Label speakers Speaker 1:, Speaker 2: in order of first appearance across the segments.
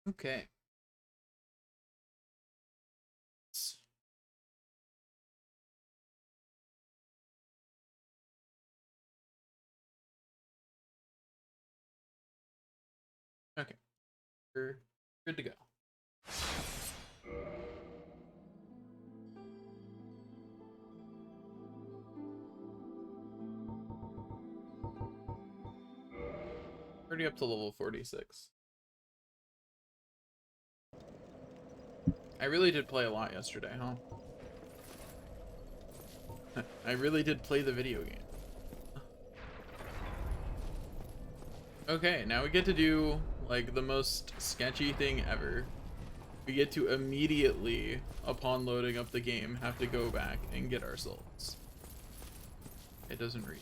Speaker 1: Okay. Okay. We're good to go. Already up to level 46. I really did play a lot yesterday, huh? I really did play the video game. Okay, now we get to do like the most sketchy thing ever. We get to immediately, upon loading up the game, have to go back and get our souls. It doesn't read.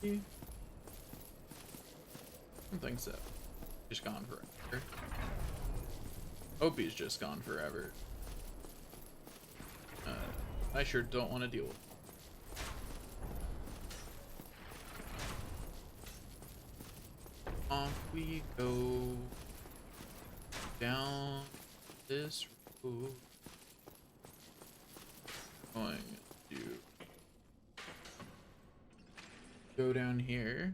Speaker 1: I don't think so. Just gone forever. Hope he's just gone forever. I sure don't want to deal with it. Off we go down this road. Going to go down here.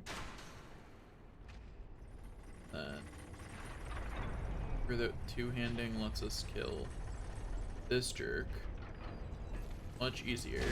Speaker 1: For the two-handing lets us kill this jerk much easier.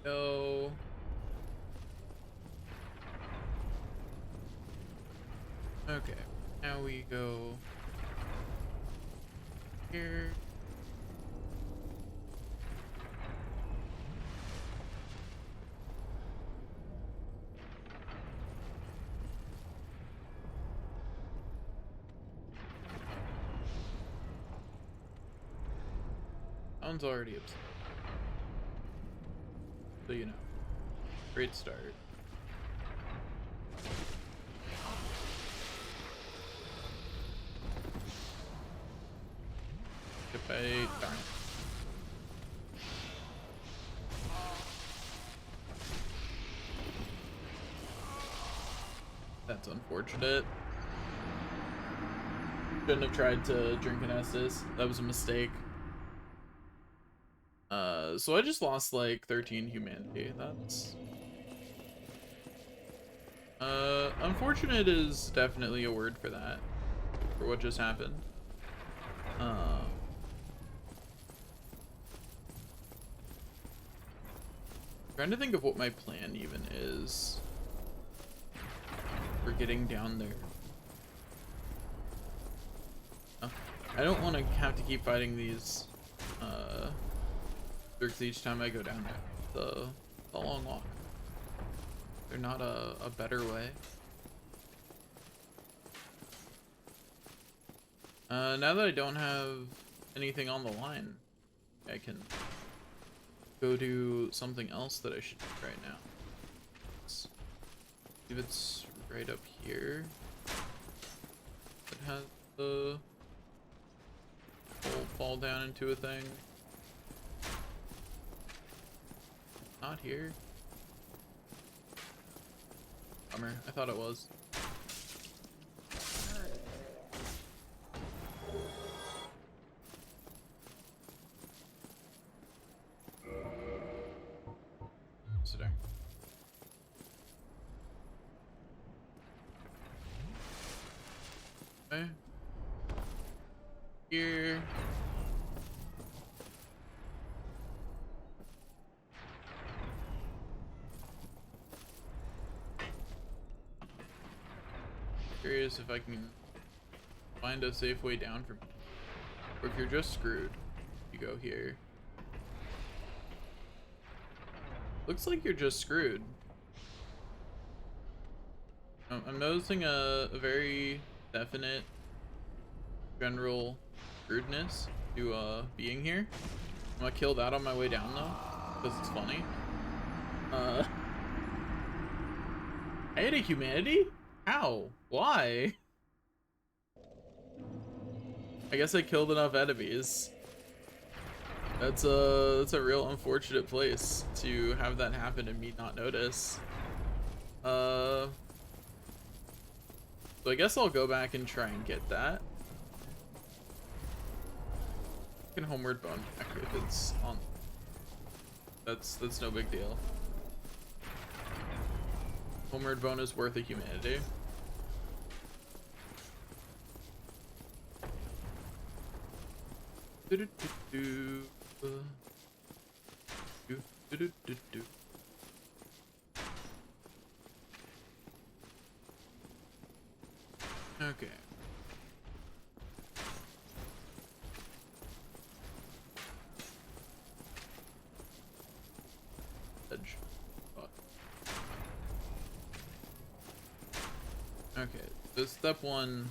Speaker 1: No. Okay, now we go here. One's already upset. So you know. Great start. If I darn it. That's unfortunate. Shouldn't have tried to drink an Estus. That was a mistake. So I just lost like 13 humanity. That's unfortunate is definitely a word for that. For what just happened. Trying to think of what my plan even is for getting down there. I don't want to have to keep fighting these jerks each time I go down there. The long walk. They're not a better way. Now that I don't have anything on the line, I can go do something else that I should do right now. Let's see if it's right up here. It has the whole fall down into a thing. Not here. Bummer. I thought it was. Sit down. Okay. Here. Curious if I can find a safe way down from here. Or if you're just screwed, you go here. Looks like you're just screwed. I'm noticing a very definite general rudeness to being here. I'm gonna kill that on my way down though, because it's funny. I hit a humanity? How? Why? I guess I killed enough enemies. That's a real unfortunate place to have that happen and me not notice. So I guess I'll go back and try and get that. I can homeward bone back if it's on. That's no big deal. Homeward bone is worth a humanity. Okay. Edge. Okay, so step 1,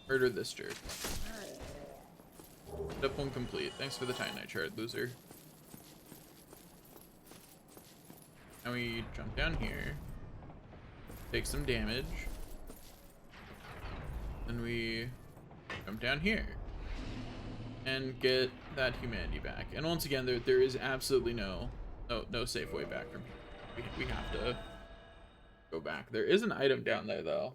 Speaker 1: murder this jerk. Step 1 complete. Thanks for the Titanite shard, loser. Now we jump down here, take some damage, then we jump down here and get that humanity back. And once again, there is absolutely no safe way back from here. We have to go back. There is an item down there though.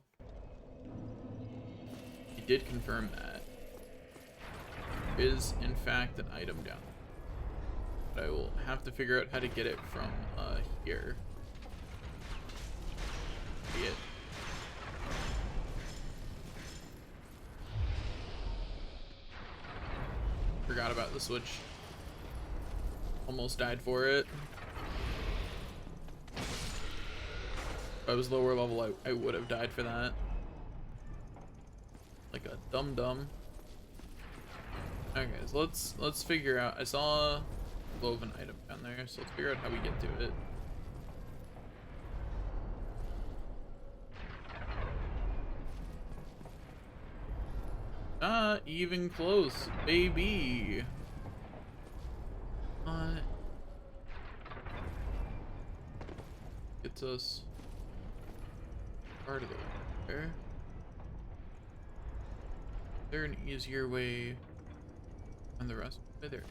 Speaker 1: He did confirm that. There is in fact an item down there. But I will have to figure out how to get it from here. See it. Forgot about the switch. Almost died for it. If I was lower level, I would have died for that. Like a dum-dum. Okay, so let's figure out. I saw a Loven item down there, so let's figure out how we get to it. Not even close, baby. Gets us part of the way there. Is there an easier way on the rest of it? There.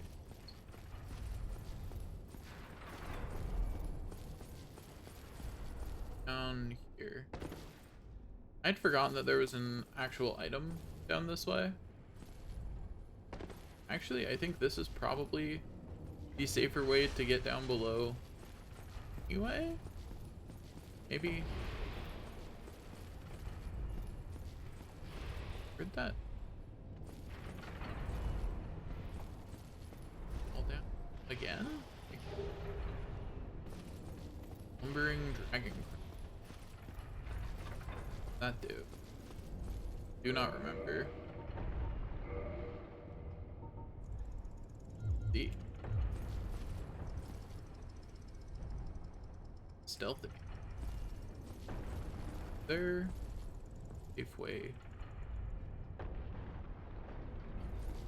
Speaker 1: Down here. I'd forgotten that there was an actual item down this way. Actually, I think this is probably the safer way to get down below anyway. Maybe. Where'd that fall down? Again? Lumbering dragon. That dude. Do not remember. D. Stealthy. There. Safe way.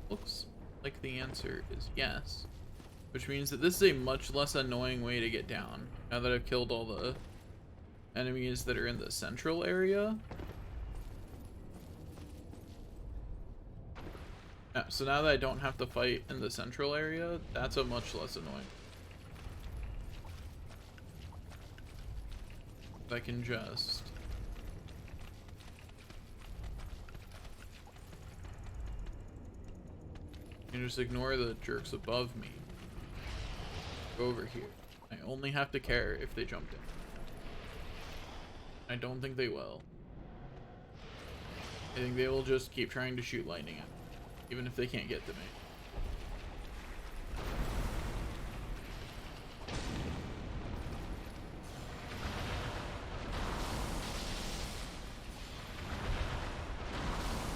Speaker 1: Looks like the answer is yes. Which means that this is a much less annoying way to get down. Now that I've killed all the enemies that are in the central area. So now that I don't have to fight in the central area, that's a much less annoying. I can just ignore the jerks above me. Go over here. I only have to care if they jumped in. I don't think they will. I think they will just keep trying to shoot lightning at me, even if they can't get to me.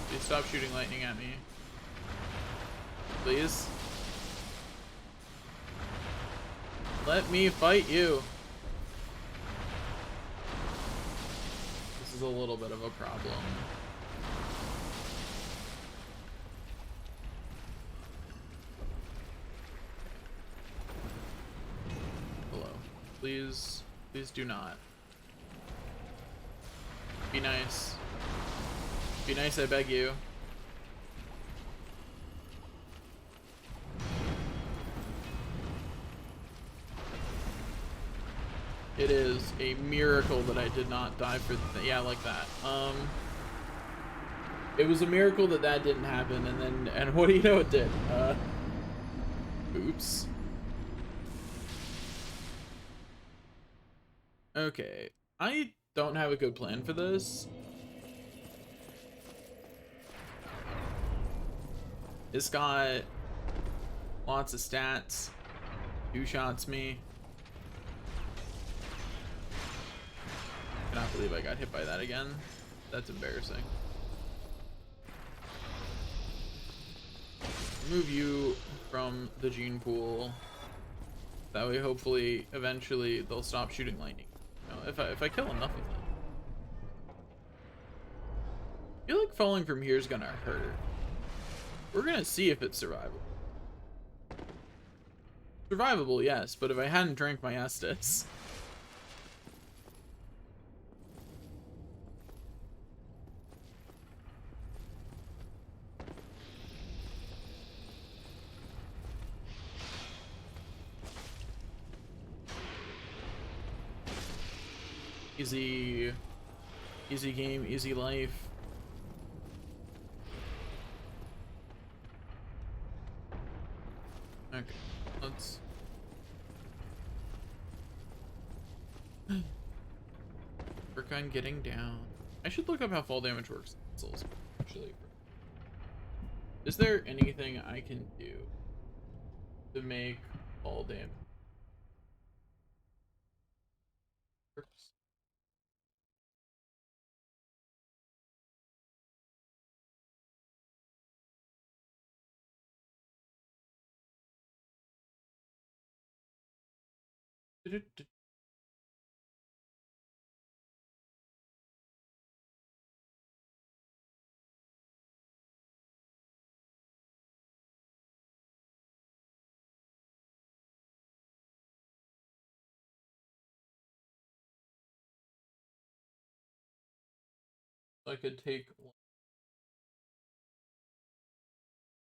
Speaker 1: Please stop shooting lightning at me. Please. Let me fight you. is a little bit of a problem. Hello. Please, please do not. Be nice. Be nice, I beg you. It is a miracle that I did not die for yeah, like that. It was a miracle that that didn't happen, and what do you know it did? Oops. Okay, I don't have a good plan for this. This got lots of stats. Two shots me. I cannot believe I got hit by that again. That's embarrassing. Remove you from the gene pool. That way, hopefully, eventually, they'll stop shooting lightning. You know, if I kill enough of them. I feel like falling from here is gonna hurt. We're gonna see if it's survivable. Survivable, yes, but if I hadn't drank my Estus. Easy game, easy life. Okay, let's work on getting down. I should look up how fall damage works. Actually, is there anything I can do to make fall damage works? I could take one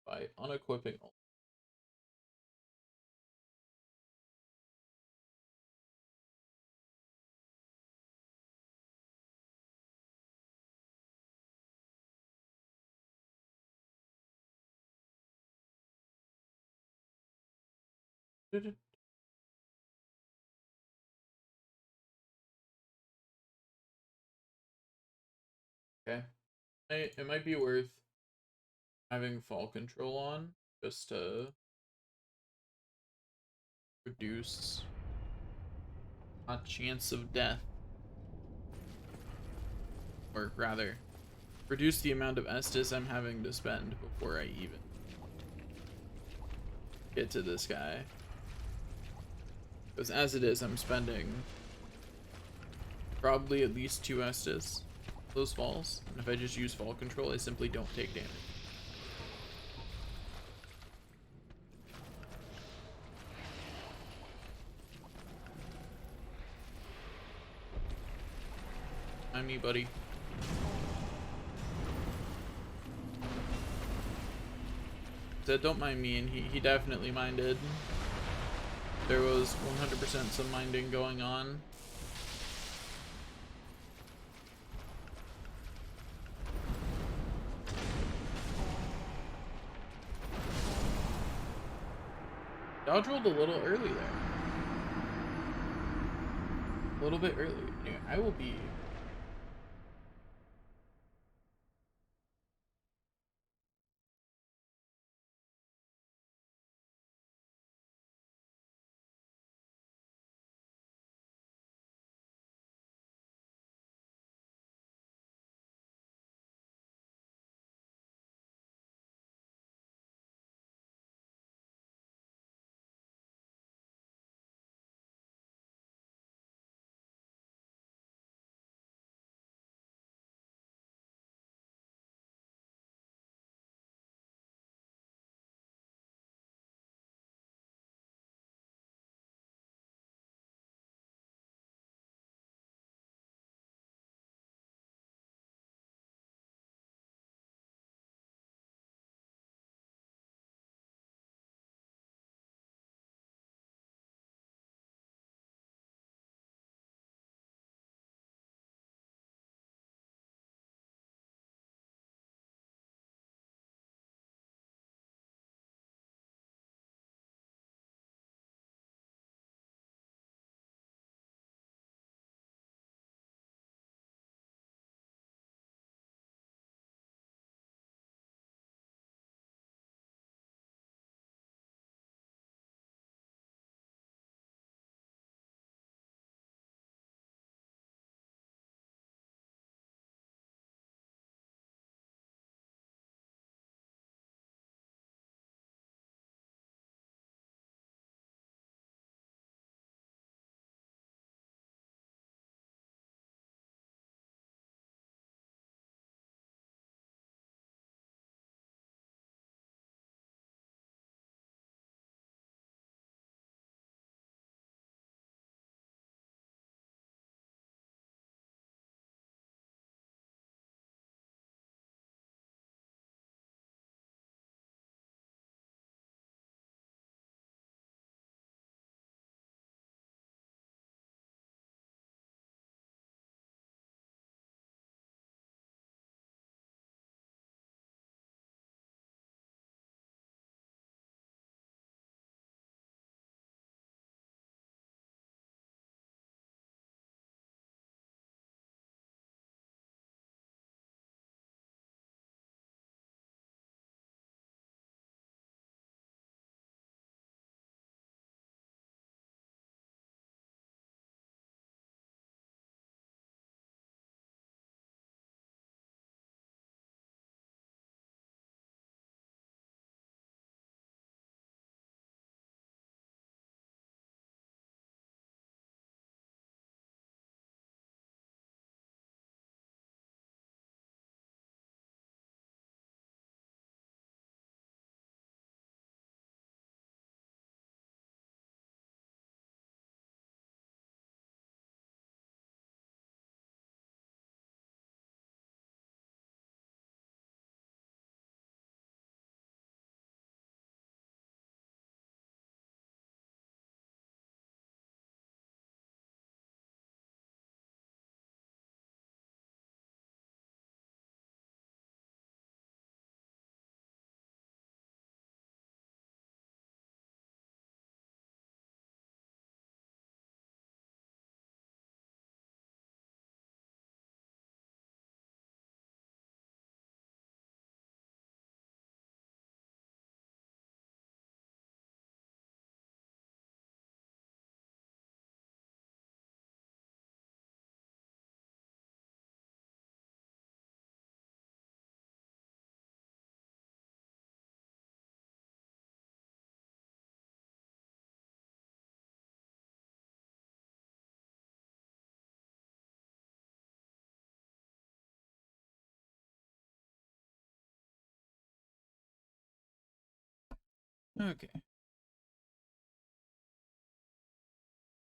Speaker 1: by unequipping. Okay, it might be worth having fall control on just to reduce a chance of death, or rather reduce the amount of Estus I'm having to spend before I even get to this guy, because as it is, I'm spending probably at least 2 Estus those falls, and if I just use fall control, I simply don't take damage. Mind me, buddy. Said don't mind me, and he definitely minded. There was 100% some minding going on. Dodge rolled a little early there. A little bit early. Anyway, I will be Okay.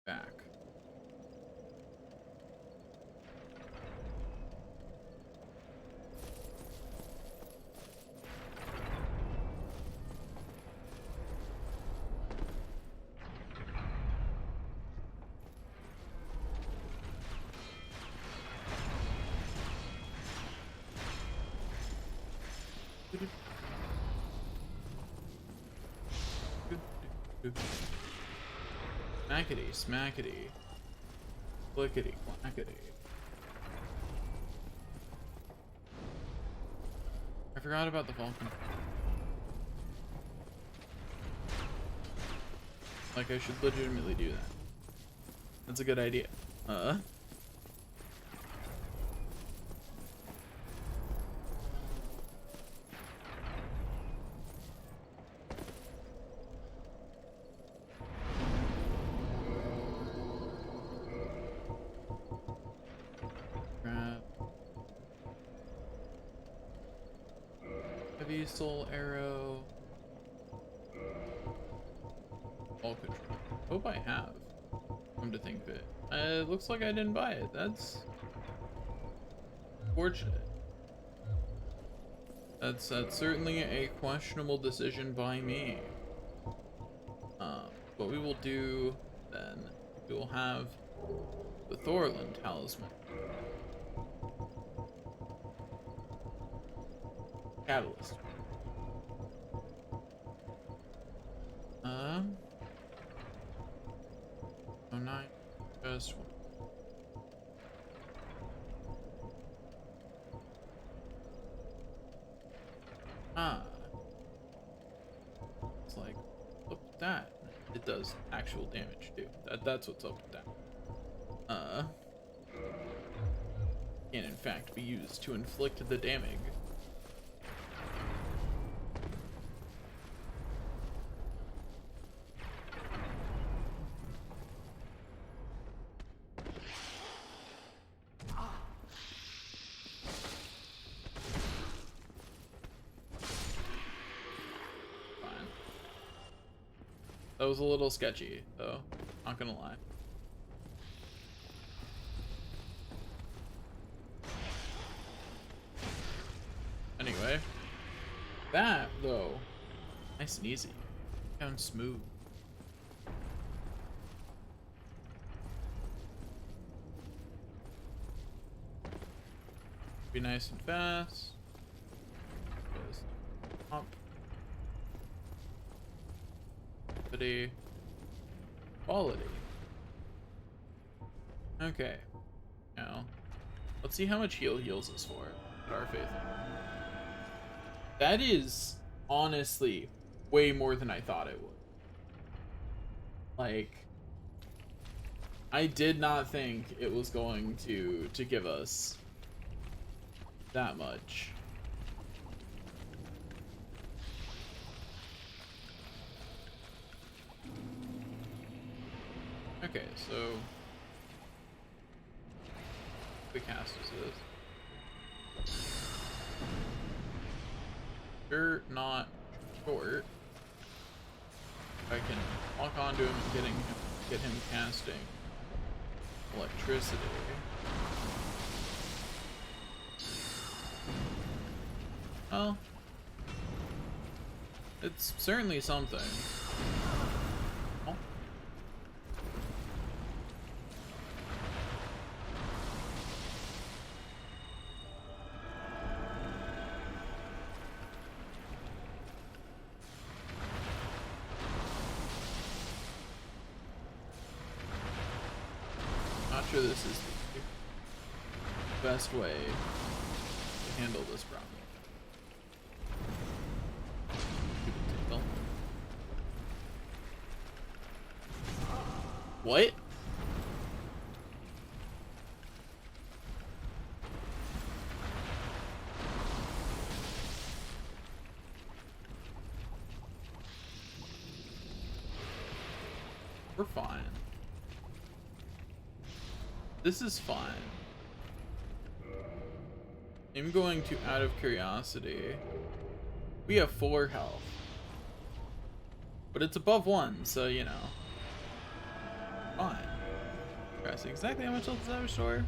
Speaker 1: Back. Smackety, smackety. Clickety, clackety. I forgot about the Vulcan. Like, I should legitimately do that. That's a good idea. Grab. Heavy soul arrow. All control. Hope I have. Come to think of it. It looks like I didn't buy it. That's fortunate. That's certainly a questionable decision by me. What we will do then, we will have the Thorland talisman. Catalyst. Oh, 9, just one. It's like, look at that. It does actual damage too. That's what's up with that. Can in fact be used to inflict the damage. That was a little sketchy, though. Not gonna lie. Anyway. That, though. Nice and easy. Down smooth. Be nice and fast. Just up. Quality. Okay. Now, let's see how much heals us for at our faith. That is honestly way more than I thought it would. Like, I did not think it was going to give us that much. Okay, so the cast is this. Sure, not short. If I can walk onto him and get him casting electricity. Well, it's certainly something. Oh. Not sure this is the best way to handle this problem. What? We're fine. This is fine. I'm going to, out of curiosity, we have 4 health. but it's above 1, so you know. Fine. See exactly how much health does that restore?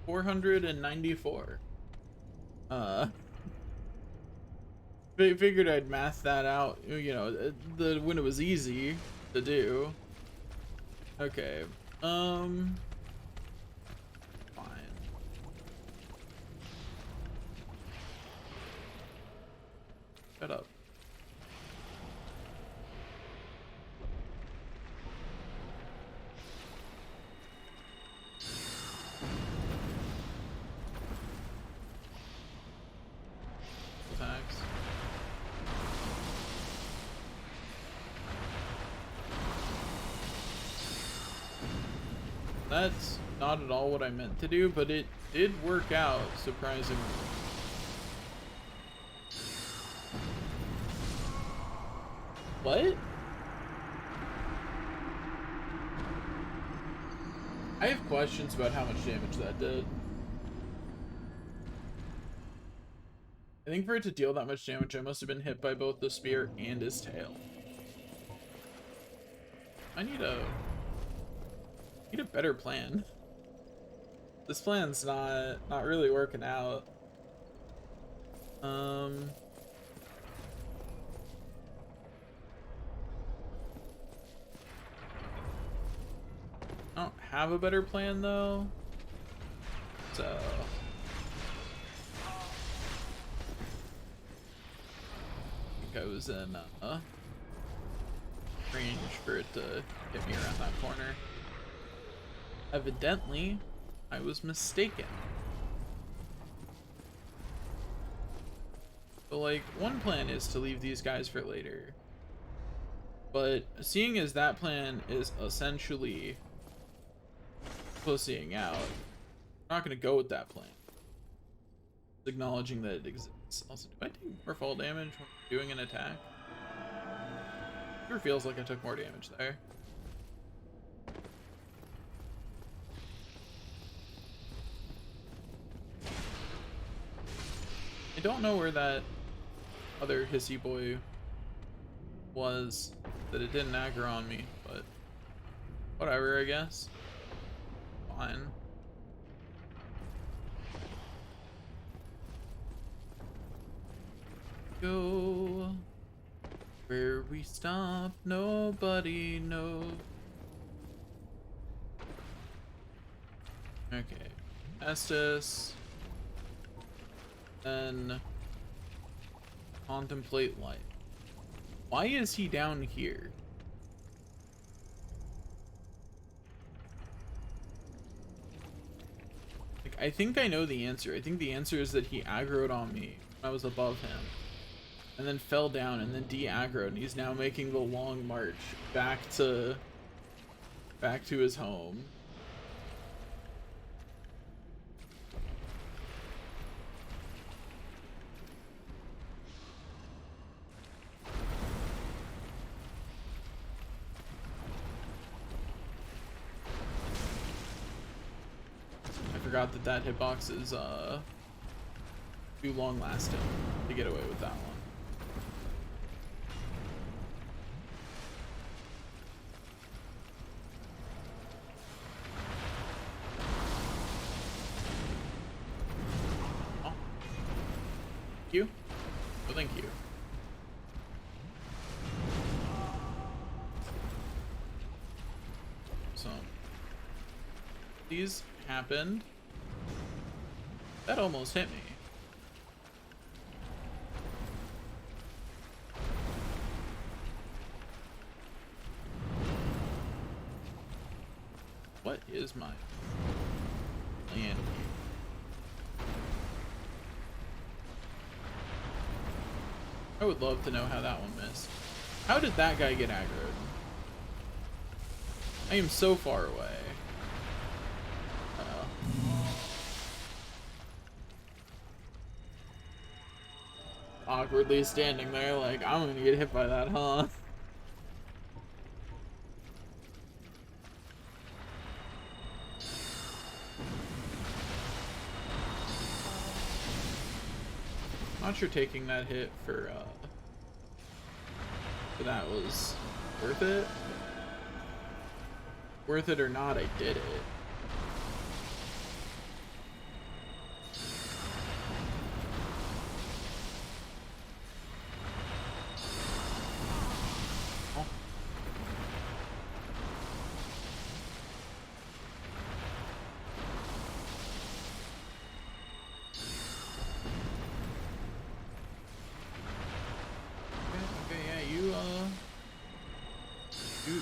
Speaker 1: 494. Figured I'd math that out, you know, when it was easy to do. Okay. Fine. Shut up. Attacks. That's not at all what I meant to do, but it did work out, surprisingly. What? I have questions about how much damage that did. I think for it to deal that much damage, I must have been hit by both the spear and his tail. I need a better plan. This plan's not really working out. I don't have a better plan though. So I think I was in range for it to hit me around that corner. Evidently, I was mistaken. So, like, one plan is to leave these guys for later. But seeing as that plan is essentially pussying out, I'm not going to go with that plan. Just acknowledging that it exists. Also, do I take more fall damage when doing an attack? It sure feels like I took more damage there. I don't know where that other hissy boy was that it didn't aggro on me, but whatever, I guess. Fine. Go where we stop, nobody knows. Okay, Estus. Then contemplate life. Why is he down here? Like, I think I know the answer. I think the answer is that he aggroed on me when I was above him, and then fell down and then de-aggroed, and he's now making the long march back to his home. Forgot that hitbox is too long lasting to get away with that one. Oh. Thank you. Oh, thank you. So these happened. That almost hit me. What is my plan? I would love to know how that one missed. How did that guy get aggroed? I am so far away. Awkwardly standing there like, I'm gonna get hit by that, huh? Not sure taking that hit for that was Worth it? Worth it or not, I did it.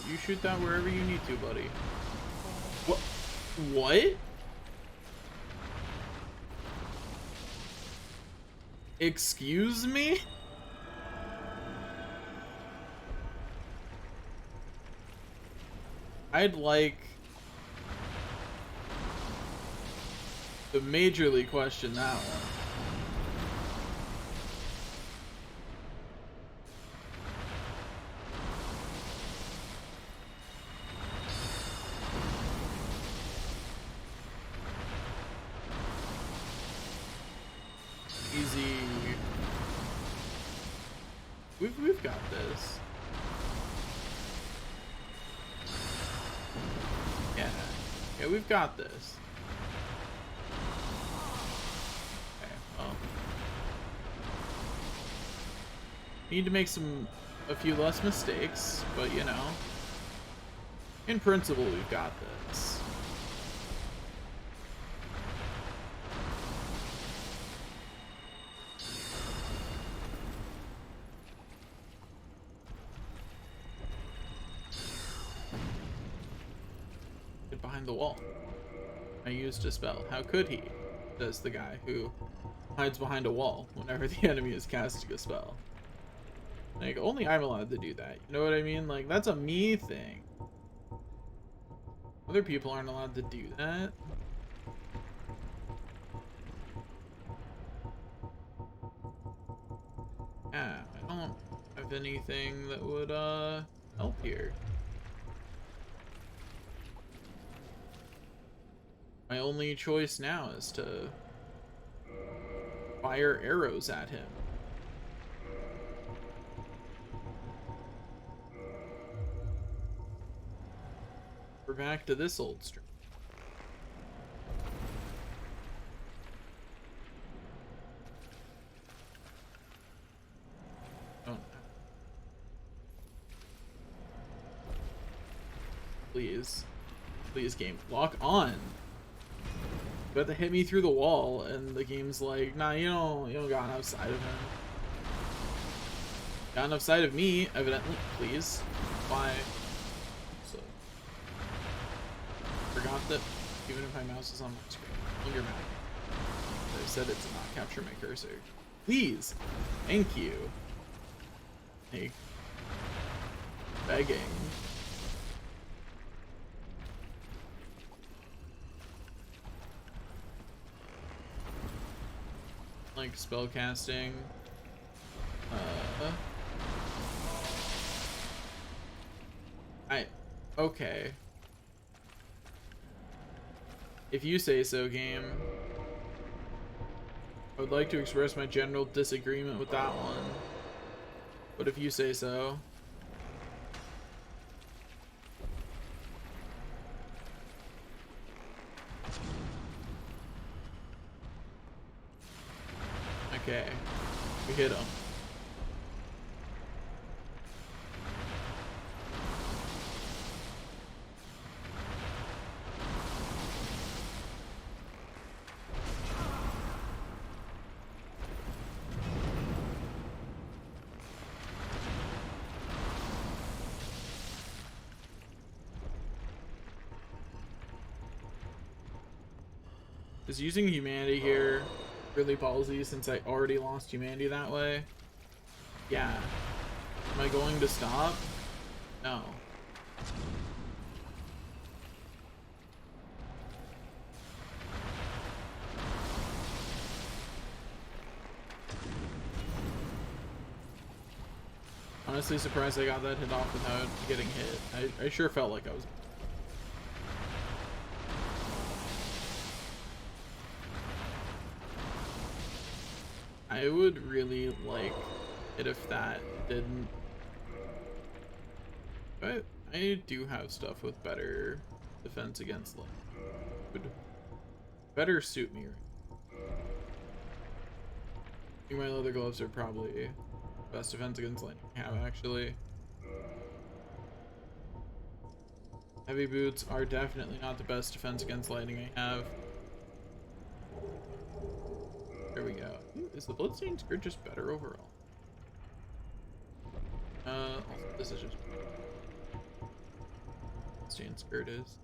Speaker 1: You shoot that wherever you need to, buddy. What? What? Excuse me? I'd like to majorly question that one. Easy. We've got this. Yeah, we've got this. Okay, well. Need to make a few less mistakes, but you know, in principle, we've got this. Behind the wall. I used a spell. How could he? Says the guy who hides behind a wall whenever the enemy is casting a spell. Like, only I'm allowed to do that. You know what I mean? Like, that's a me thing. Other people aren't allowed to do that. Yeah, I don't have anything that would, help here. My only choice now is to fire arrows at him. We're back to this old stream. Oh no. Please. Please, game. Lock on. You have to hit me through the wall, and the game's like, nah, you don't got enough sight of him. Got enough sight of me, evidently. Please. Why? So, forgot that even if my mouse is on my screen, longer map. I said it to not capture my cursor. Please. Thank you. Hey. Begging. Like spell casting. Okay. If you say so, game. I would like to express my general disagreement with that one. But if you say so. Okay, we hit him. Is using humanity here really ballsy since I already lost humanity that way? Yeah. Am I going to stop? No. Honestly surprised I got that hit off without getting hit. I sure felt like I was... I would really like it if that didn't I do have stuff with better defense against lightning. Would better suit me right. I think my leather gloves are probably best defense against lightning I have, actually. Heavy boots are definitely not the best defense against lightning I have. There we go. Is the bloodstained skirt just better overall? Also, this is just bloodstained skirt is.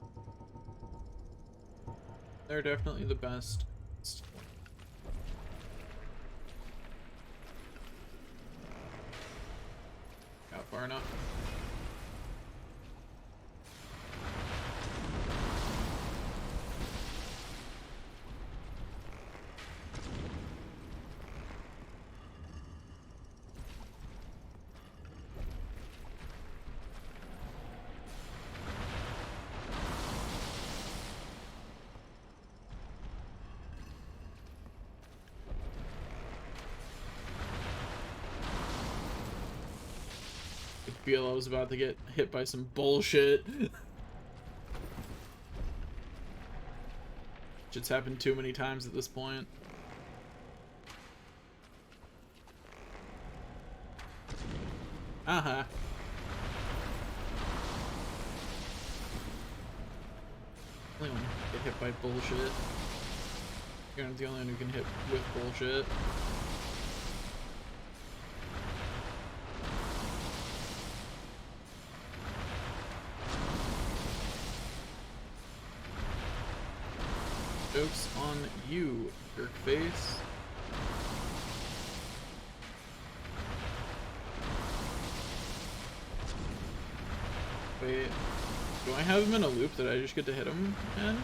Speaker 1: They're definitely the best. Got far enough. I feel I was about to get hit by some bullshit. It's happened too many times at this point. Uh-huh. Only one who get hit by bullshit. You're not the only one who can hit with bullshit. Joke's on you, jerk face. Wait, do I have him in a loop that I just get to hit him in?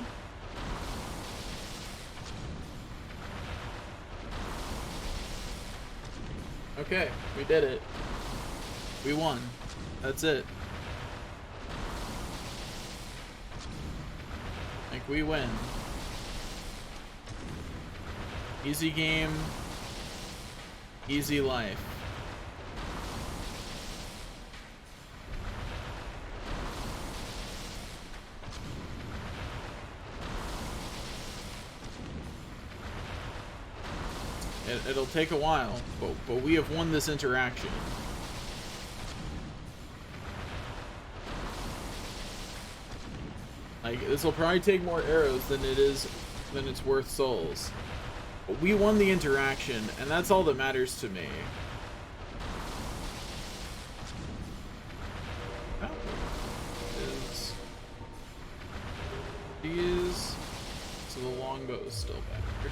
Speaker 1: Okay, we did it. We won. That's it. Like, we win. Easy game, easy life. It'll take a while, but we have won this interaction. Like, this will probably take more arrows than it's worth souls. But we won the interaction, and that's all that matters to me. Oh. So the longbow is still back.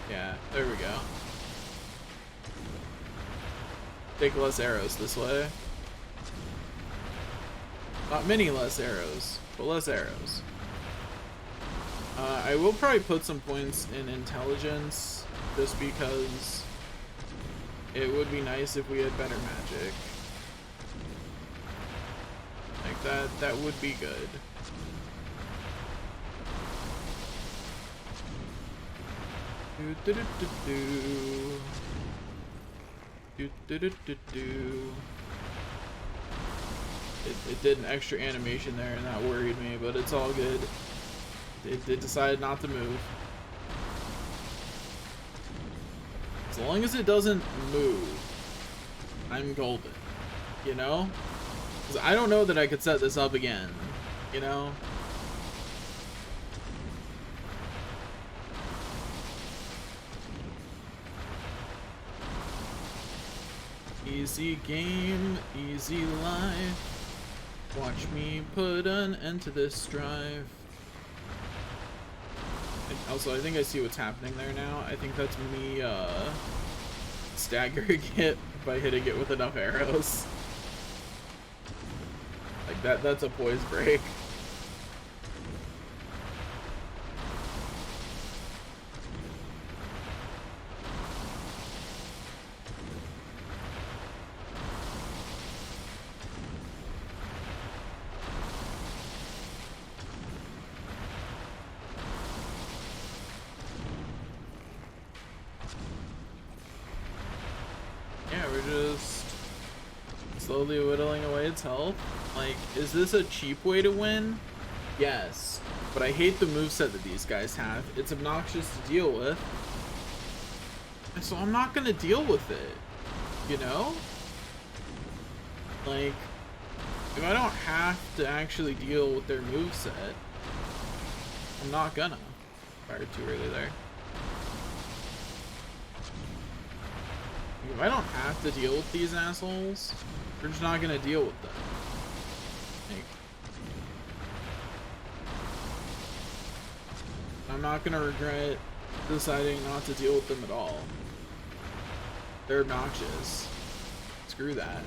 Speaker 1: Yeah, there we go. Take less arrows this way. Not many less arrows, but less arrows. I will probably put some points in intelligence, just because it would be nice if we had better magic. Like that would be good. Do do do do do do do do do. It did an extra animation there, and that worried me, but it's all good. It decided not to move. As long as it doesn't move, I'm golden. You know? Because I don't know that I could set this up again. You know? Easy game, easy life. Watch me put an end to this strife. And also, I think I see what's happening there now. I think that's me staggering it by hitting it with enough arrows. Like that's a poise break. slowly whittling away its health. Like, is this a cheap way to win? Yes. But I hate the moveset that these guys have. It's obnoxious to deal with. And so I'm not gonna deal with it. You know? Like, if I don't have to actually deal with their moveset, I'm not gonna. Fired too early there. If I don't have to deal with these assholes, we're just not gonna deal with them. Like, I'm not gonna regret deciding not to deal with them at all. They're obnoxious. Screw that.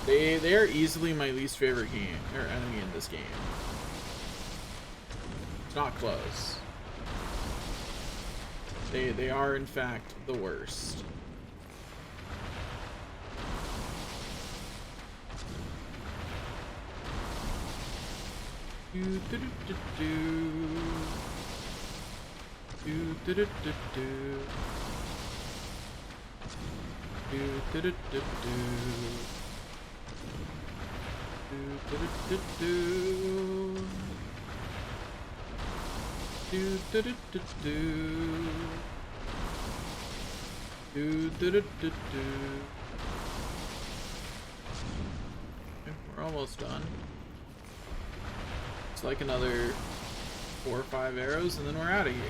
Speaker 1: They are easily my least favorite game or enemy in this game. It's not close. They are in fact the worst. Do do do do do do do do do do do do do. We're almost done. It's like another 4 or 5 arrows and then we're out of here.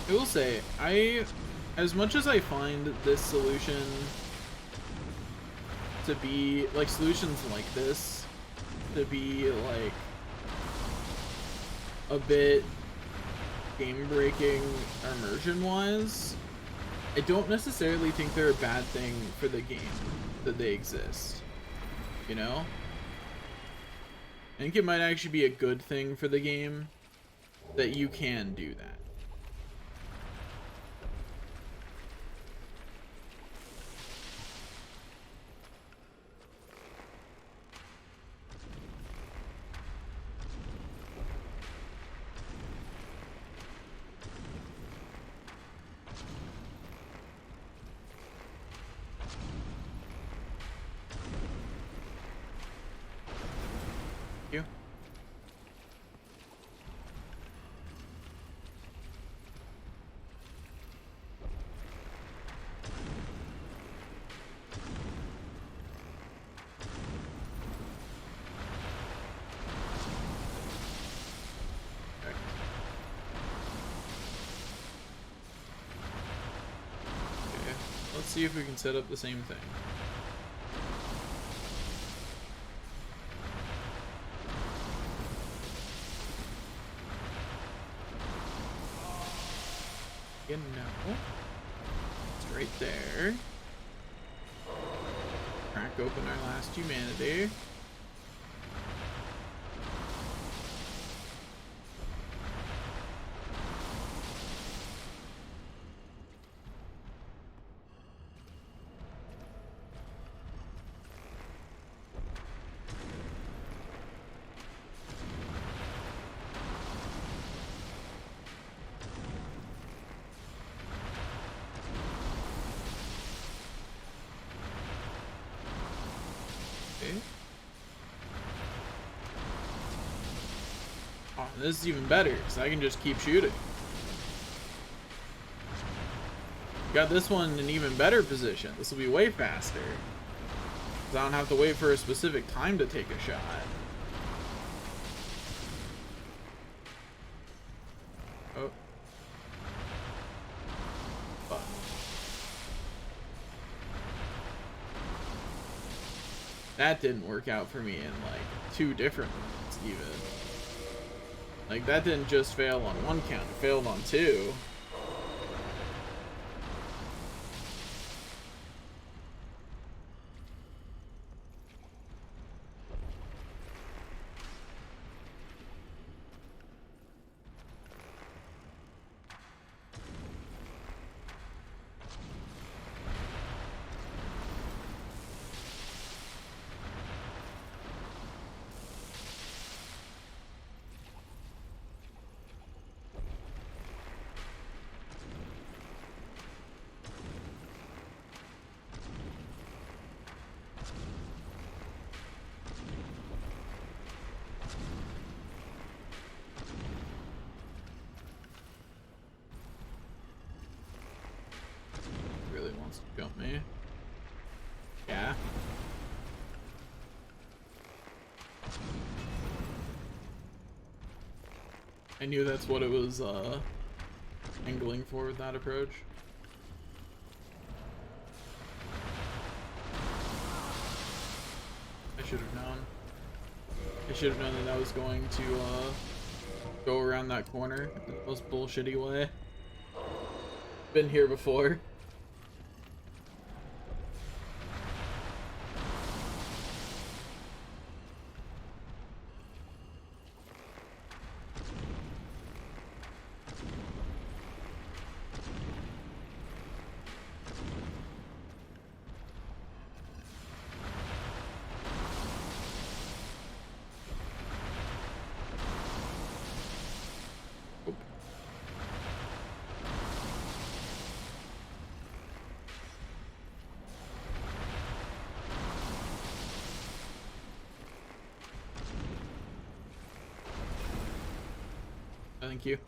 Speaker 1: I will say, as much as I find this solution to be, like, solutions like this, to be, like, a bit game-breaking immersion-wise, I don't necessarily think they're a bad thing for the game that they exist, you know? I think it might actually be a good thing for the game that you can do that. Let's see if we can set up the same thing. You know, it's right there. Crack open our last humanity. Oh, this is even better because I can just keep shooting. Got this one in an even better position. This will be way faster because I don't have to wait for a specific time to take a shot. Oh. Fuck. That didn't work out for me in like 2 different minutes even. Like, that didn't just fail on 1 count, it failed on 2. I knew that's what it was angling for with that approach. I should have known. I should have known that I was going to go around that corner in the most bullshitty way. Been here before. Thank you.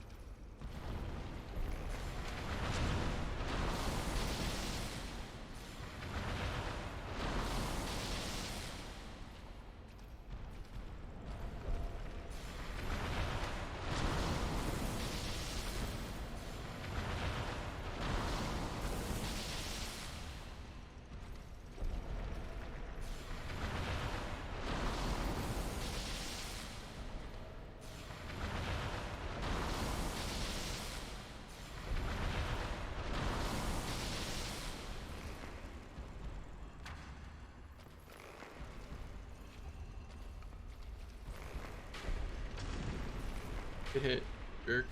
Speaker 1: Good hit, jerk.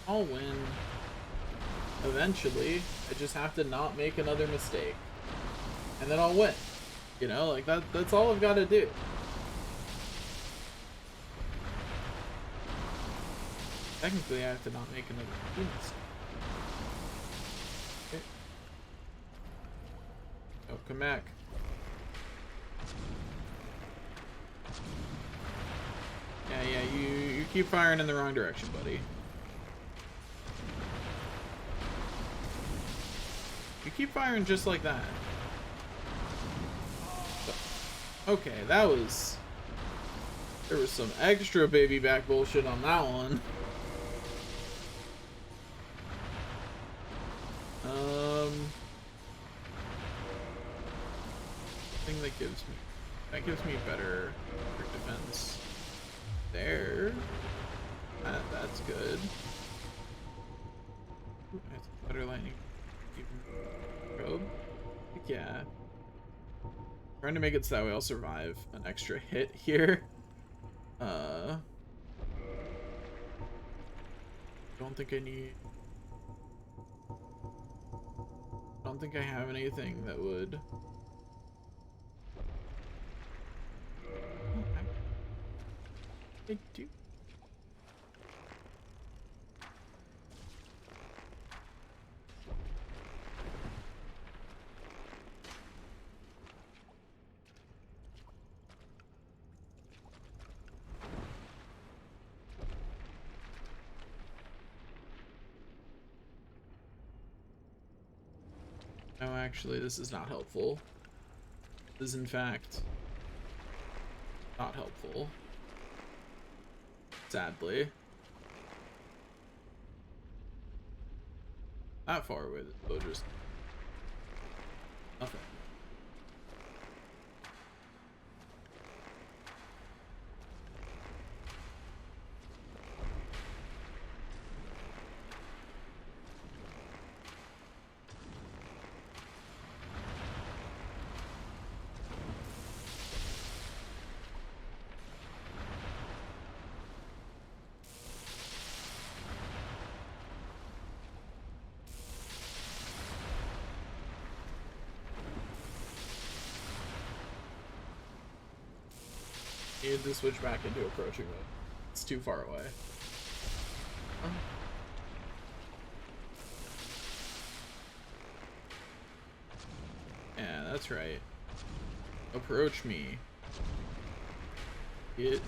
Speaker 1: I'll win. Eventually. I just have to not make another mistake. And then I'll win. You know, like that's all I've got to do. Technically, I have to not make another mistake. Okay. Oh, come back. Yeah, you keep firing in the wrong direction, buddy. You keep firing just like that. Okay, that was... There was some extra baby back bullshit on that one. Thing that gives me better defense. There. That's good. Ooh, that's better lightning. Even probe. Yeah. Trying to make it so that way I'll survive an extra hit here. Don't think I need. Don't think I have anything that would. I do. No, actually, this is not helpful. This is, in fact, not helpful. Sadly. That far away, though, just nothing. Needed to switch back into approaching mode. It's too far away. Oh. Yeah, that's right. Approach me. Get.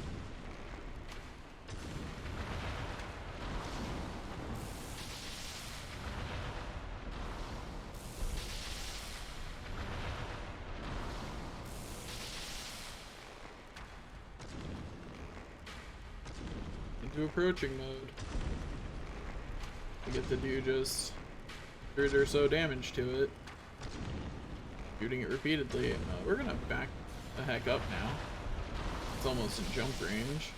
Speaker 1: to approaching mode. I get to do just 100 or so damage to it. Shooting it repeatedly. We're gonna back the heck up now. It's almost in jump range.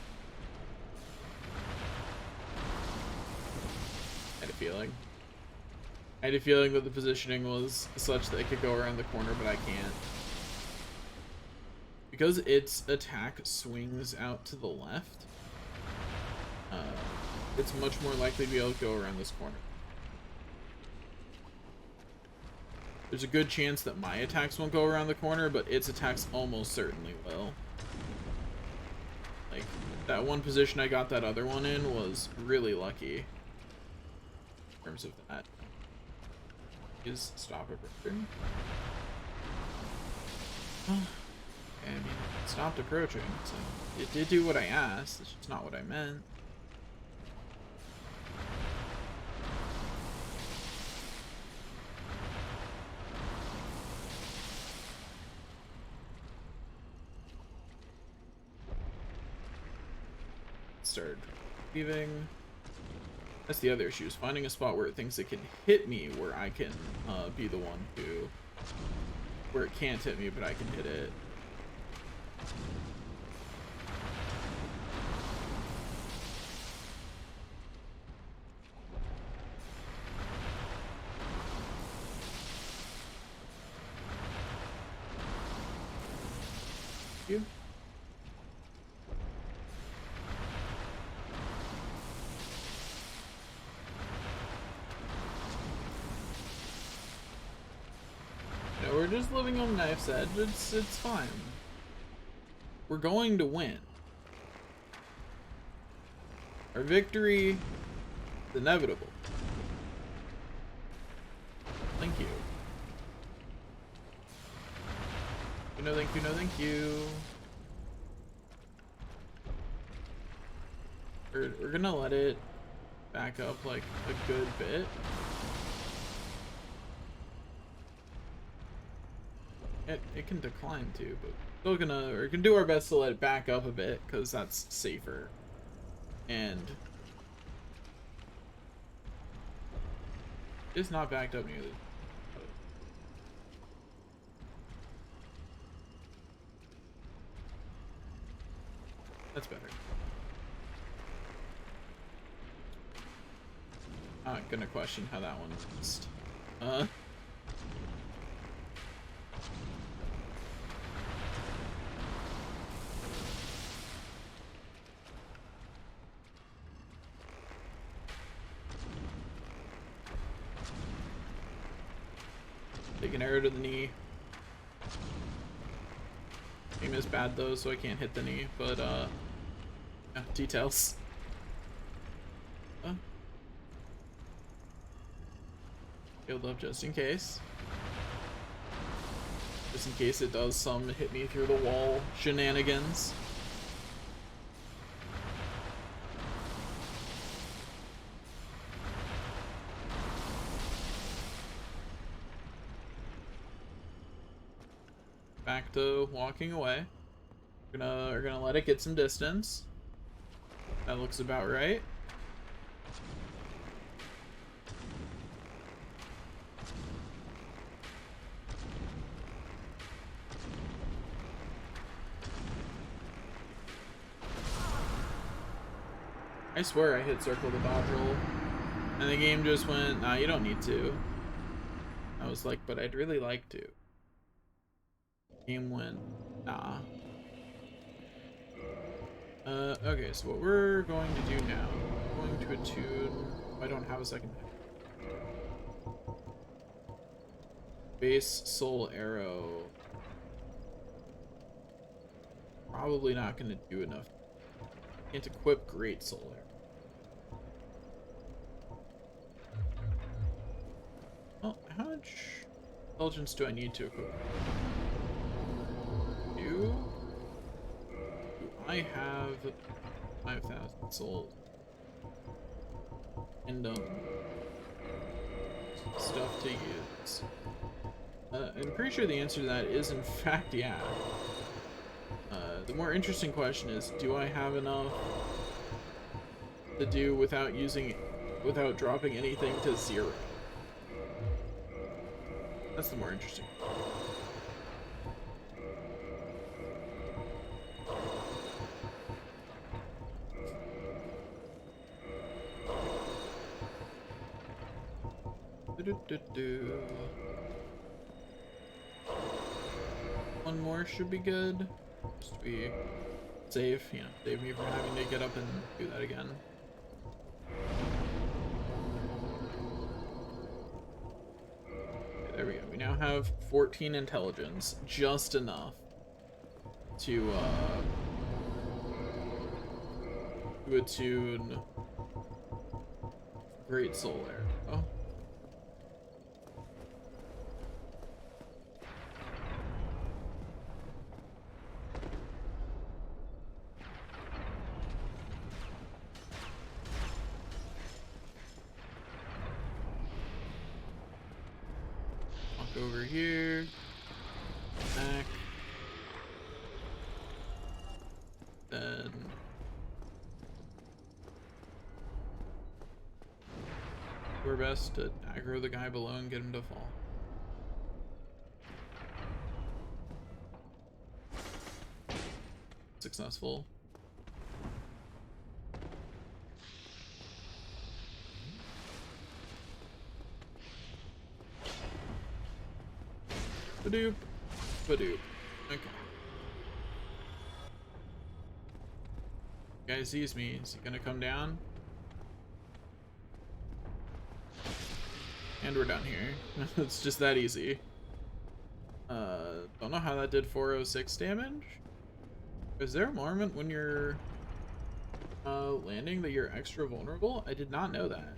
Speaker 1: I had a feeling. I had a feeling that the positioning was such that it could go around the corner, but I can't. Because its attack swings out to the left, it's much more likely to be able to go around this corner. There's a good chance that my attacks won't go around the corner, but its attacks almost certainly will. Like, that one position I got that other one in was really lucky. In terms of that. Is stop approaching? I mean, it stopped approaching, so it did do what I asked. It's just not what I meant. Started leaving. That's the other issue, is finding a spot where it thinks it can hit me, where I can be the one who, where it can't hit me, but I can hit it. You. We're just living on knife's edge. It's fine. We're going to win. Our victory is inevitable. Thank you. No, thank you. No, thank you. We're gonna let it back up like a good bit. It can decline too, but we're gonna do our best to let it back up a bit, because that's safer. And it's not backed up nearly. That's better. I'm not gonna question how that one missed. Take an arrow to the knee. Aim is bad though, so I can't hit the knee, but yeah, details. Healed up just in case. Just in case it does some hit me through the wall shenanigans. Back to walking away. We're gonna let it get some distance. That looks about right. I swear I hit circle the dodge roll, and the game just went, nah, you don't need to. I was like, but I'd really like to. Game went, nah. Okay, so what we're going to do now, we're going to attune. I don't have a second. Base soul arrow. Probably not going to do enough. Can't equip great soul arrow. Well, how much intelligence do I need to equip? Do I have 5,000 souls? And stuff to use. I'm pretty sure the answer to that is in fact yeah. The more interesting question is, do I have enough to do without dropping anything to 0. That's the more interesting. One more should be good. Just to be safe, you know, save me from having to get up and do that again. Okay, there we go. We now have 14 intelligence, just enough to attune Great Soul Arrow. Over here, back, then do our best to aggro the guy below and get him to fall. Successful. Badoop. Badoop. Okay. Guy sees me. Is he gonna come down? And we're down here. It's just that easy. Don't know how that did 406 damage. Is there a moment when you're landing that you're extra vulnerable? I did not know that.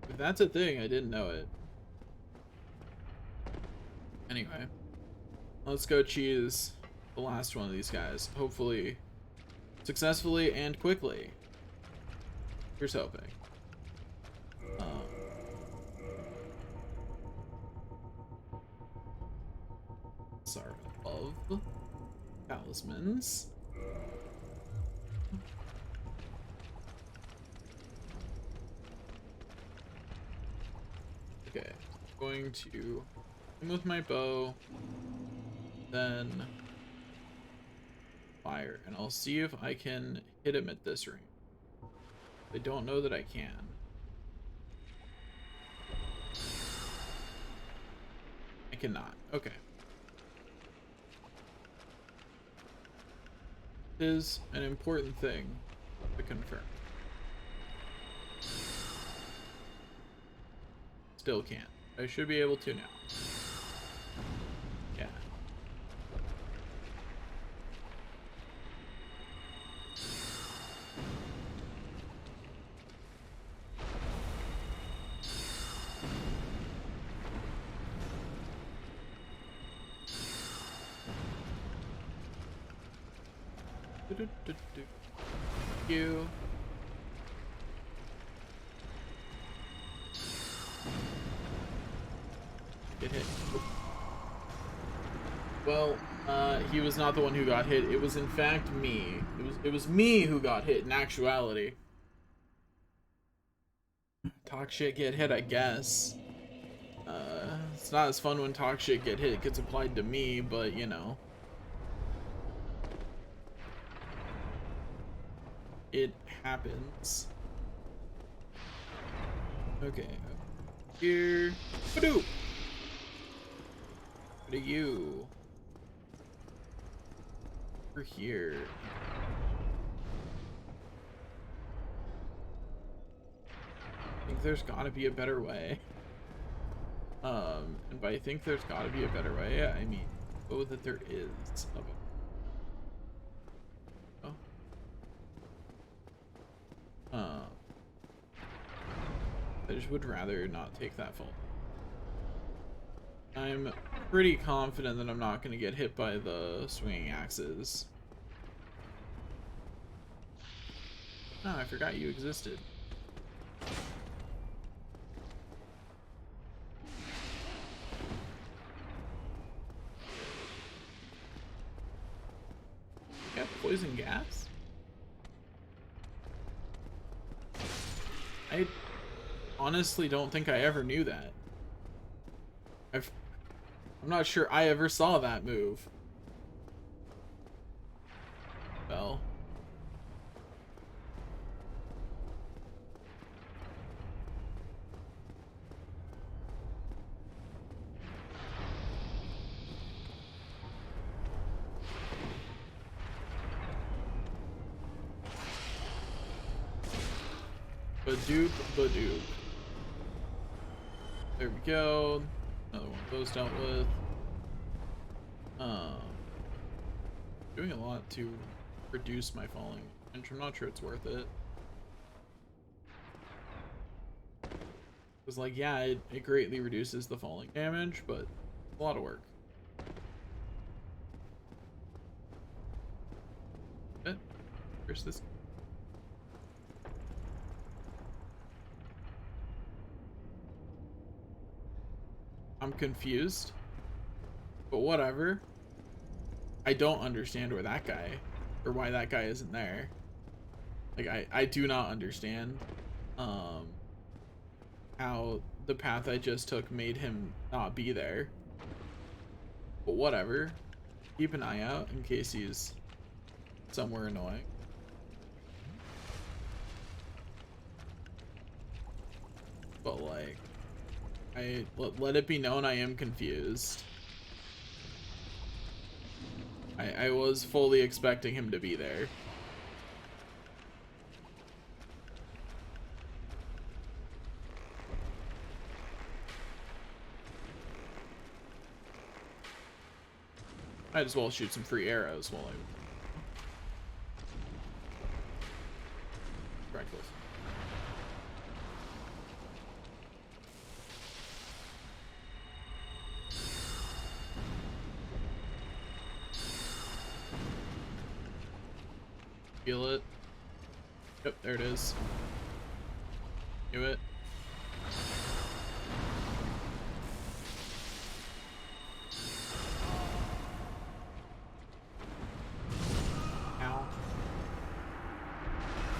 Speaker 1: If that's a thing, I didn't know it. Anyway, let's go cheese the last one of these guys. Hopefully, successfully and quickly. Here's hoping. Sorry, of talismans. Okay, I'm going to aim with my bow, then fire, and I'll see if I can hit him at this range. I don't know that I can. I cannot. Okay. It is an important thing to confirm. Still can't. I should be able to now. Yeah. You. Get hit. Well, he was not the one who got hit. It was in fact me. It was me who got hit in actuality. Talk shit, get hit, I guess. It's not as fun when talk shit, get hit. It gets applied to me, but you know. It happens. Okay. Here. Badoo! What are you? We're here. I think there's gotta be a better way. And by I think there's gotta be a better way, I mean, oh, that there is. I just would rather not take that fault. I'm pretty confident that I'm not going to get hit by the swinging axes. Oh, I forgot you existed. You got poison gas? I honestly don't think I ever knew that. I'm not sure I ever saw that move. Well. Badoop, badoop. There we go. Another one of those dealt with. Doing a lot to reduce my falling, and I'm not sure it's worth it. It's like, yeah, it greatly reduces the falling damage, but it's a lot of work. Where's this? I'm confused, but whatever. I don't understand where that guy, or why that guy isn't there. Like, I do not understand how the path I just took made him not be there. But whatever. Keep an eye out in case he's somewhere annoying. But like, let it be known I am confused. I was fully expecting him to be there. Might as well shoot some free arrows while I'm reckless. Feel it. Yep, there it is. Do it. Ow.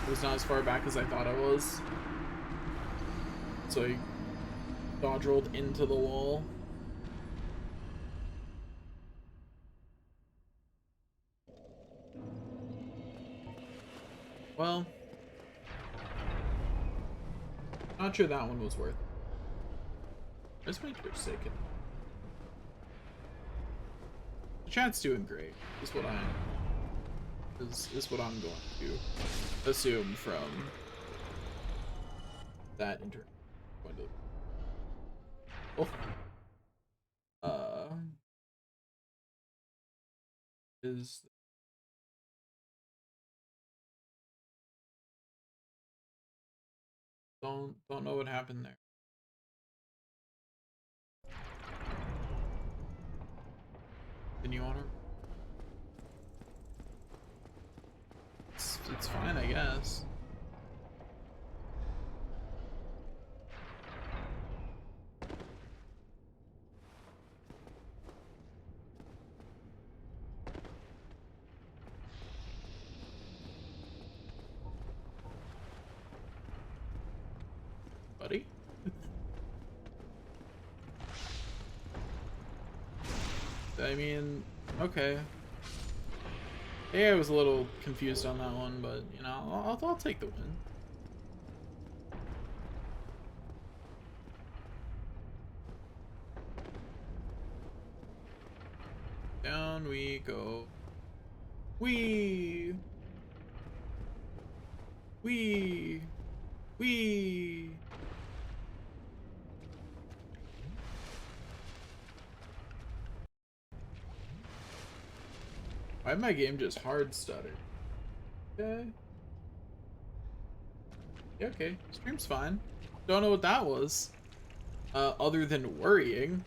Speaker 1: It was not as far back as I thought it was. So I dodge rolled into the wall. Well, not sure that one was worth it. Where's my Twitch taken? The chat's doing great. Is what I'm going to assume from that internet window. Oh. Is don't know what happened there. Continue on. It's fine, I guess. Buddy? I mean, okay. Yeah, I was a little confused on that one, but you know, I'll take the win. Down we go. Wee. Why'd my game just hard stutter? Okay. Yeah, okay. Stream's fine. Don't know what that was. Other than worrying.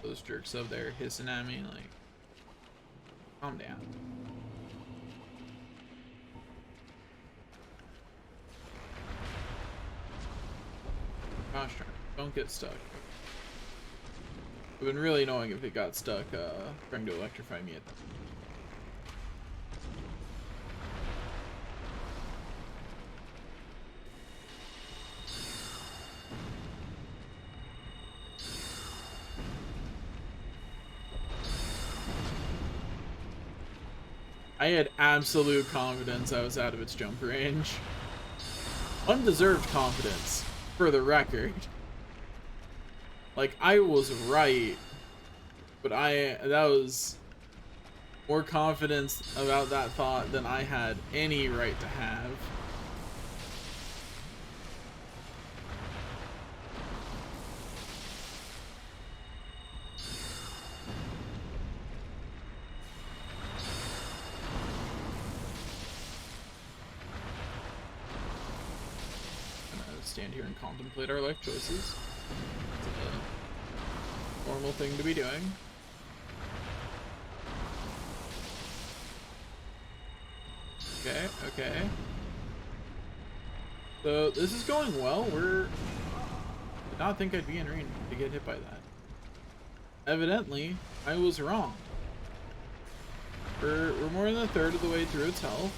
Speaker 1: Those jerks up there hissing at me, like, calm down. Gosh darn it, don't get stuck. It would have been really annoying if it got stuck trying to electrify me at the I had absolute confidence I was out of its jump range. Undeserved confidence, for the record. Like, I was right, but that was more confidence about that thought than I had any right to have. Stand here and contemplate our life choices. It's a normal thing to be doing. Okay, okay. So this is going well. I did not think I'd be in range to get hit by that. Evidently, I was wrong. We're more than a third of the way through its health.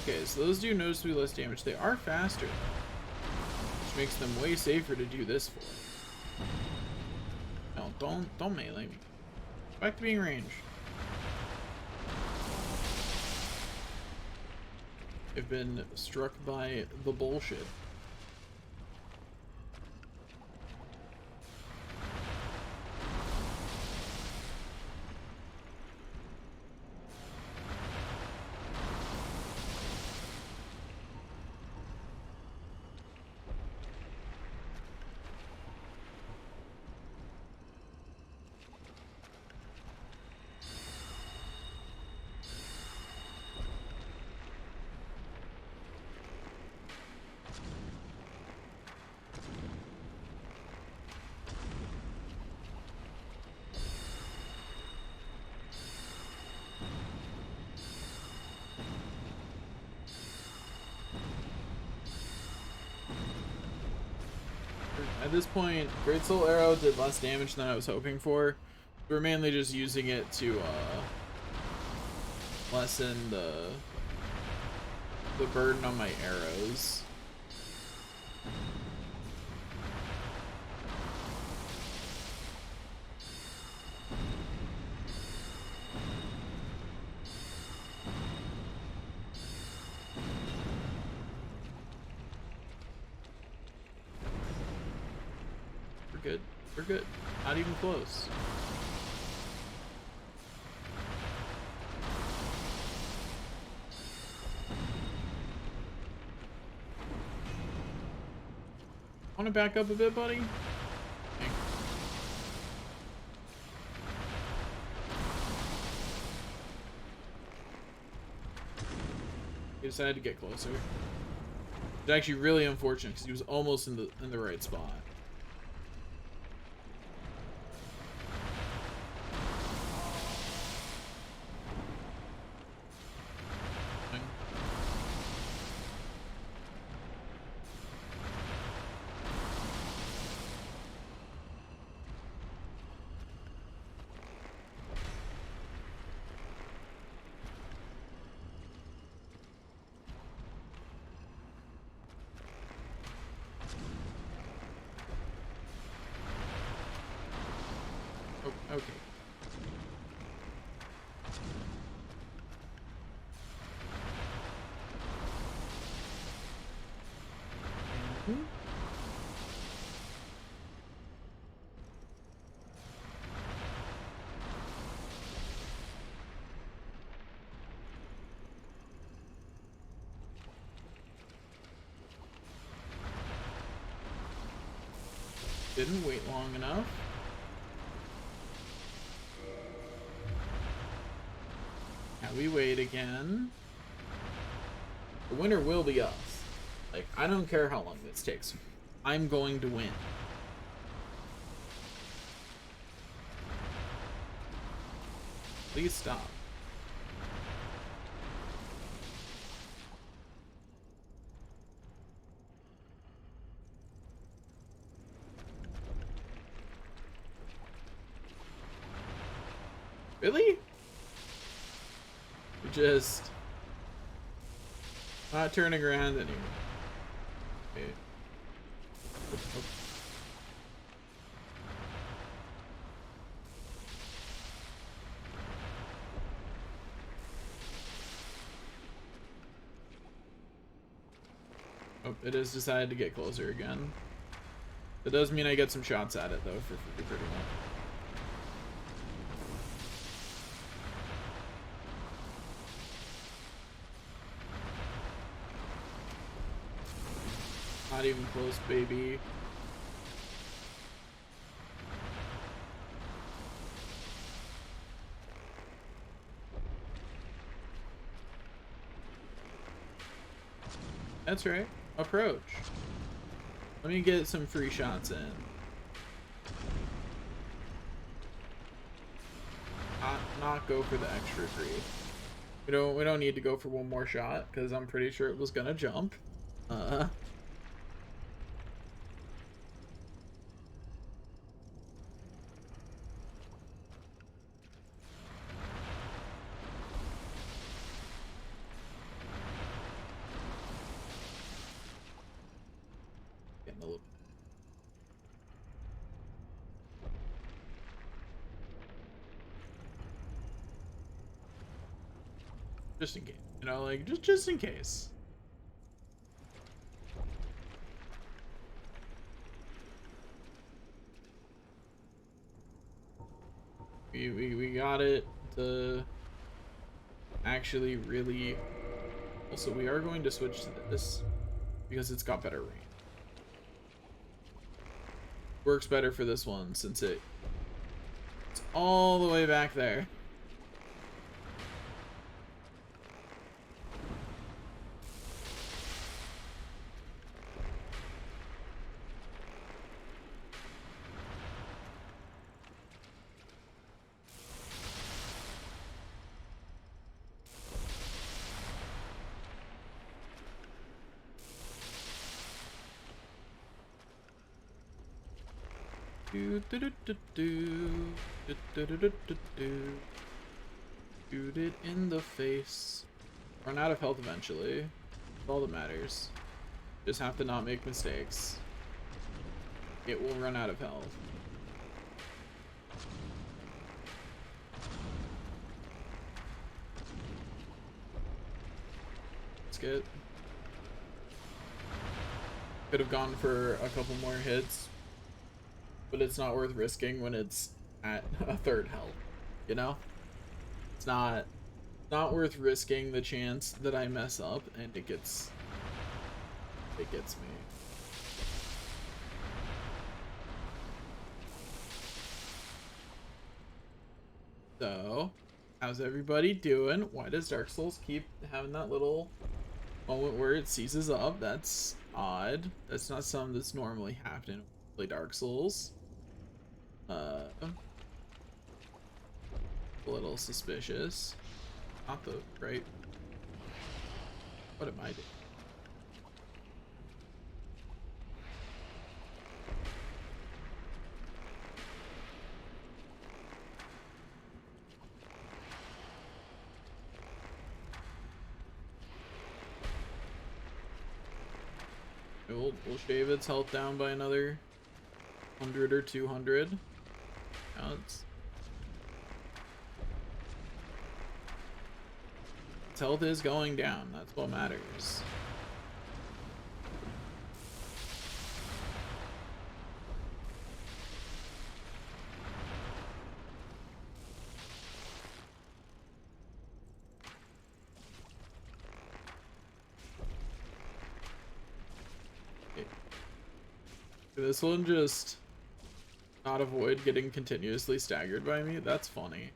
Speaker 1: Okay, so those do noticeably less damage. They are faster, which makes them way safer to do this for. No, don't melee me. Back to being ranged. I've been struck by the bullshit. At this point, Great Soul Arrow did less damage than I was hoping for. We're mainly just using it to lessen the burden on my arrows. We're good. Not even close. Want to back up a bit, buddy? Okay. He decided to get closer. It's actually really unfortunate because he was almost in the right spot. Okay. Didn't wait long enough. Now we wait again. The winner will be us. Like, I don't care how long this takes. I'm going to win. Please stop. Really? You're just not turning around anymore. Okay. Oh, it has decided to get closer again. It does mean I get some shots at it, though, for free, pretty much. Not even close, baby. That's right. Approach. Let me get some free shots in. Not go for the extra free. We don't need to go for one more shot because I'm pretty sure it was gonna jump. Getting a little. Just in case, you know, like just in case. We got it to actually really. Also, we are going to switch to this because it's got better range. Works better for this one since it's all the way back there. Shoot it in the face. Run out of health eventually. That's all that matters. Just have to not make mistakes. It will run out of health. Let's get. Could have gone for a couple more hits. But it's not worth risking when it's at a third health, you know? It's not worth risking the chance that I mess up and it gets me. So, how's everybody doing? Why does Dark Souls keep having that little moment where it seizes up? That's odd. That's not something that's normally happening when we play Dark Souls. A little suspicious. Not the right. What am I doing? We'll shave its health down by another 100 or 200. Now its health is going down. That's what matters. Okay. This one just not avoid getting continuously staggered by me. That's funny.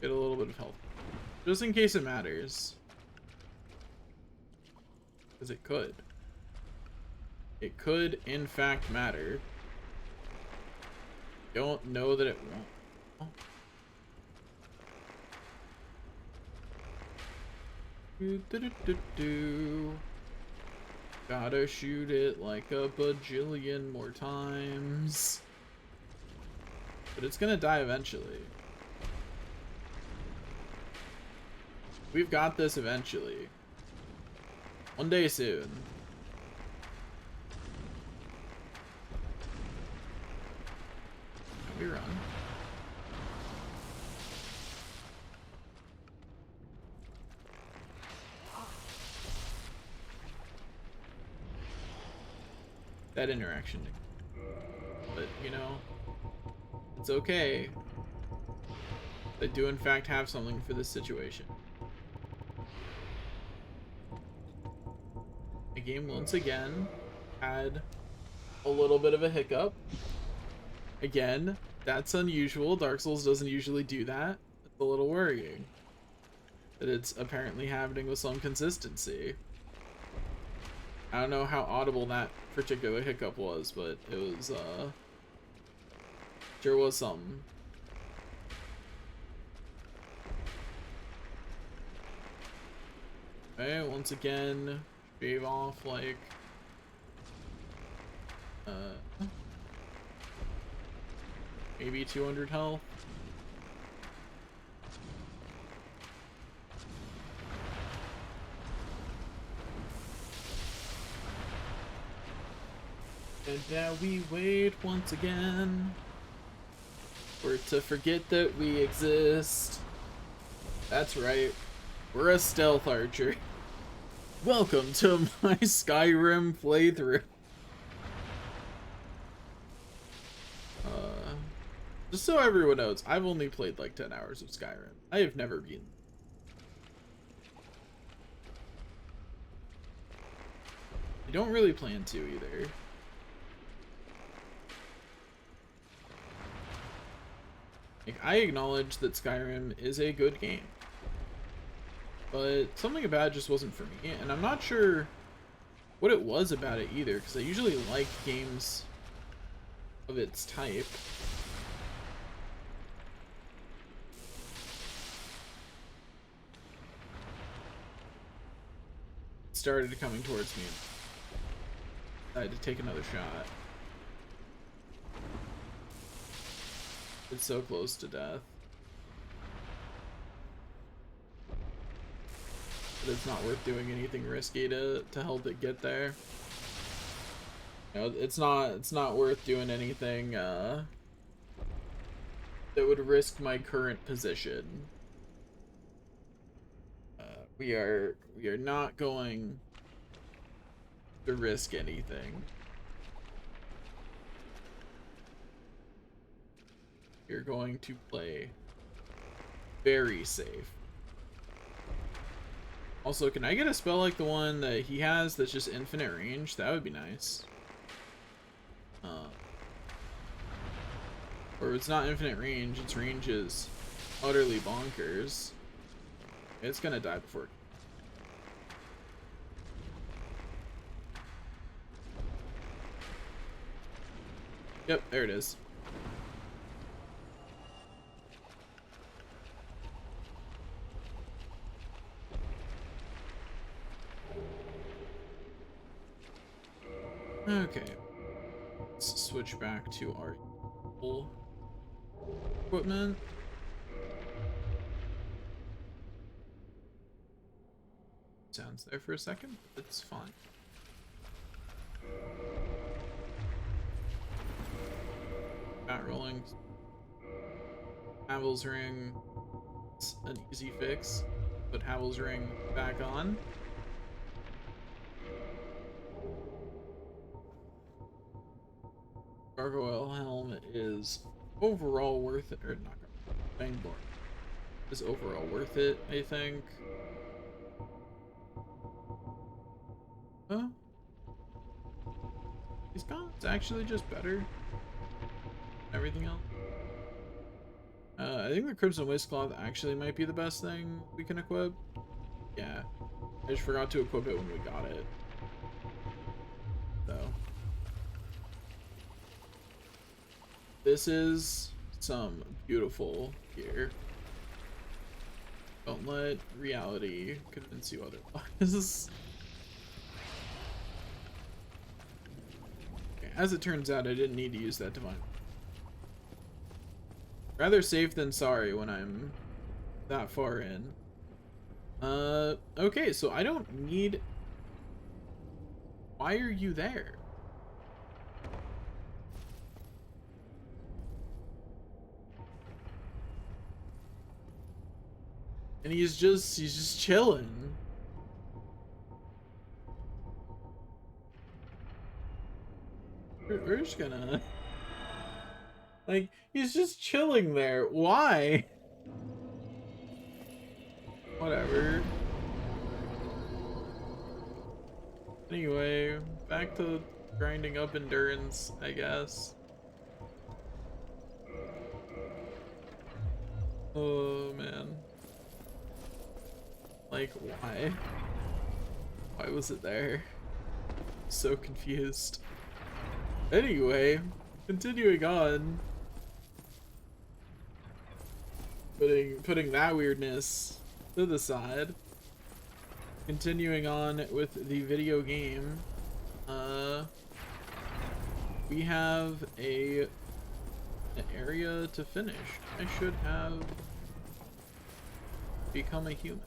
Speaker 1: Get a little bit of health. Just in case it matters. Because it could. It could, in fact, matter. Don't know that it won't. Gotta shoot it like a bajillion more times. But it's gonna die eventually. We've got this eventually. One day soon. that interaction. But, you know, it's okay. I do in fact have something for this situation. The game once again had a little bit of a hiccup. Again, that's unusual. Dark Souls doesn't usually do that. It's a little worrying that it's apparently happening with some consistency. I don't know how audible that particular hiccup was, but it was, sure was something. Okay, once again, shave off, like, maybe 200 health. And now we wait once again for it to forget that we exist. That's right, we're a stealth archer. Welcome to my Skyrim playthrough. Just so everyone knows, I've only played like 10 hours of Skyrim. I have never beaten. I don't really plan to either. Like, I acknowledge that Skyrim is a good game, but something about it just wasn't for me, and I'm not sure what it was about it either, because I usually like games of its type. It started coming towards me. I had to take another shot. It's so close to death. But it's not worth doing anything risky to help it get there. You know, it's not worth doing anything that would risk my current position. We are not going to risk anything. You're going to play very safe. Also, can I get a spell like the one that he has that's just infinite range? That would be nice. Or it's not infinite range, its range is utterly bonkers. It's gonna die before. Yep, there it is. Okay, let's switch back to our full equipment. Sounds there for a second, but it's fine. Bat rolling. Havel's ring. It's an easy fix. Put Havel's ring back on. Gargoyle helm is overall worth it, or not Gargoyle, Fangborn is overall worth it, I think. Huh? He's gone. It's actually just better. Everything else. I think the Crimson Waistcloth actually might be the best thing we can equip. Yeah. I just forgot to equip it when we got it. So. This is some beautiful gear. Don't let reality convince you otherwise. Okay, as it turns out, I didn't need to use that divine. Rather safe than sorry when I'm that far in. Okay, so I don't need... Why are you there? And he's just chilling. We're just gonna... Like, he's just chilling there. Why? Whatever. Anyway, back to grinding up endurance, I guess. Oh, man. Like, why? Why was it there? So confused. Anyway, continuing on. Putting that weirdness to the side. Continuing on with the video game. We have an area to finish. I should have become a human.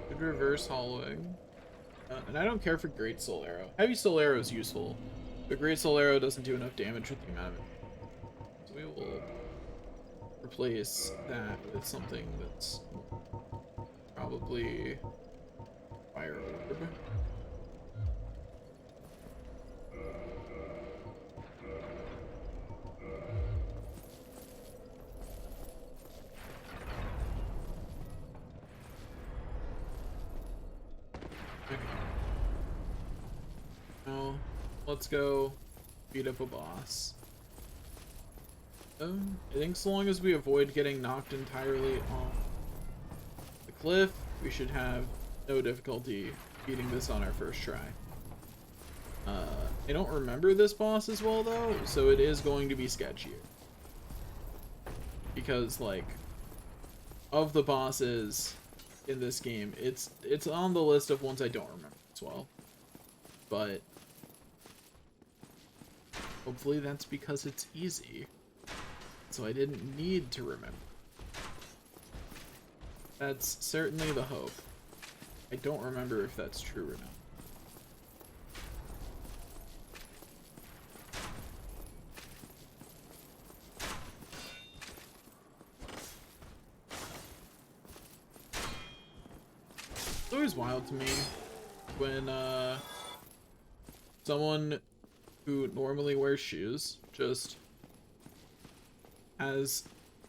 Speaker 1: Should reverse hollowing. And I don't care for Great Soul Arrow. Heavy Soul Arrow is useful, but Great Soul Arrow doesn't do enough damage with the amount of it. So we will replace that with something that's probably Fire Orb. Okay. Now, let's go beat up a boss. I think so long as we avoid getting knocked entirely off the cliff, we should have no difficulty beating this on our first try. I don't remember this boss as well though, so it is going to be sketchier. Because like, of the bosses in this game, it's on the list of ones I don't remember as well. But hopefully that's because it's easy. So I didn't need to remember. That's certainly the hope. I don't remember if that's true or not. It's always wild to me when someone who normally wears shoes just has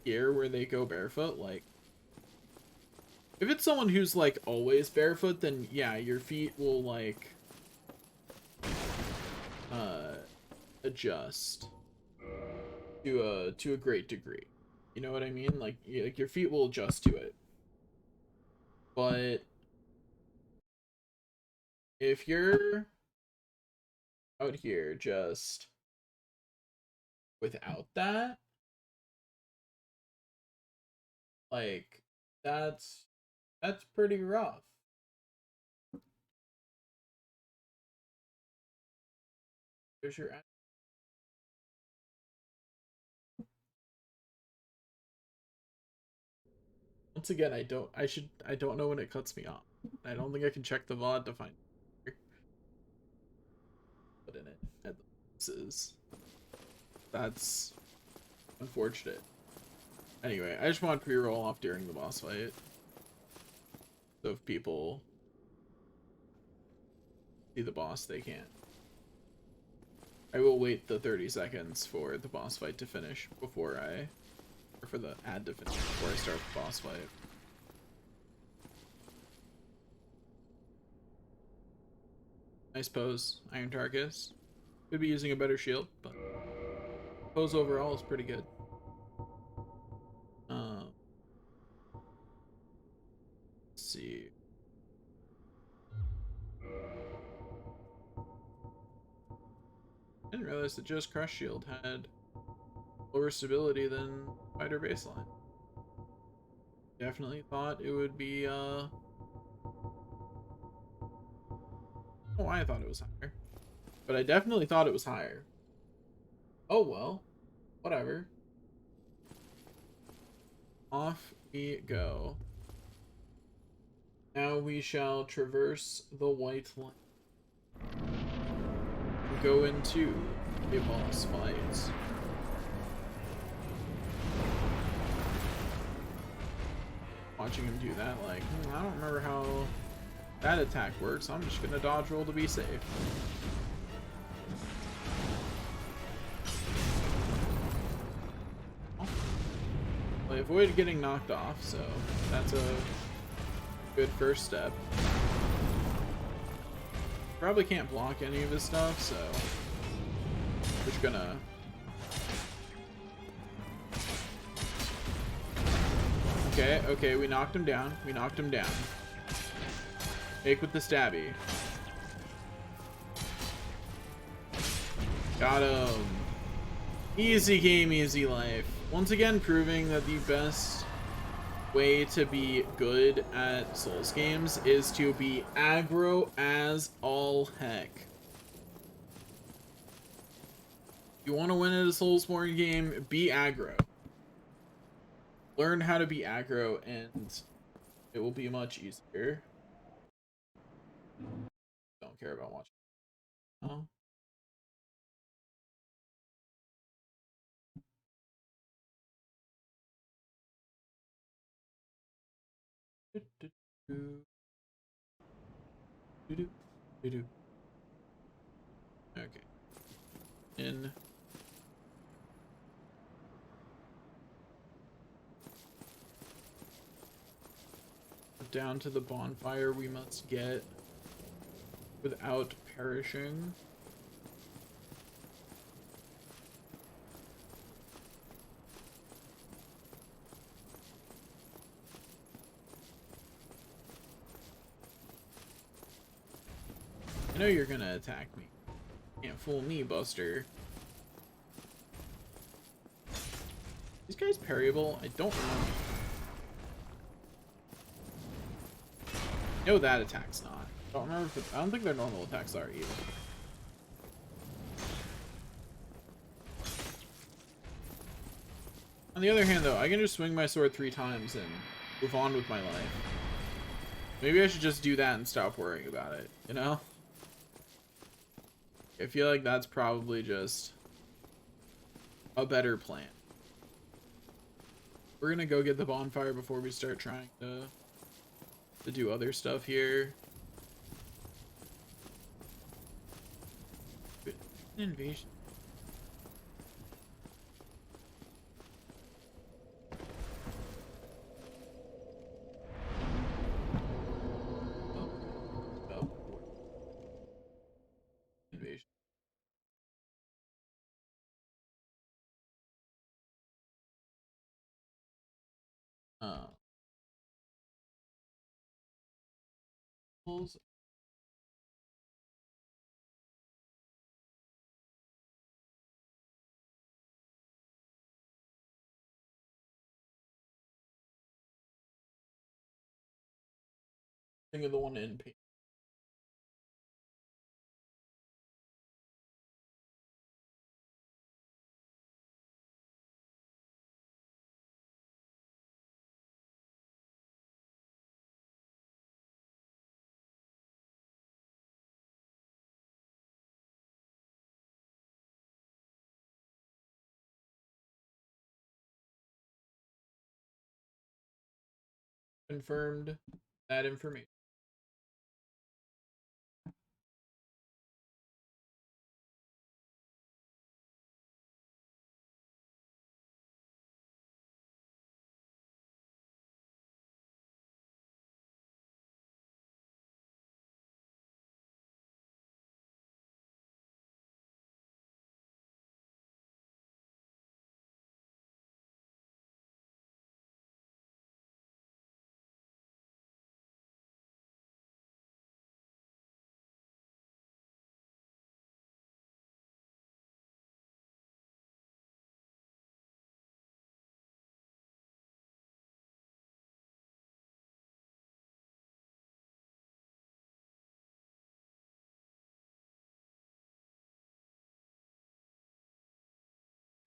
Speaker 1: gear where they go barefoot. Like, if it's someone who's like always barefoot, then yeah, your feet will like adjust to a great degree. You know what I mean? Like your feet will adjust to it. But if you're out here just without that, like, that's pretty rough. There's your... Once again, I don't know when it cuts me off. I don't think I can check the VOD to find it. Put in it. And this is... That's unfortunate. Anyway, I just want pre-roll off during the boss fight. So if people see the boss, they can't. I will wait the 30 seconds for the boss fight to finish before or for the ad to finish before I start the boss fight. Nice pose, Iron Tarkus. Could be using a better shield, but pose overall is pretty good. Let's see. I didn't realize that Joe's Crush Shield had lower stability than Fighter Baseline. Definitely thought it would be, I don't know why I thought it was higher. But I definitely thought it was higher. Oh well. Whatever. Off we go. Now we shall traverse the white line. Go into a boss fight. watching him do that, like, I don't remember how that attack works. I'm just gonna dodge roll to be safe. Well, I avoided getting knocked off, so that's a good first step. Probably can't block any of his stuff, so we're just gonna okay, we knocked him down. We knocked him down. Make with the stabby. Got him. Easy game, easy life. Once again, proving that the best way to be good at Souls games is to be aggro as all heck. You want to win at a Soulsborne game, be aggro. Learn how to be aggro and it will be much easier. Don't care about watching. Oh. Okay. In. Down to the bonfire we must get without perishing. I know you're gonna attack me. Can't fool me, Buster. These guys parryable? I don't know. No, that attack's not. I don't remember if I don't think their normal attacks are either. On the other hand, though, I can just swing my sword 3 times and move on with my life. Maybe I should just do that and stop worrying about it, you know? I feel like that's probably just a better plan. We're gonna go get the bonfire before we start trying to do other stuff here. Invasion. Oh. Invasion. Think of the one in pink. Confirmed that information.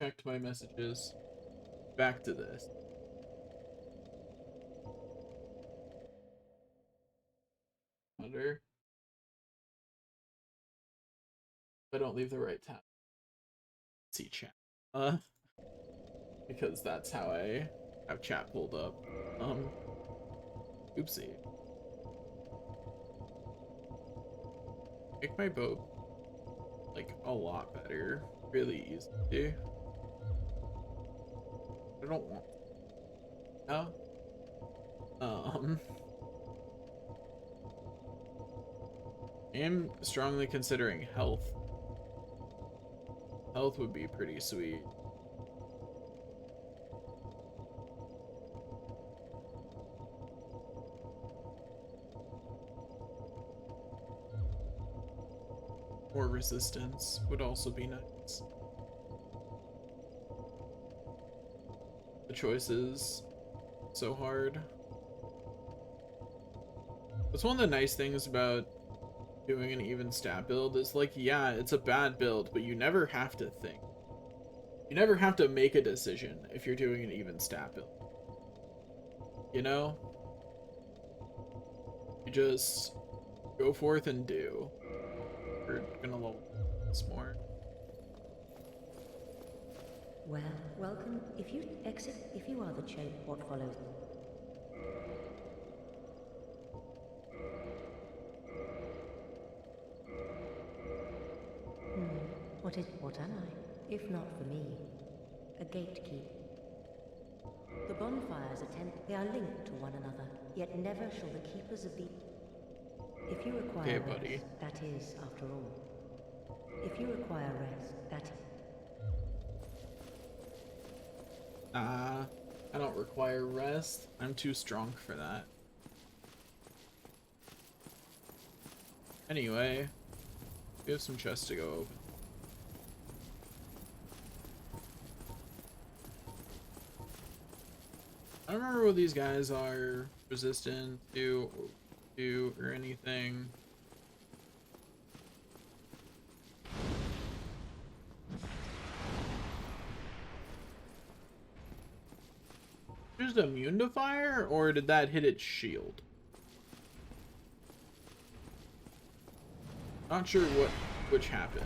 Speaker 1: Checked my messages. Back to this. Under. I don't leave the right tab. See chat. Because that's how I have chat pulled up. Oopsie. Make my boat like a lot better. Really easy. I don't want no. I am strongly considering health. Health would be pretty sweet. More resistance would also be nice. The choice is so hard. That's one of the nice things about doing an even stat build is like, yeah, it's a bad build, but you never have to think. You never have to make a decision if you're doing an even stat build. You know? You just go forth and do. We're gonna level this more.
Speaker 2: Well, welcome. If you are the chain, what follows? What am I? If not for me, a gatekeeper. The bonfires they are linked to one another, yet never shall the keepers of the... If you require rest, that is, after all. If you require rest, that is...
Speaker 1: I don't require rest. I'm too strong for that. Anyway, we have some chests to go open. I don't remember what these guys are resistant to or anything. Just immune to fire, or did that hit its shield? Not sure which happened.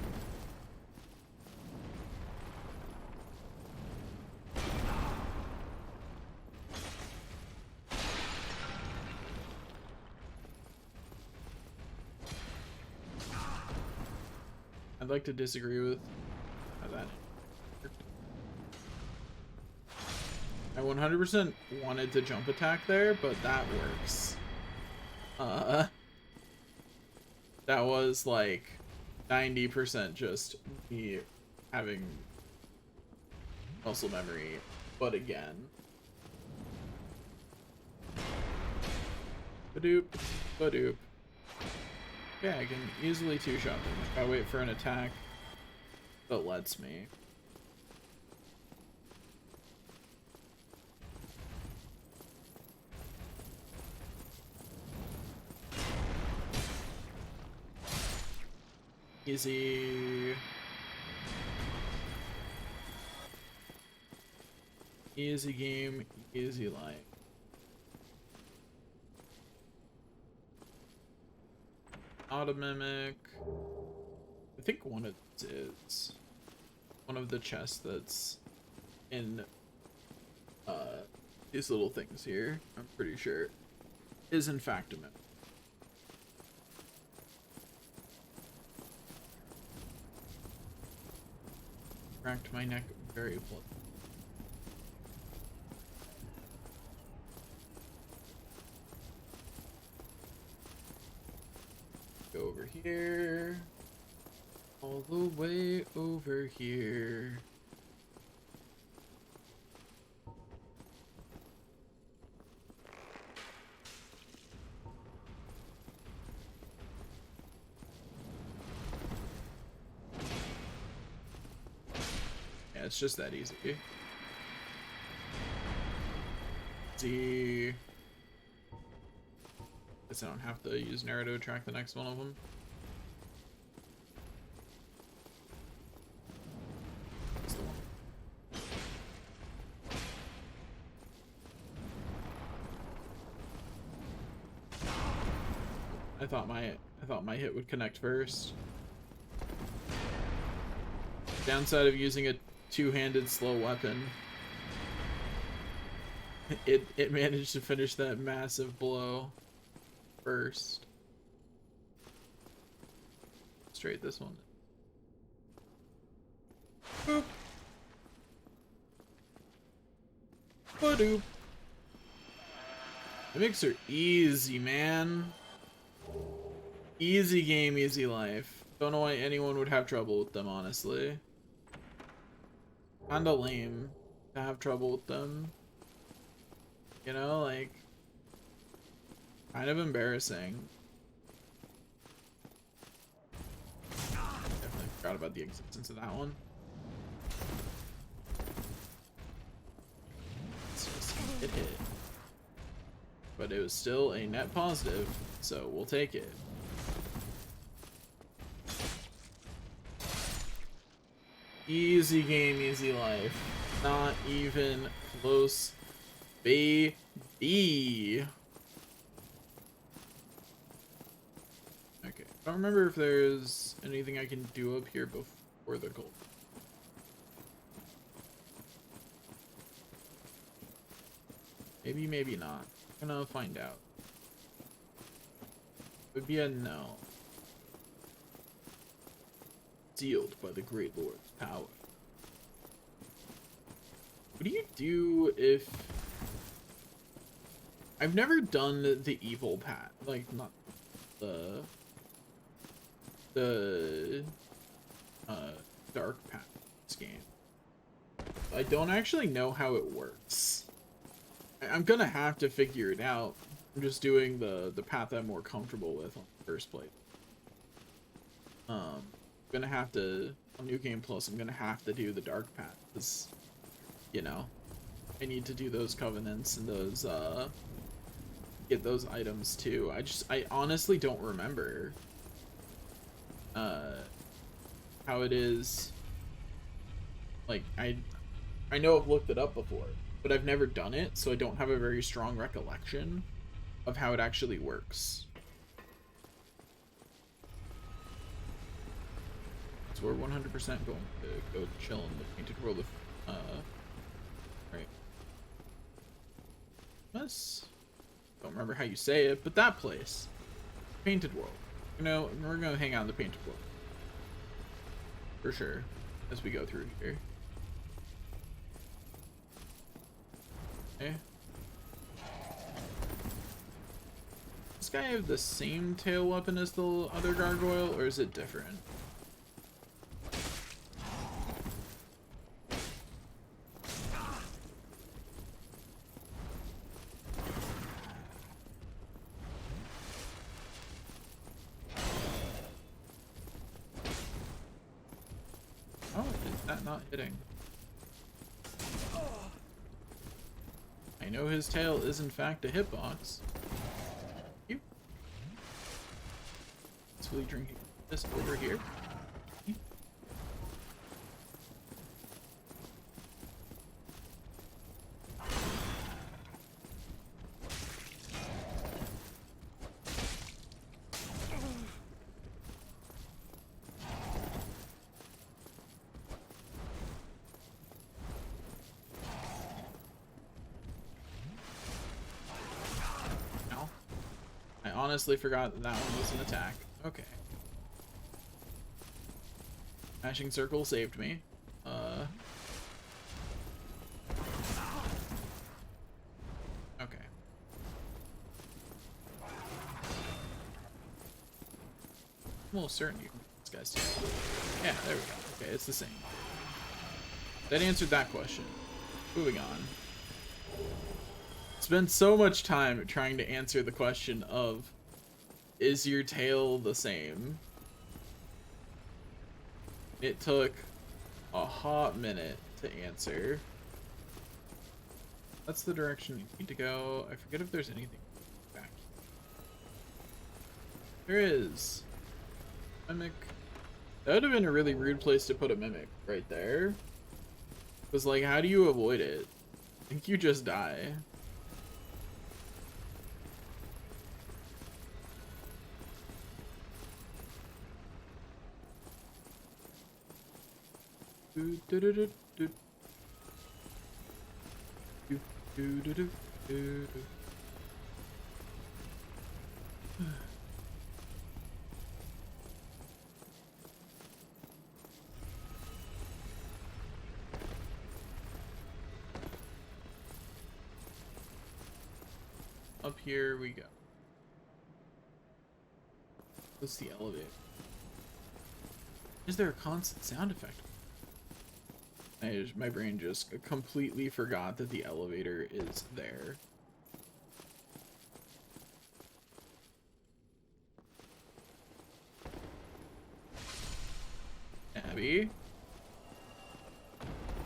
Speaker 1: I'd like to disagree with that. I 100% wanted to jump attack there, but that works. That was like 90% just me having muscle memory, but again. Badoop, badoop. Yeah, I can easily two-shot them if I wait for an attack that lets me. Easy. Easy game, easy life. Auto mimic. I think one of these is one of the chests that's in these little things here. I'm pretty sure is in fact a mimic. Cracked my neck very pleasant. Go over here. All the way over here. Yeah, it's just that easy. See. Guess I don't have to use Nero to attract the next one of them. That's the one. I thought my hit would connect first. Downside of using a two-handed slow weapon. It managed to finish that massive blow first. Straight this one. Boop. Ba-doop. Mimics are easy, man. Easy game, easy life. Don't know why anyone would have trouble with them, honestly. Kinda lame to have trouble with them. You know, like, kind of embarrassing. Definitely forgot about the existence of that one. It hit. But it was still a net positive, so we'll take it. Easy game, easy life. Not even close, baby. Okay, I don't remember if there's anything I can do up here before the gold. Maybe, maybe not. I'm gonna find out. Would be a no. Sealed by the Great Lord's power. What do you do if... I've never done the evil path. Like, not the dark path in this game. I don't actually know how it works. I'm gonna have to figure it out. I'm just doing the path I'm more comfortable with on the first play. I'm gonna have to, on New Game Plus, I'm gonna have to do the dark path, because, you know, I need to do those covenants and those, get those items too. I honestly don't remember, how it is. Like, I know I've looked it up before, but I've never done it, so I don't have a very strong recollection of how it actually works. So we're 100% going to go chill in the Painted World of, right. Don't remember how you say it, but that place. Painted World. You know, we're gonna hang out in the Painted World. For sure. As we go through here. Okay. Does this guy have the same tail weapon as the other gargoyle, or is it different? Oh, is that not hitting? I know his tail is in fact a hitbox. You. Peacefully drinking this over here. I honestly forgot that one was an attack. Okay. Smashing Circle saved me. Okay. I'm almost certain you can this guy's tail. Yeah, there we go. Okay, it's the same. That answered that question. Moving on. Spent so much time trying to answer the question of, is your tail the same? It took a hot minute to answer. That's the direction you need to go. I forget if there's anything back here. There is. Mimic. That would have been a really rude place to put a mimic right there. Because, like, how do you avoid it? I think you just die. Do, do, do, do, do. Up here we go. What's the elevator? Is there a constant sound effect? My brain just completely forgot that the elevator is there. Stabby.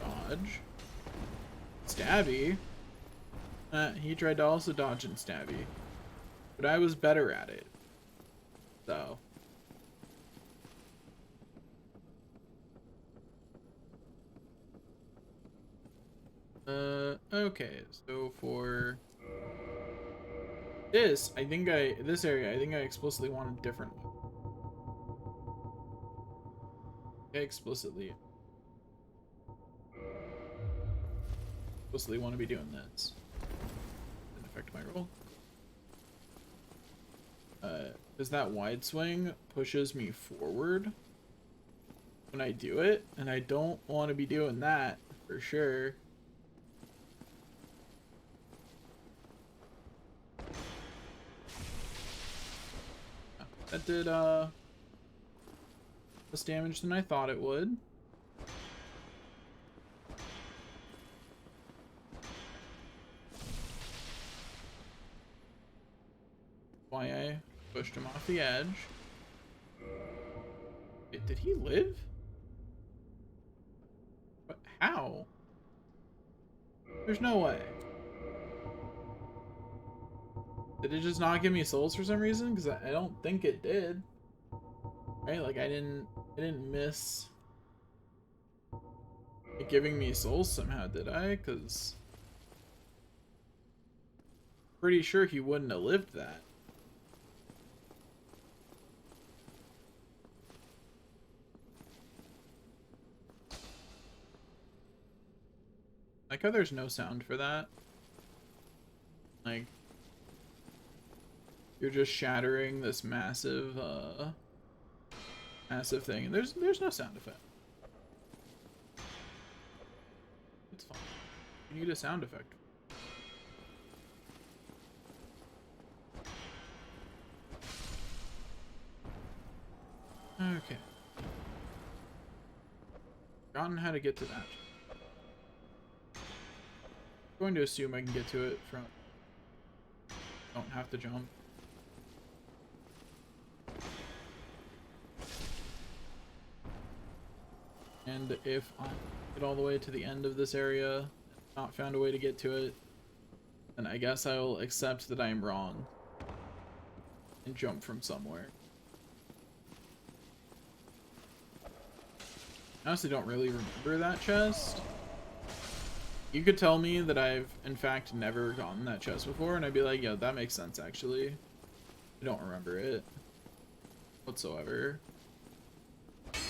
Speaker 1: Dodge. Stabby. He tried to also dodge and stabby. But I was better at it. So. Okay, so for this, this area, I think I explicitly want a different one. I explicitly want to be doing this. Didn't affect my roll. Because that wide swing pushes me forward when I do it, and I don't want to be doing that for sure. That did less damage than I thought it would. Why I pushed him off the edge. Wait, did he live? But how? There's no way. Did it just not give me souls for some reason? Because I don't think it did. Right? Like I didn't miss it giving me souls somehow, did I? Because pretty sure he wouldn't have lived that. Like how there's no sound for that. Like you're just shattering this massive massive thing, and there's no sound effect. It's fine. You need a sound effect. Okay. Forgotten how to get to that. I'm going to assume I can get to it from. Don't have to jump. And if I get all the way to the end of this area, not found a way to get to it, then I guess I will accept that I am wrong and jump from somewhere. I honestly don't really remember that chest. You could tell me that I've in fact never gotten that chest before, and I'd be like, yeah, that makes sense actually. I don't remember it whatsoever.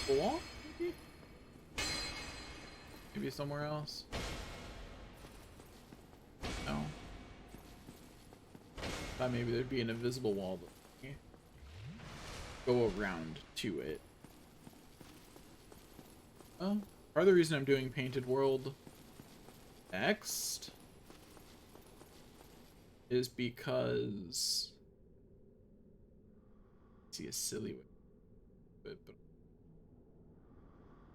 Speaker 1: A wall? Maybe? Maybe somewhere else. No. Thought maybe there'd be an invisible wall that go around to it. Oh, part of the reason I'm doing Painted World next is because I see a silly way, but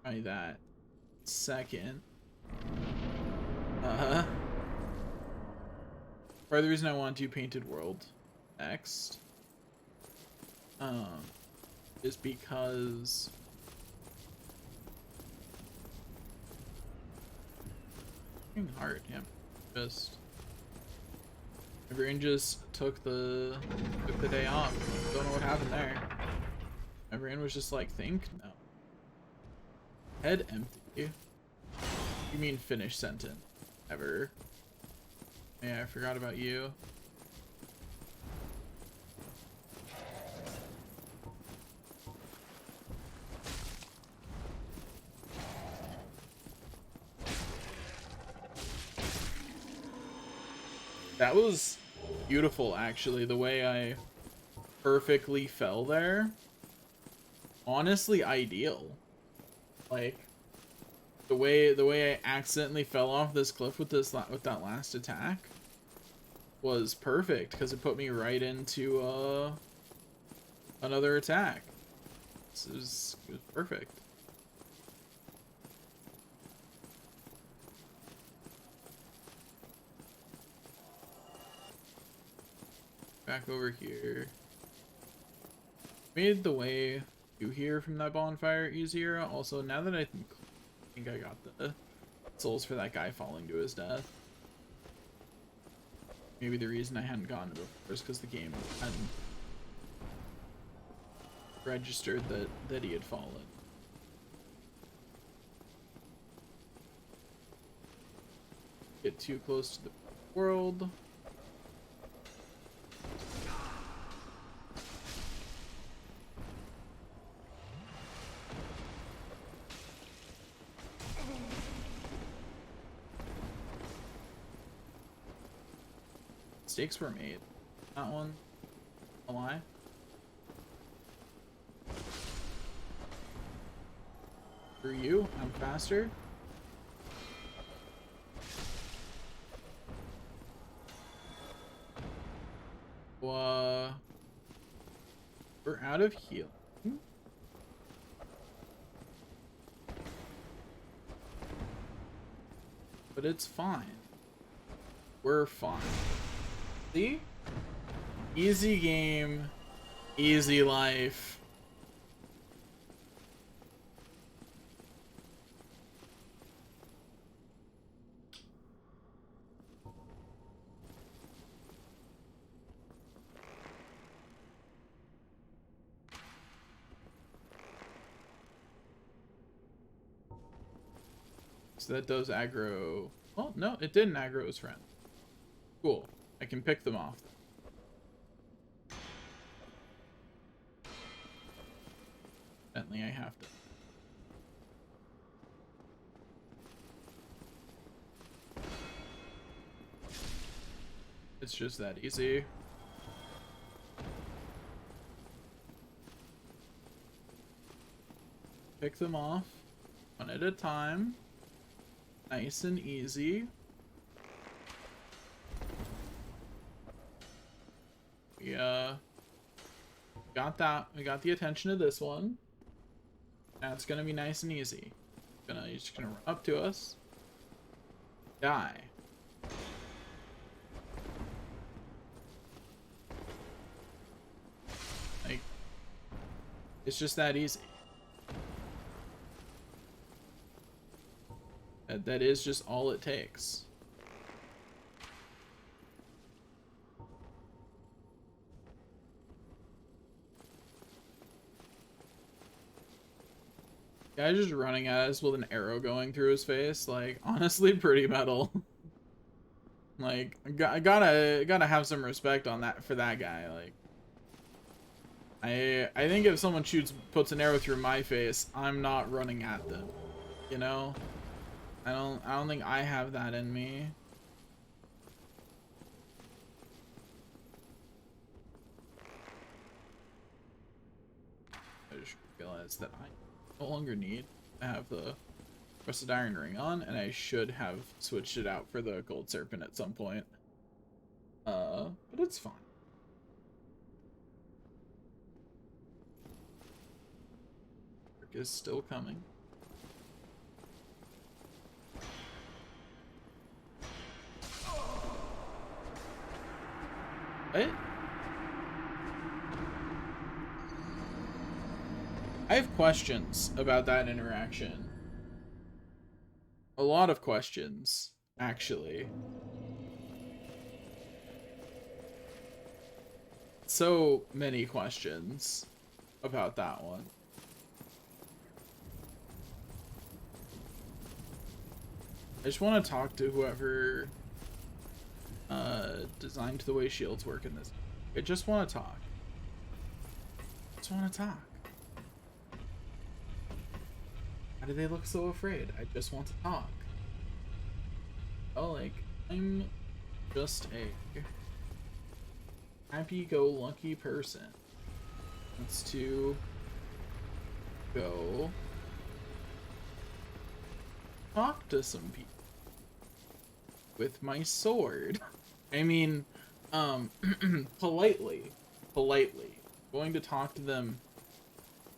Speaker 1: try that second. Part of the reason I want to do Painted World next is because hard, yeah. Just my brain just took the day off. Don't know what happened there. My brain was just like, think? No. Head empty. You mean finish sentence. Ever. Yeah, I forgot about you. That was beautiful, actually, the way I perfectly fell there. Honestly, ideal. Like, the way I accidentally fell off this cliff with that last attack was perfect, because it put me right into another attack. It was perfect. Back over here. Made the way to here from that bonfire easier. Also, now that I think I got the souls for that guy falling to his death. Maybe the reason I hadn't gotten it before is because the game hadn't registered that he had fallen. Get too close to the world. Mistakes were made. That one. A lie. For you, I'm faster. We're out of healing. But it's fine. We're fine. See? Easy game, easy life. So that does aggro. Well, no, it didn't aggro his friend. Cool. I can pick them off. Evidently, I have to. It's just that easy. Pick them off one at a time. Nice and easy. We got that. We got the attention of this one. Now it's gonna be nice and easy. He's just gonna run up to us. Die. Like, it's just that easy. That is just all it takes. Guy's just running at us with an arrow going through his face. Like, honestly, pretty metal. Like, I gotta have some respect on that for that guy. Like, I think if someone puts an arrow through my face, I'm not running at them. You know? I don't think I have that in me. I just realized that I no longer need to have the Rusted Iron Ring on, and I should have switched it out for the Gold Serpent at some point. But it's fine. Work is still coming. What? I have questions about that interaction. A lot of questions, actually. So many questions about that one. I just want to talk to whoever designed the way shields work in this. I just want to talk. I just want to talk. Why do they look so afraid? I just want to talk. Oh, like, I'm just a happy-go-lucky person wants to go talk to some people with my sword. I mean, politely, going to talk to them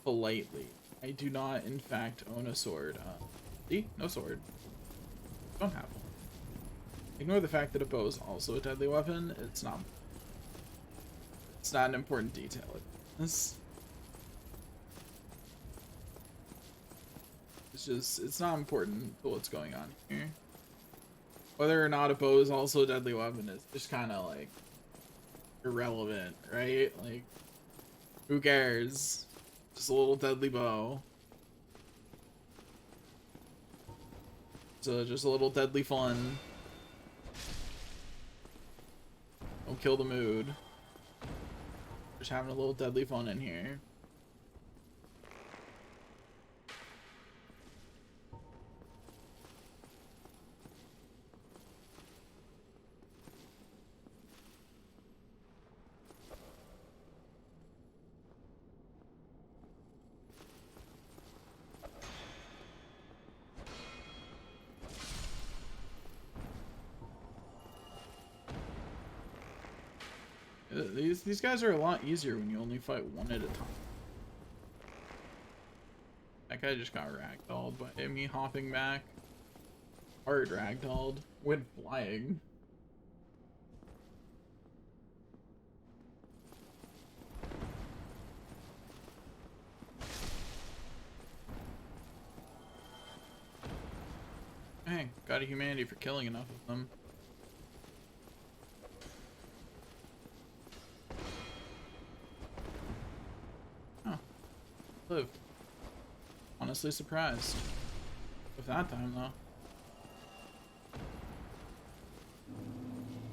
Speaker 1: politely. I do not, in fact, own a sword. See? No sword. Don't have one. Ignore the fact that a bow is also a deadly weapon. It's not an important detail. It's just, it's not important to what's going on here. Whether or not a bow is also a deadly weapon is just kind of like irrelevant, right? Like, who cares? Just a little deadly bow. So just a little deadly fun. Don't kill the mood. Just having a little deadly fun in here. These guys are a lot easier when you only fight one at a time. That guy just got ragdolled by me hopping back. Hard ragdolled. Went flying. Hey, got a humanity for killing enough of them. Lived. Honestly surprised. With that time, though.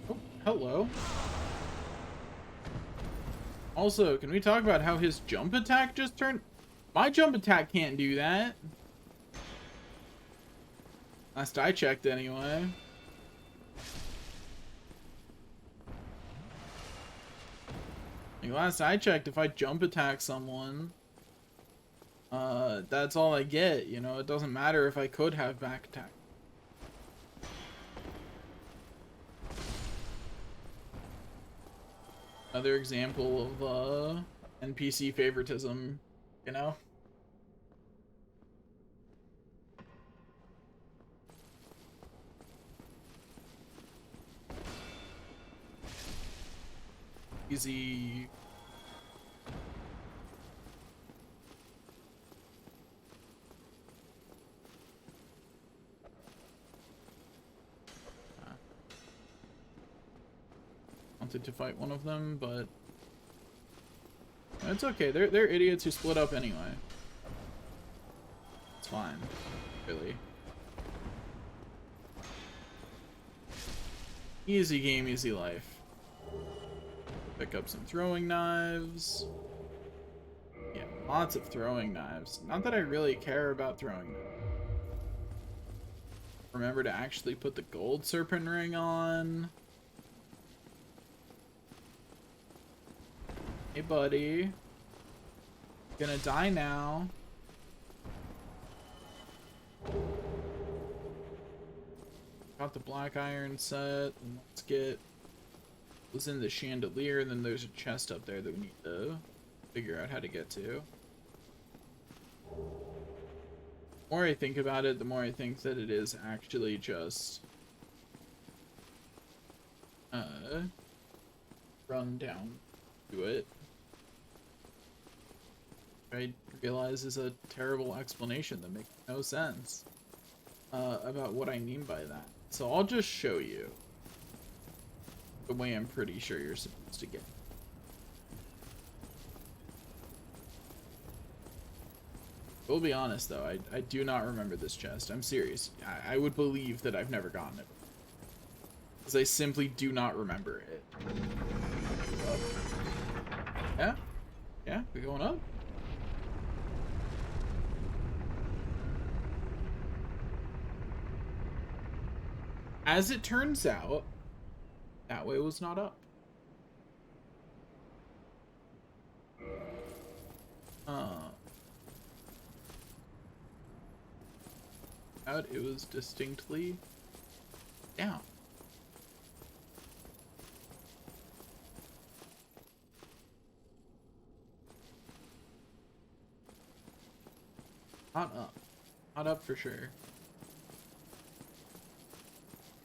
Speaker 1: Oh, hello. Also, can we talk about how his jump attack just turned? My jump attack can't do that. Last I checked, anyway. Like, last I checked, if I jump attack someone, that's all I get, you know. It doesn't matter if I could have back attack. Another example of NPC favoritism, you know. Easy. Wanted to fight one of them, but it's okay. They're idiots who split up anyway. It's fine, really. Easy game, easy life. Pick up some throwing knives. Yeah, lots of throwing knives. Not that I really care about throwing them. Remember to actually put the gold serpent ring on. Hey, buddy. Gonna die now. Got the black iron set. And let's get what's in the chandelier. And then there's a chest up there that we need to figure out how to get to. The more I think about it, the more I think that it is actually just run down to it. I realize is a terrible explanation that makes no sense about what I mean by that. So I'll just show you the way I'm pretty sure you're supposed to get. We'll be honest though, I do not remember this chest. I'm serious. I would believe that I've never gotten it. Because I simply do not remember it. Yeah? Yeah? We going up? As it turns out, That way was not up. Out, it was distinctly down. Not up. Not up for sure.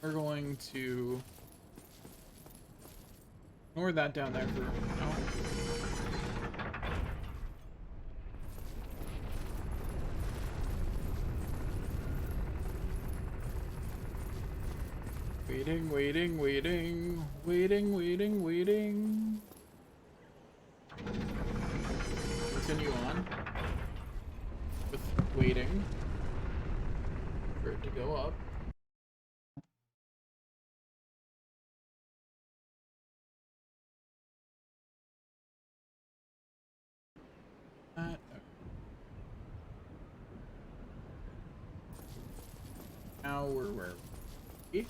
Speaker 1: We're going to ignore that down there for now. Waiting, waiting, waiting, waiting, waiting, waiting. Continue on with waiting for it to go up. Now we're where we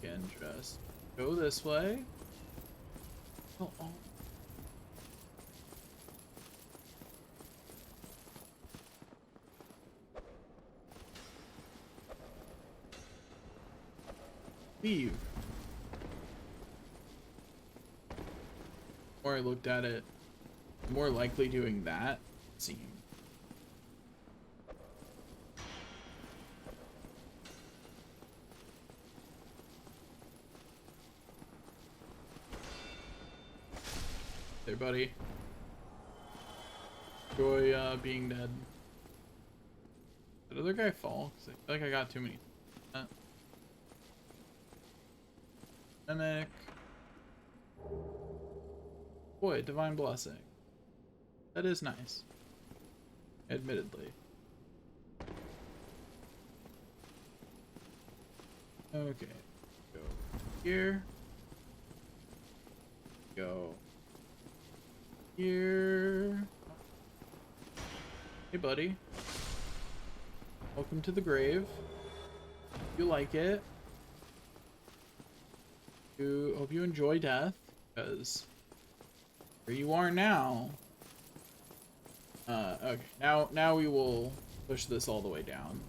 Speaker 1: can just go this way. Oh. Leave. The more I looked at it, the more likely doing that seemed. There, buddy. Enjoy being dead. Did the other guy fall? 'Cause I feel like I got too many. Mimic. Boy, divine blessing. That is nice. Admittedly. Okay. Go here. Go here. Hey, buddy. Welcome to the grave. You like it? Hope you enjoy death, because where you are now. Okay. Now we will push this all the way down.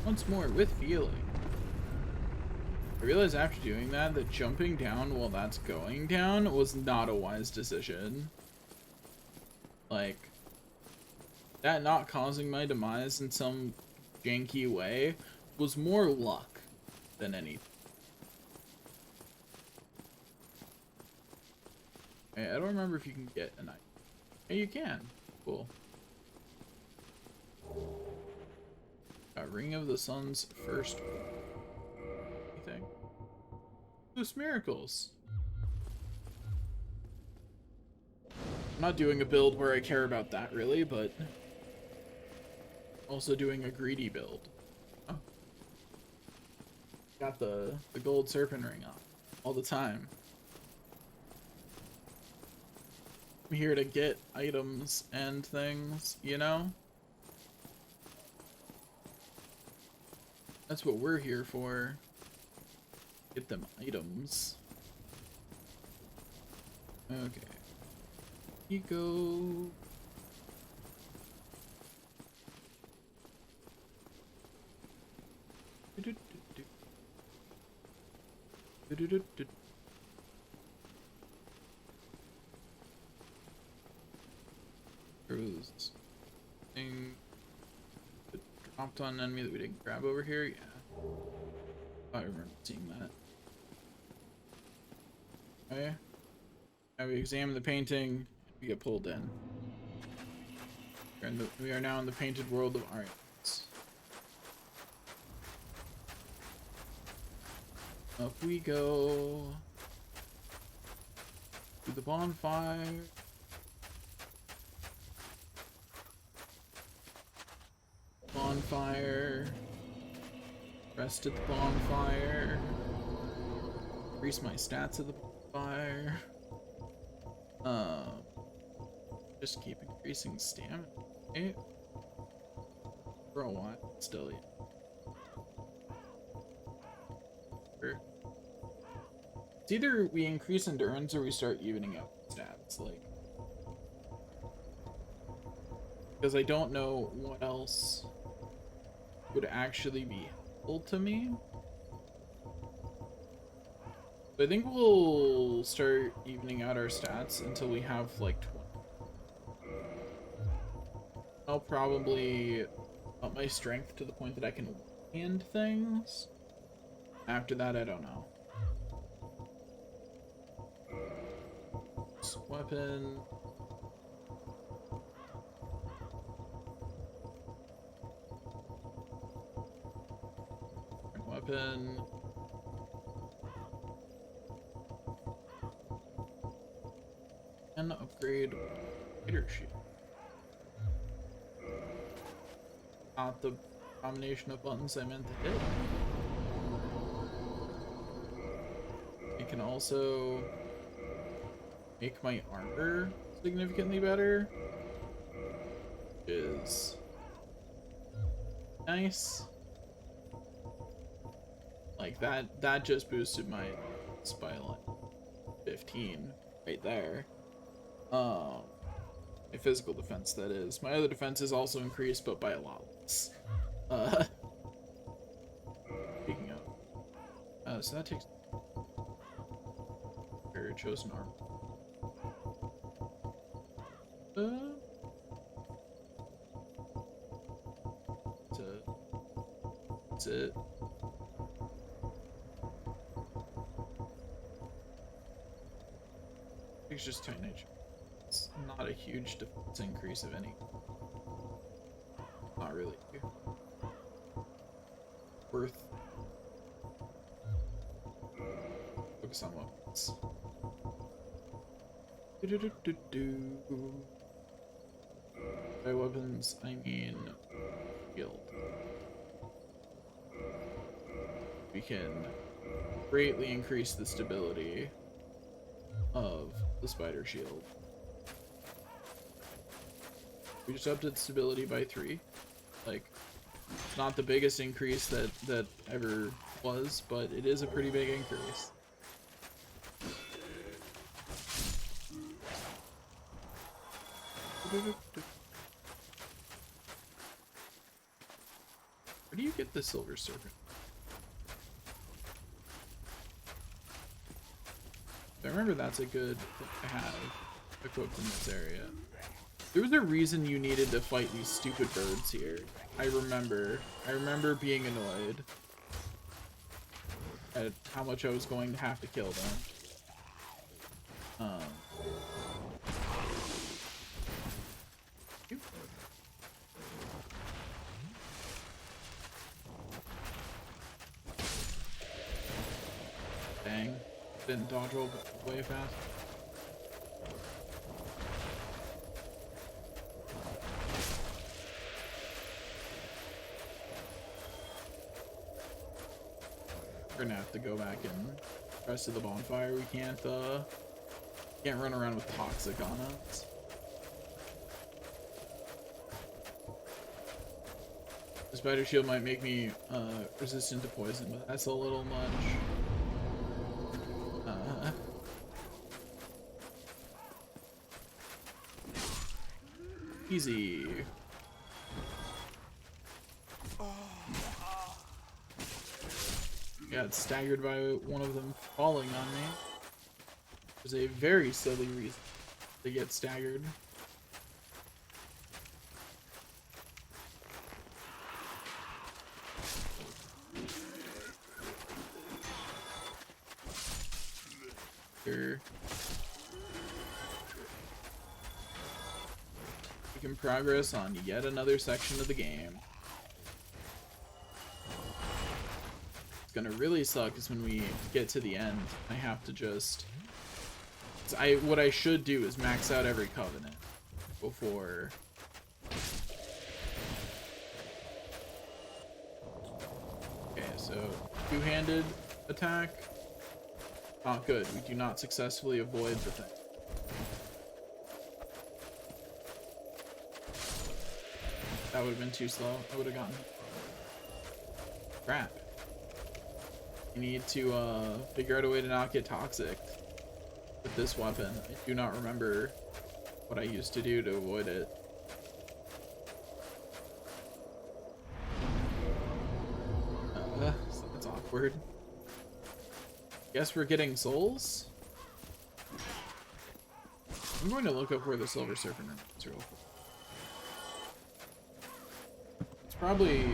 Speaker 1: Once more with feeling. I realized after doing that jumping down while that's going down was not a wise decision. Like, that not causing my demise in some janky way was more luck than anything. Okay, I don't remember if you can get an item. Yeah, you can. Cool. Ring of the Sun's first thing. Loose miracles. I'm not doing a build where I care about that really, but also doing a greedy build. Oh. Got the gold serpent ring on all the time. I'm here to get items and things, you know? That's what we're here for. Get them items. Okay. You go. Cruise. Thing. Dropped on an enemy that we didn't grab over here? Yeah. I remember seeing that. Okay. Now we examine the painting, we get pulled in. We are now in the painted world of Arians. Up we go. To the bonfire. bonfire. Rest at the bonfire. Increase my stats at the bonfire. Just keep increasing stamina. Okay. For a while, still. Yeah. Sure. It's either we increase endurance or we start evening out stats, like. Because I don't know what else would actually be helpful to me. So I think we'll start evening out our stats until we have like 20. I'll probably up my strength to the point that I can hand things. After that, I don't know. Weapon. Weapon. And upgrade leadership. Not the combination of buttons I meant to hit. It can also make my armor significantly better, which is nice. Like that just boosted my by like 15 right there. My physical defense, that is. My other defense is also increased, but by a lot less. Speaking of, so that takes your chosen armor. That's it. It's just tonnage. It's not a huge defense increase of any. Not really. Worth. Focus on weapons. By weapons, I mean shield. We can greatly increase the stability of the spider shield. We just upped its stability by 3. Like, it's not the biggest increase that ever was, but it is a pretty big increase. Where do you get the silver serpent? I remember that's a good thing to have equipped in this area. There was a reason you needed to fight these stupid birds here. I remember being annoyed at how much I was going to have to kill them. Dang, didn't dodge roll way fast. We're gonna have to go back and rest of the bonfire. We can't run around with toxic on us. The spider shield might make me resistant to poison, but that's a little much. Easy. Got staggered by one of them falling on me. There's a very silly reason to get staggered. Here. We can progress on yet another section of the game. It's gonna really suck is when we get to the end. I have to just. What I should do is max out every covenant before So, two-handed attack. Not good. We do not successfully avoid the thing. That would have been too slow. I would have gotten... Crap. You need to figure out a way to not get toxic with this weapon. I do not remember what I used to do to avoid it. So that's awkward. Guess we're getting souls? I'm going to look up where the Silver Serpent is real quick. It's probably,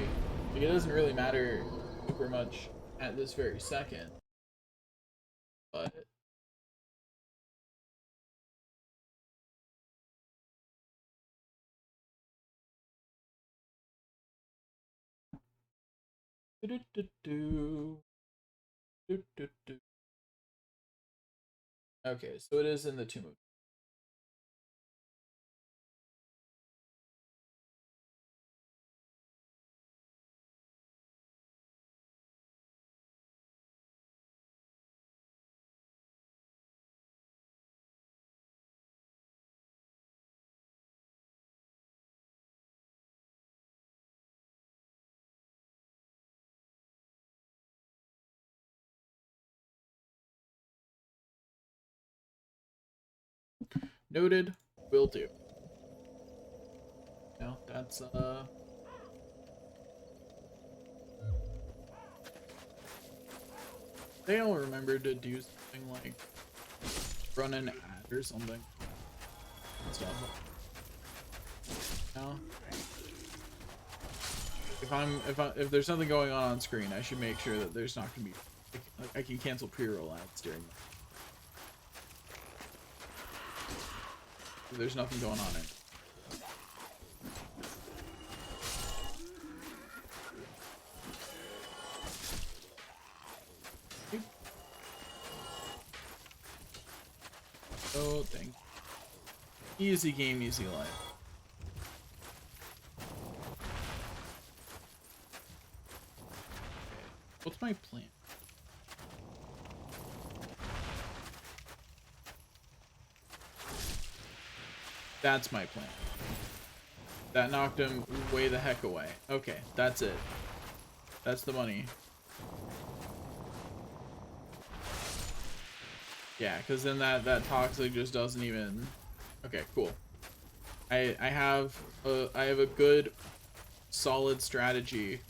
Speaker 1: like, it doesn't really matter super much at this very second, but okay, so it is in the tomb. Noted. Will do. No, that's they all remember to do something like run an ad or something. Stuff. No. If there's something going on screen, I should make sure that there's not gonna be, like, I can cancel pre-roll ads during that. If there's nothing going on it. Oh, thank you. Easy game, easy life. What's my plan? That's my plan. That knocked him way the heck away. Okay, that's it. That's the money. Yeah, because then that toxic just doesn't even... Okay, cool. I have a good, solid strategy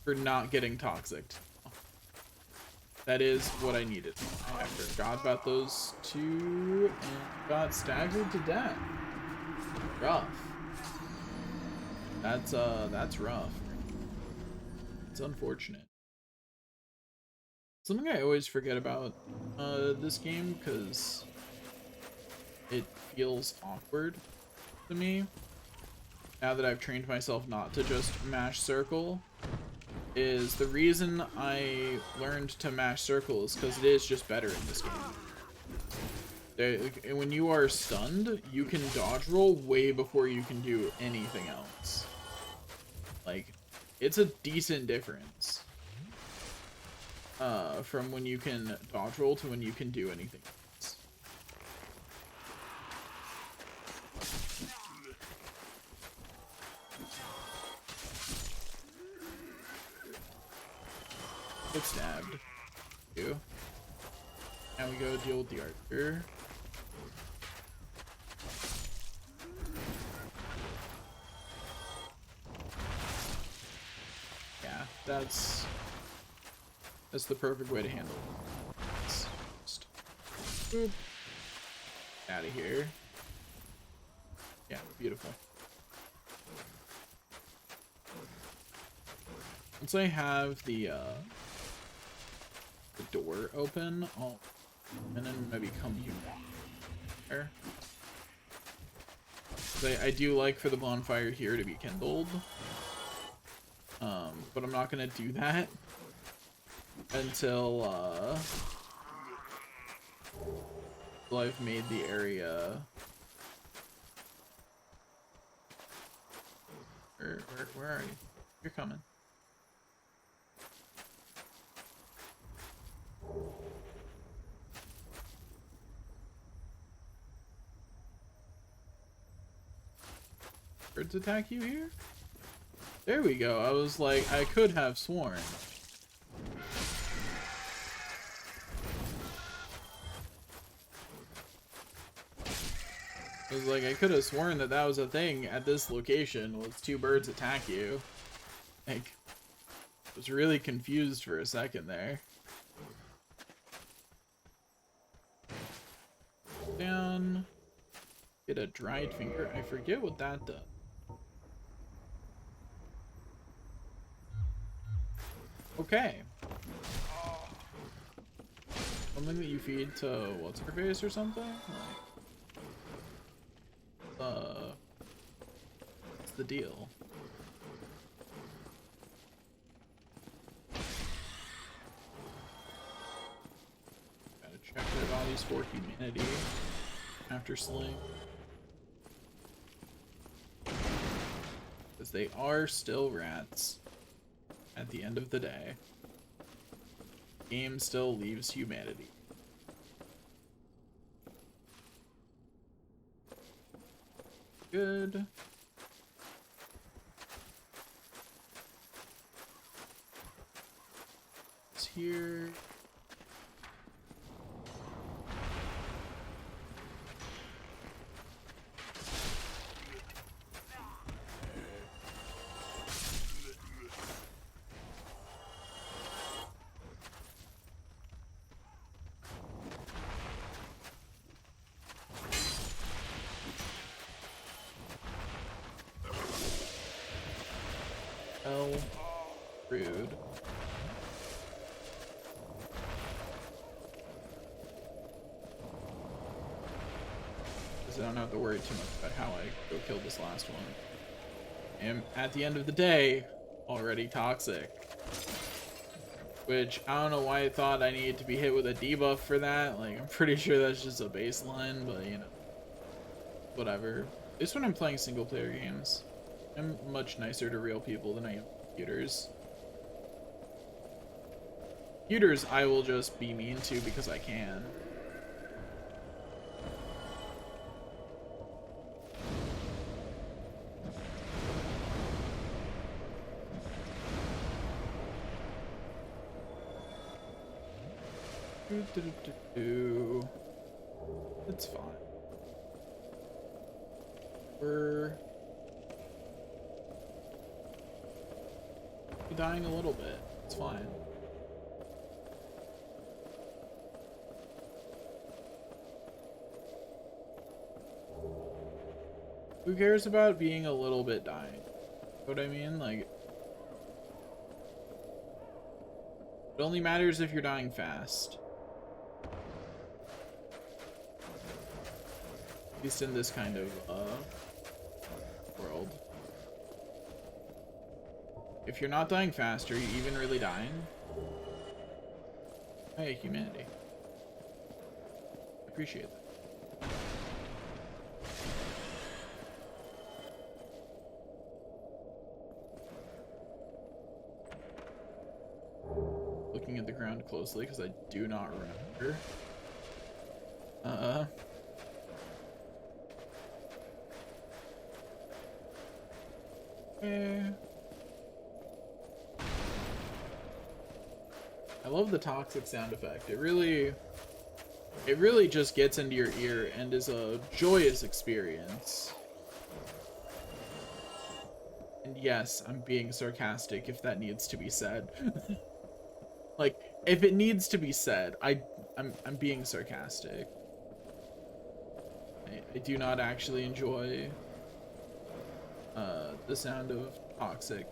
Speaker 1: for not getting toxic. That is what I needed. I forgot about those two and got staggered to death. Rough. That's rough. It's unfortunate. Something I always forget about this game, because it feels awkward to me now that I've trained myself not to just mash circle, is the reason I learned to mash circle is because it is just better in this game. When you are stunned, you can dodge roll way before you can do anything else. Like, it's a decent difference from when you can dodge roll to when you can do anything else. Get stabbed. You. Now we go deal with the archer. Yeah, that's the perfect way to handle it. Just boop. Out of here. Yeah, beautiful. Once I have the door open, I'll and then maybe come here. I do like for the bonfire here to be kindled. But I'm not gonna do that until I've made the area. Where are you? You're coming. birds attack you here? There we go. I was like, I could have sworn. I was like, I could have sworn that that was a thing at this location, was 2 birds attack you. Like, I was really confused for a second there. Down. Get a dried finger. I forget what that does. Okay. Something that you feed to what's her face or something? Like, what's the deal? Gotta check their bodies for humanity after slaying. Because they are still rats at the end of the day. Game still leaves humanity. Good. It's here. Rude. Because I don't have to worry too much about how I go kill this last one. And at the end of the day, already toxic. Which, I don't know why I thought I needed to be hit with a debuff for that. Like, I'm pretty sure that's just a baseline, but you know. Whatever. At least when I'm playing single player games, I'm much nicer to real people than I am computers. Computers I will just be mean to because I can. It's fine. We're dying a little bit. It's fine. Who cares about being a little bit dying? You know what I mean? Like, it only matters if you're dying fast. At least in this kind of world. If you're not dying fast, are you even really dying? Hey, humanity. Appreciate that. Looking at the ground closely because I do not remember. I love the toxic sound effect. It really just gets into your ear and is a joyous experience. And yes, I'm being sarcastic if that needs to be said. Like, if it needs to be said, I'm being sarcastic. I do not actually enjoy the sound of toxic.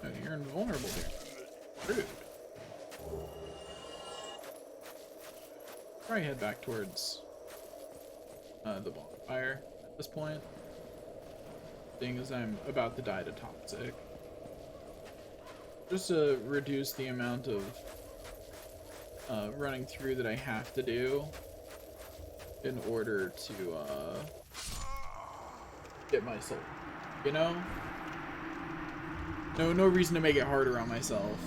Speaker 1: Oh, you're invulnerable here. Rude. Probably head back towards the bonfire at this point. Seeing as I'm about to die to toxic. Just to reduce the amount of running through that I have to do in order to get my soul, you know? No reason to make it harder on myself.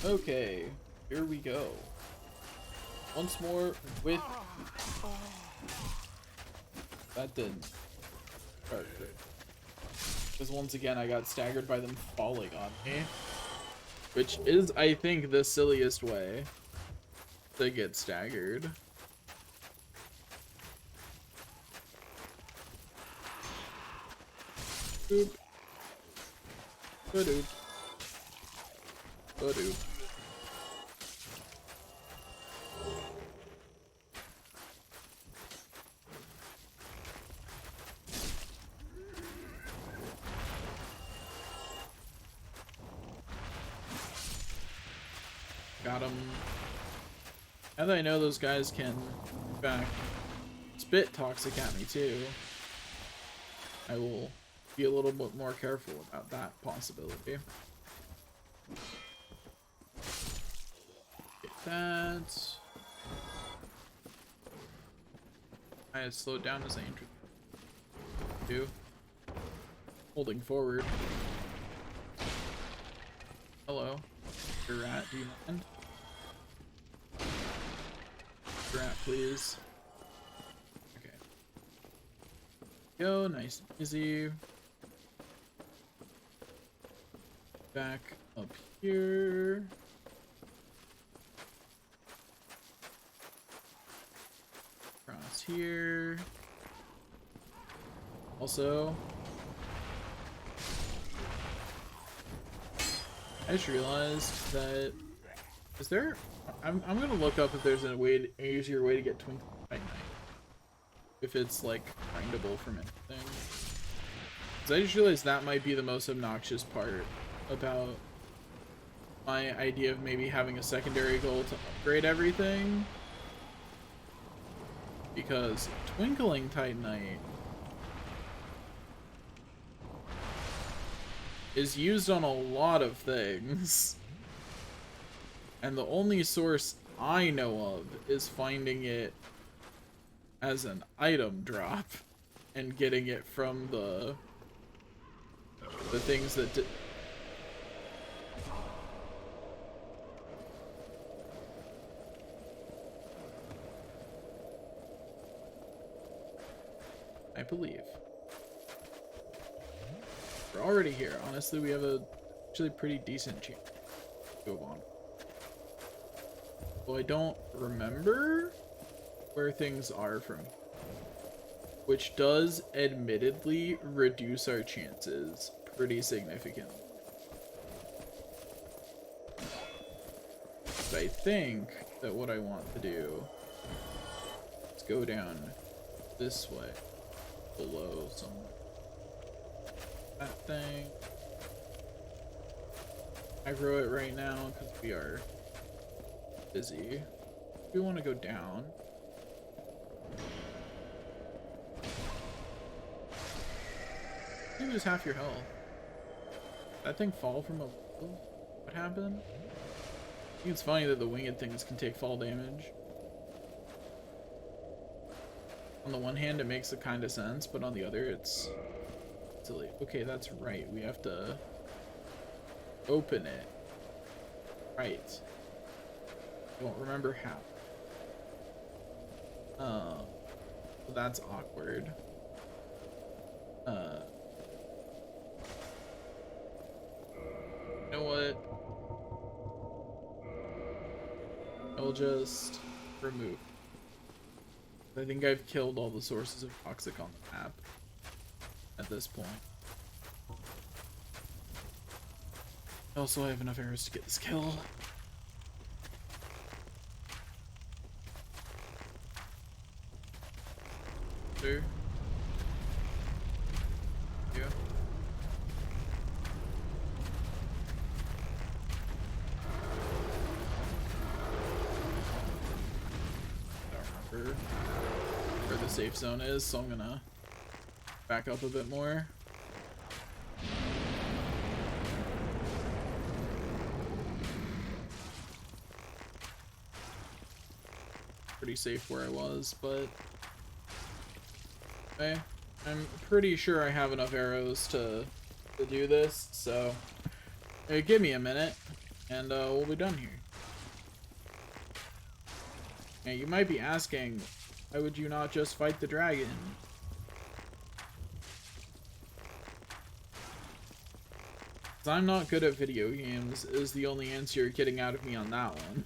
Speaker 1: Okay, here we go. Once more with... That didn't start good. Because once again, I got staggered by them falling on me. Which is, I think, the silliest way to get staggered. Boop. Ba-doop. Ba-doop. Got him. Now that I know those guys can, in fact, spit toxic at me too, I will be a little bit more careful about that possibility. Get that. I slowed down as I entered. Do. Holding forward. Hello. Rat, do you mind? Rat, please. Okay. Go, nice and easy. Back up here. Across here. Also, I just realized that is there. I'm gonna look up if there's a easier way to get Twinkling Titanite. If it's like grindable from anything. Because I just realized that might be the most obnoxious part about my idea of maybe having a secondary goal to upgrade everything. Because Twinkling Titanite is used on a lot of things. And the only source I know of is finding it as an item drop and getting it from the things that I believe. We're already here. Honestly, we have a actually pretty decent chance to go on. Well, I don't remember where things are from, which does admittedly reduce our chances pretty significantly. But I think that what I want to do is go down this way, below somewhere. That thing. Aggro it right now because we are busy. We want to go down. You lose half your health. That thing fall from a... What happened? I think it's funny that the winged things can take fall damage. On the one hand, it makes a kind of sense, but on the other, it's silly. Okay, that's right. We have to open it. Right. Don't remember how. Well, that's awkward. You know what? I'll just remove. I think I've killed all the sources of toxic on the map at this point. Also, I have enough arrows to get this kill. There. Yeah. I don't remember where the safe zone is, so I'm gonna back up a bit more. pretty safe where I was, but okay. I'm pretty sure I have enough arrows to do this, so give me a minute, and we'll be done here. Now, you might be asking, why would you not just fight the dragon? 'Cause I'm not good at video games is the only answer you're getting out of me on that one.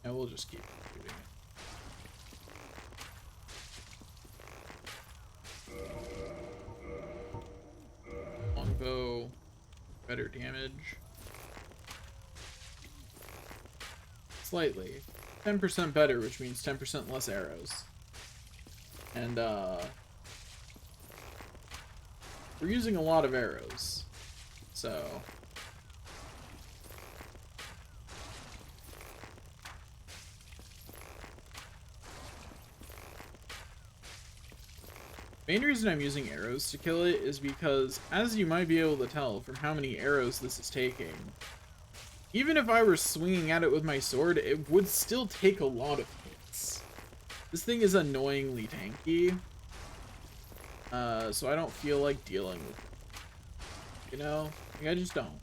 Speaker 1: And we'll just keep shooting it. Longbow, better damage. Slightly. 10% better, which means 10% less arrows. And, we're using a lot of arrows. So... main reason I'm using arrows to kill it is because, as you might be able to tell from how many arrows this is taking, even if I were swinging at it with my sword, it would still take a lot of hits. This thing is annoyingly tanky, so I don't feel like dealing with it. You know? Like, I just don't.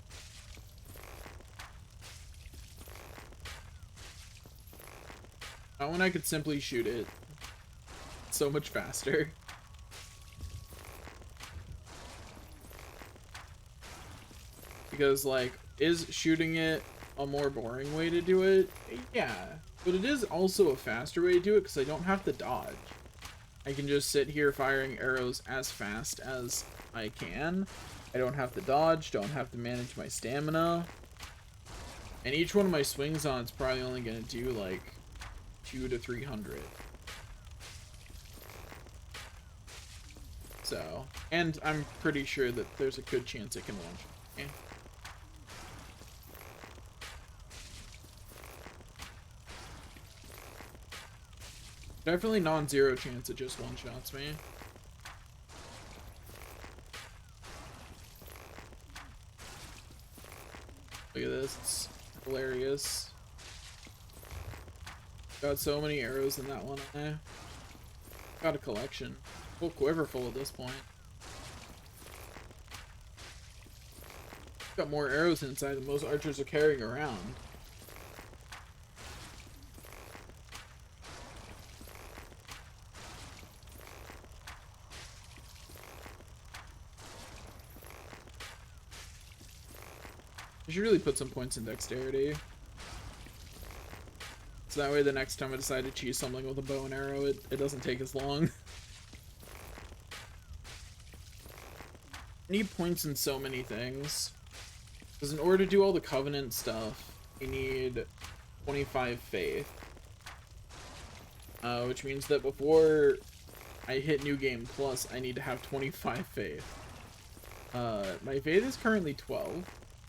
Speaker 1: Not when I could simply shoot it so much faster. Because, like, is shooting it a more boring way to do it? Yeah. But it is also a faster way to do it because I don't have to dodge. I can just sit here firing arrows as fast as I can. I don't have to dodge, don't have to manage my stamina. And each one of my swings on it's probably only going to do, like, 200 to 300. So, and I'm pretty sure that there's a good chance it can one-shot me. Definitely non-zero chance it just one-shots me. Look at this, it's hilarious. Got so many arrows in that one eye. Got a collection. Full quiver full at this point. Got more arrows inside than most archers are carrying around. I should really put some points in dexterity. So that way the next time I decide to choose something with a bow and arrow, it doesn't take as long. I need points in so many things. Because in order to do all the Covenant stuff, you need 25 faith. Which means that before I hit New Game Plus, I need to have 25 faith. My faith is currently 12.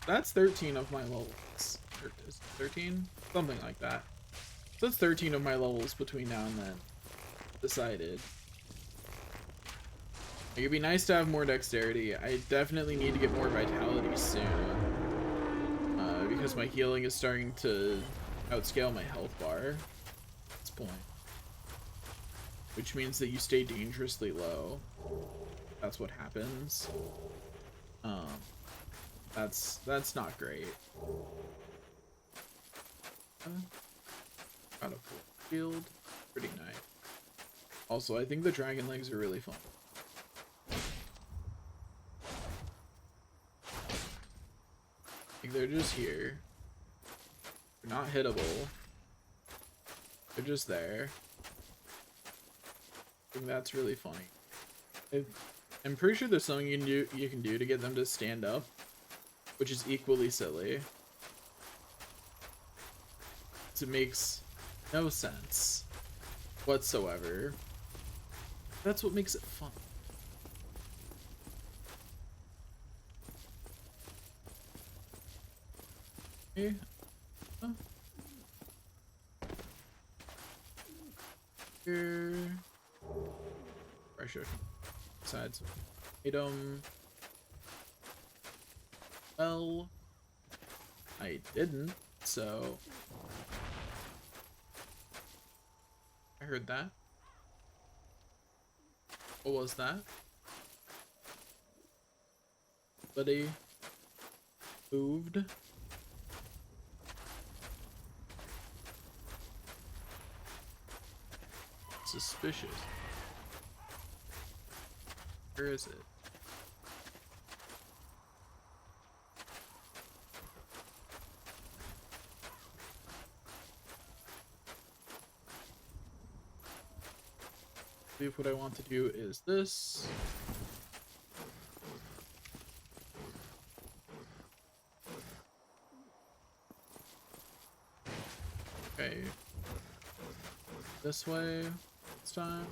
Speaker 1: That's 13 of my levels. 13? Something like that. So that's 13 of my levels between now and then. Decided. It'd be nice to have more dexterity. I definitely need to get more vitality soon. Because my healing is starting to outscale my health bar at this point. Which means that you stay dangerously low. That's what happens. That's not great. Got a full shield. Pretty nice. Also, I think the dragon legs are really fun. Like, they're just here. They're not hittable. They're just there. I think that's really funny. I'm pretty sure there's something you can do to get them to stand up, which is equally silly. It makes no sense whatsoever. That's what makes it fun. Okay. Oh. Here. Pressure. Besides item. Well, I didn't, so I heard that. What was that? Buddy moved. Suspicious. Where is it? I believe what I want to do is this. Okay. This way this time.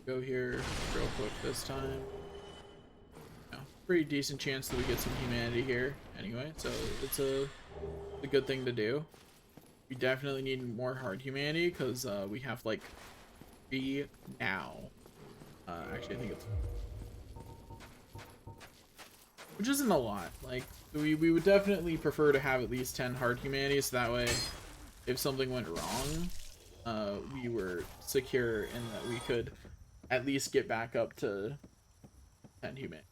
Speaker 1: Go here real quick this time. No, pretty decent chance that we get some humanity here anyway, so it's a good thing to do. We definitely need more hard humanity because we have like 3 now. Actually, I think it's, which isn't a lot. Like we would definitely prefer to have at least 10 hard humanity, so that way if something went wrong, we were secure in that we could at least get back up to 10 humanity.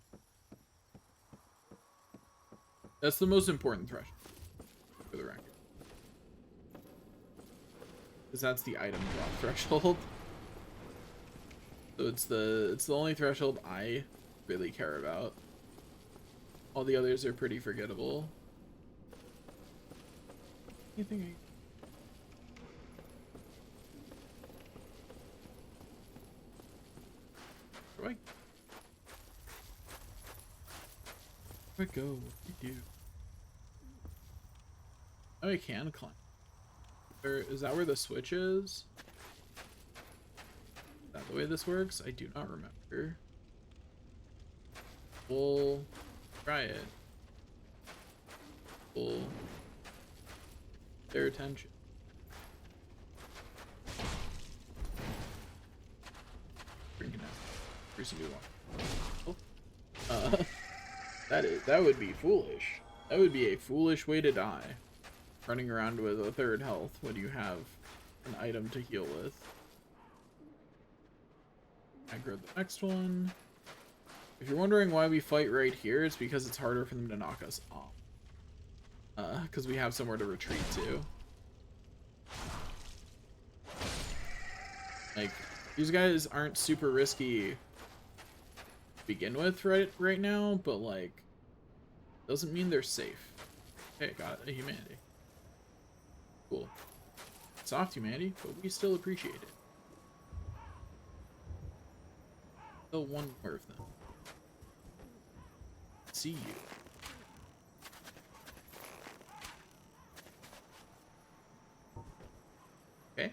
Speaker 1: That's the most important threshold for the record, because that's the item drop threshold. So it's the only threshold I really care about. All the others are pretty forgettable. Anything where do I go? What do you do? Oh, I can climb. Is that where the switch is? Is that the way this works? I do not remember. We'll try it. We'll their attention. Drinking out. Recently one. Oh. That would be foolish. That would be a foolish way to die. Running around with a 3rd health when you have an item to heal with. I grab the next one. If you're wondering why we fight right here, it's because it's harder for them to knock us off. Because we have somewhere to retreat to. Like, these guys aren't super risky to begin with right now, but like, doesn't mean they're safe. Okay, got a humanity. Cool. Soft humanity, but we still appreciate it. Still one more of them. See you. Okay.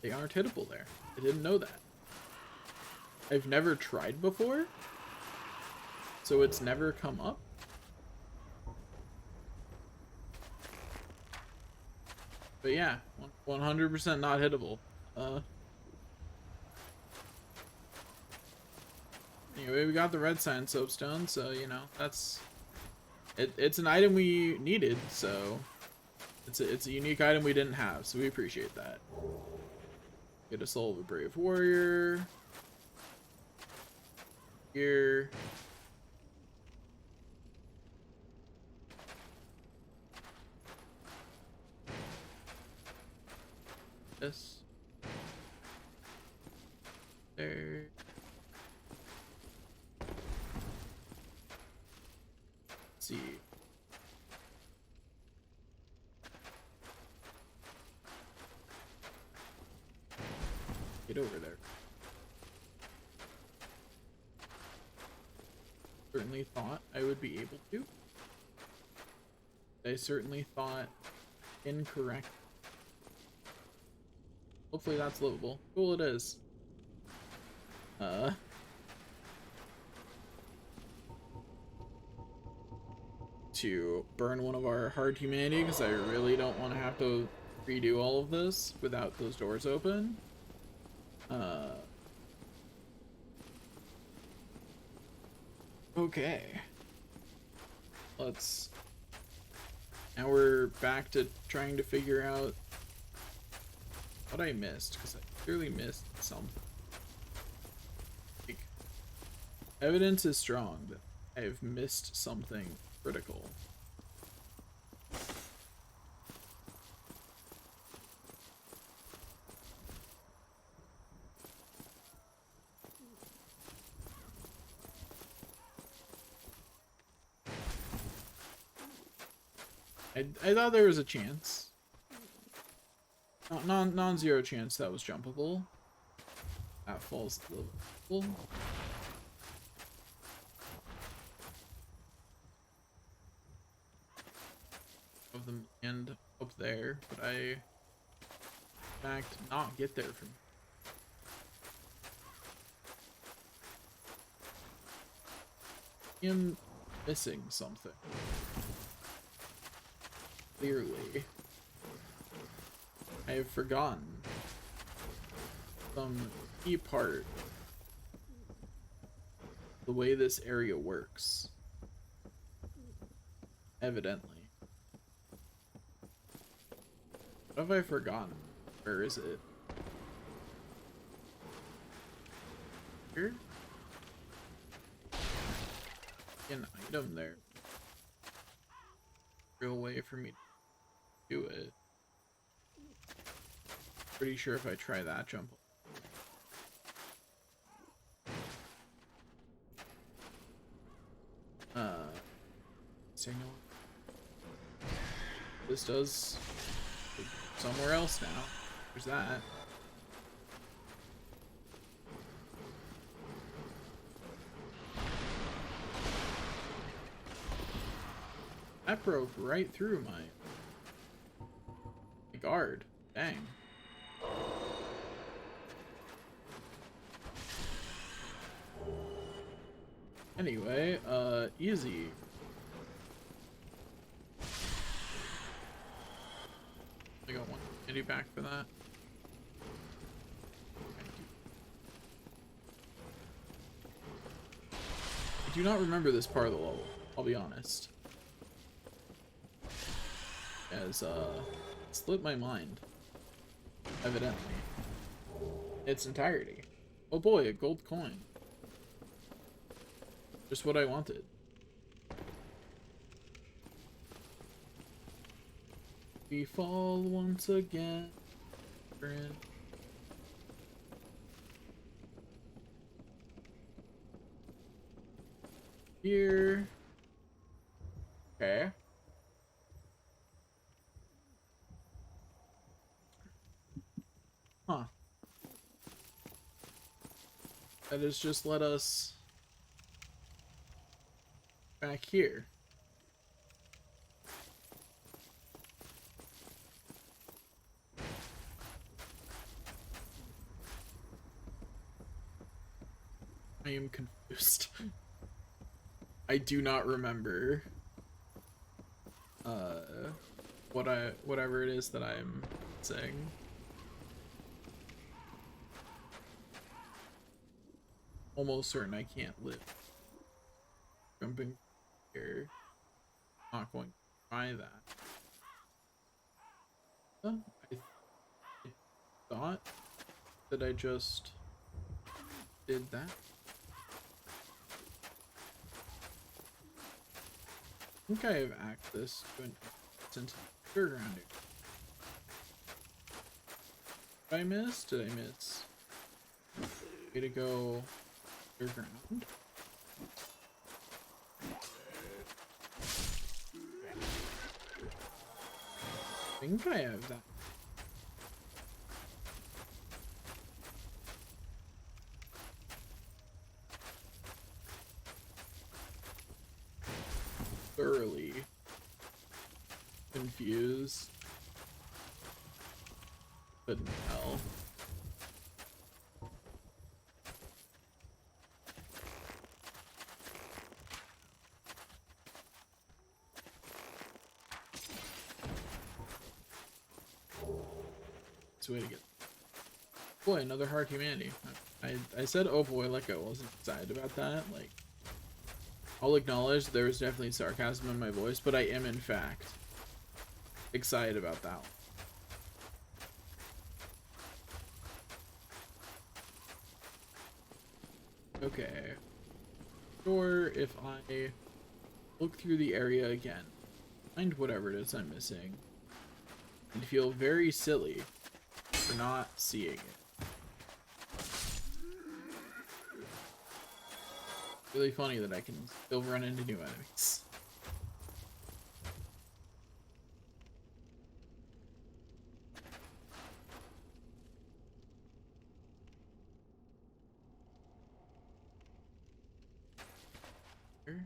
Speaker 1: They aren't hittable there. I didn't know that. I've never tried before, so it's never come up. But yeah, 100% not hittable. Anyway, we got the red sign soapstone, so you know that's it's an item we needed, so it's a unique item we didn't have, so we appreciate that. Get a soul of a brave warrior here. This there. Let's see. Get over there. Certainly thought I would be able to. I certainly thought incorrect. Hopefully that's livable. Cool, it is. to burn one of our hard humanity because I really don't want to have to redo all of this without those doors open. Okay. Now we're back to trying to figure out what I missed, because I clearly missed something. Like, evidence is strong that I've missed something critical. I thought there was a chance. Non-zero chance that was jumpable. That falls a little. Of them end up there, but I in fact not get there from. I am missing something. Clearly, I have forgotten some key part of the way this area works. Evidently. What have I forgotten? Where is it? Here? An item there. Real way for me to do it. Pretty sure if I try that jump. Say no. This does somewhere else now. There's that. That broke right through my guard. Dang. Anyway, easy. I got one kitty back for that. I do not remember this part of the level, I'll be honest. As slipped my mind, evidently, its entirety. Oh boy, a gold coin. Just what I wanted. We fall once again. Here. Okay. Huh. That has just let us back here. I am confused. I do not remember whatever it is that I'm saying. Almost certain I can't live. Jumping here. Not going to try that. I thought that I just did that. I think I have access to an instant underground. Did I miss? Did I miss? Way to go underground. I think I have that. Thoroughly confused. Couldn't tell. It's a way to get. Boy, another hard humanity. I said, oh boy, like I wasn't excited about that. Like, I'll acknowledge there was definitely sarcasm in my voice, but I am in fact excited about that one. Okay. Sure, if I look through the area again, find whatever it is I'm missing, and feel very silly for not seeing it. Really funny that I can still run into new enemies. Here.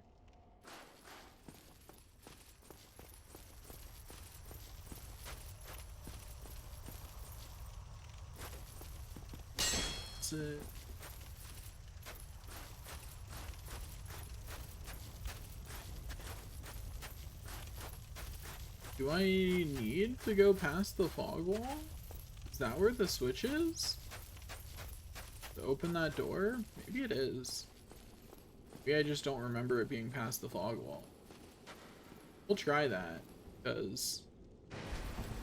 Speaker 1: That's it. Do I need to go past the fog wall? Is that where the switch is? To open that door? Maybe it is. Maybe I just don't remember it being past the fog wall. We'll try that, because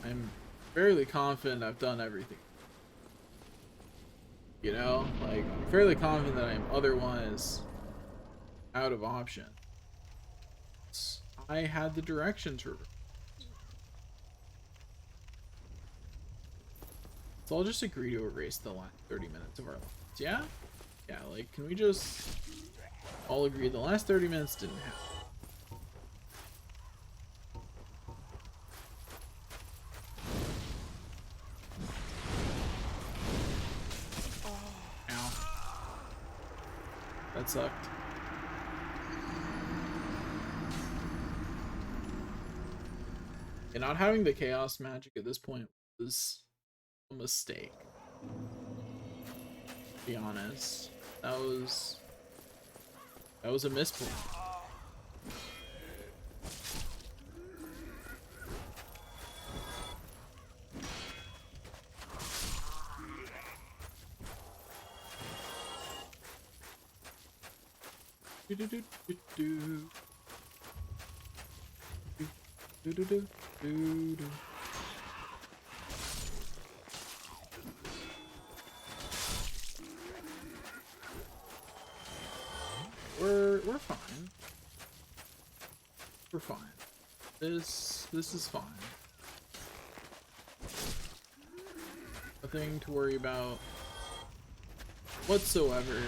Speaker 1: I'm fairly confident I've done everything. You know? Like, I'm fairly confident that I'm otherwise out of options. I had the directions reversed. So I'll just agree to erase the last 30 minutes of our lives. Yeah? Yeah, like, can we just all agree the last 30 minutes didn't happen? Ow. That sucked. And not having the chaos magic at this point was a mistake. To be honest, that was a misplay. Do do do do do do do do do do. We're fine. We're fine. This is fine. Nothing to worry about whatsoever.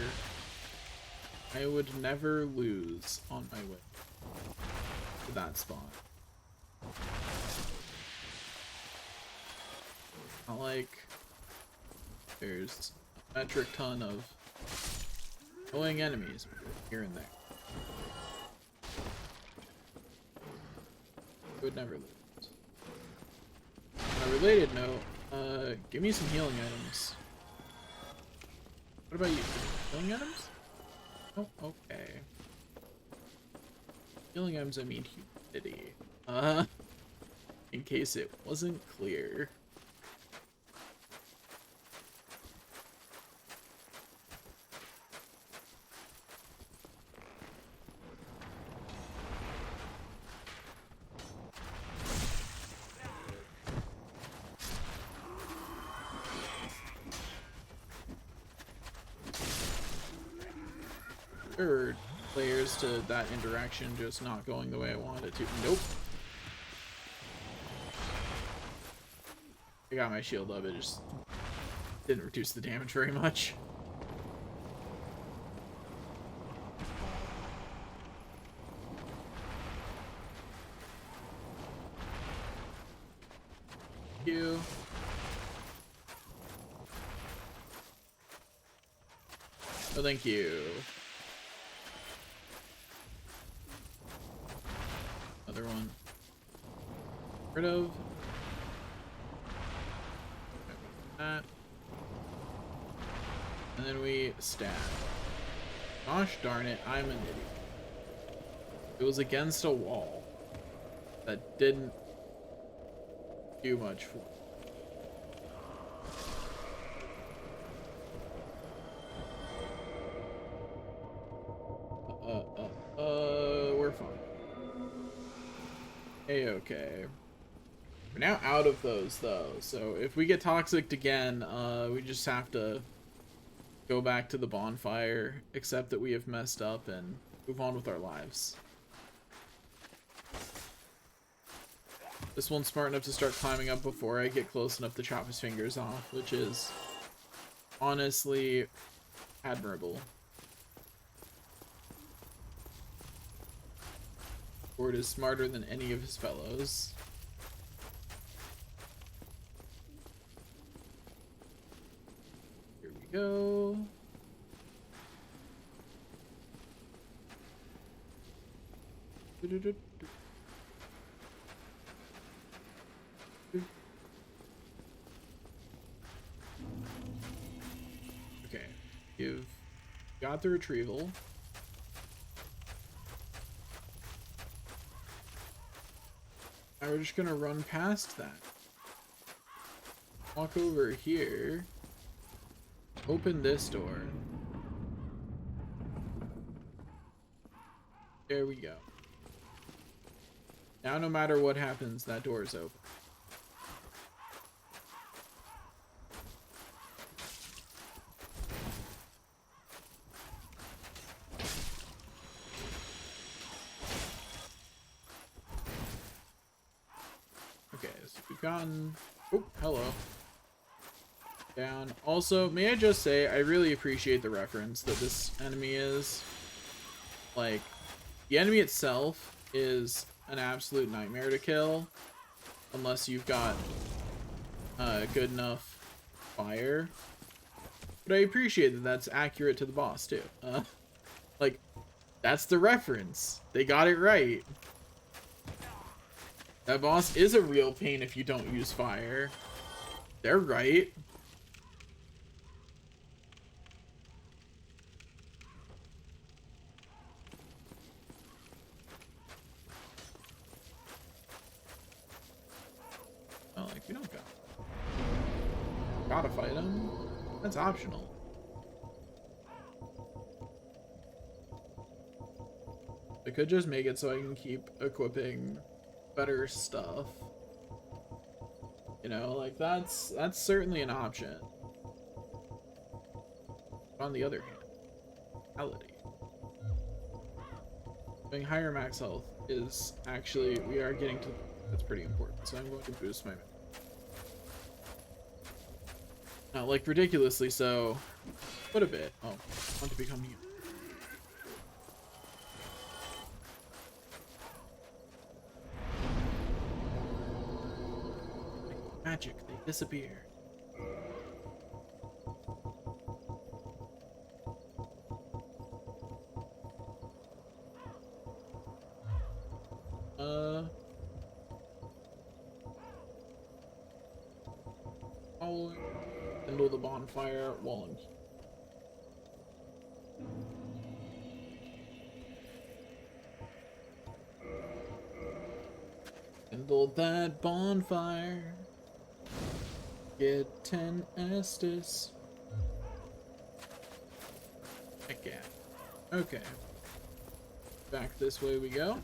Speaker 1: I would never lose on my way to that spot. Not like there's a metric ton of annoying enemies here and there. I would never lose. On a related note, give me some healing items. What about you? Healing items? Oh, okay. Healing items, I mean humidity. In case it wasn't clear. Or layers to that interaction just not going the way I wanted it to. Nope. I got my shield up, it just didn't reduce the damage very much. Thank you. Oh, thank you. Another one. Rid of. That. And then we stab. Gosh darn it, I'm an idiot. It was against a wall that didn't do much for me. A-okay. We're now out of those, though, so if we get toxic again, we just have to go back to the bonfire, accept that we have messed up, and move on with our lives. This one's smart enough to start climbing up before I get close enough to chop his fingers off, which is honestly admirable. Ford is smarter than any of his fellows. Here we go. Okay, you've got the retrieval. Now we're just gonna run past that. Walk over here. Open this door. There we go. Now no matter what happens, that door is open. Okay, so we've gotten... Oh, hello. Down. Also, may I just say, I really appreciate the reference that this enemy is. Like, the enemy itself is an absolute nightmare to kill. Unless you've got good enough fire. But I appreciate that that's accurate to the boss, too. Like, that's the reference. They got it right. That boss is a real pain if you don't use fire. They're right. Oh, like, we don't gotta fight him. That's optional. I could just make it so I can keep equipping better stuff. You know, like that's certainly an option. But on the other hand, reality. Having higher max health is actually, we are getting to, that's pretty important. So I'm going to boost my, not like ridiculously so, but a bit. Oh, I want to become you. Magic, they disappear. I'll kindle the bonfire while I'm here. Kindle that bonfire. Get 10 Estus. Heck yeah. Okay. Back this way we go.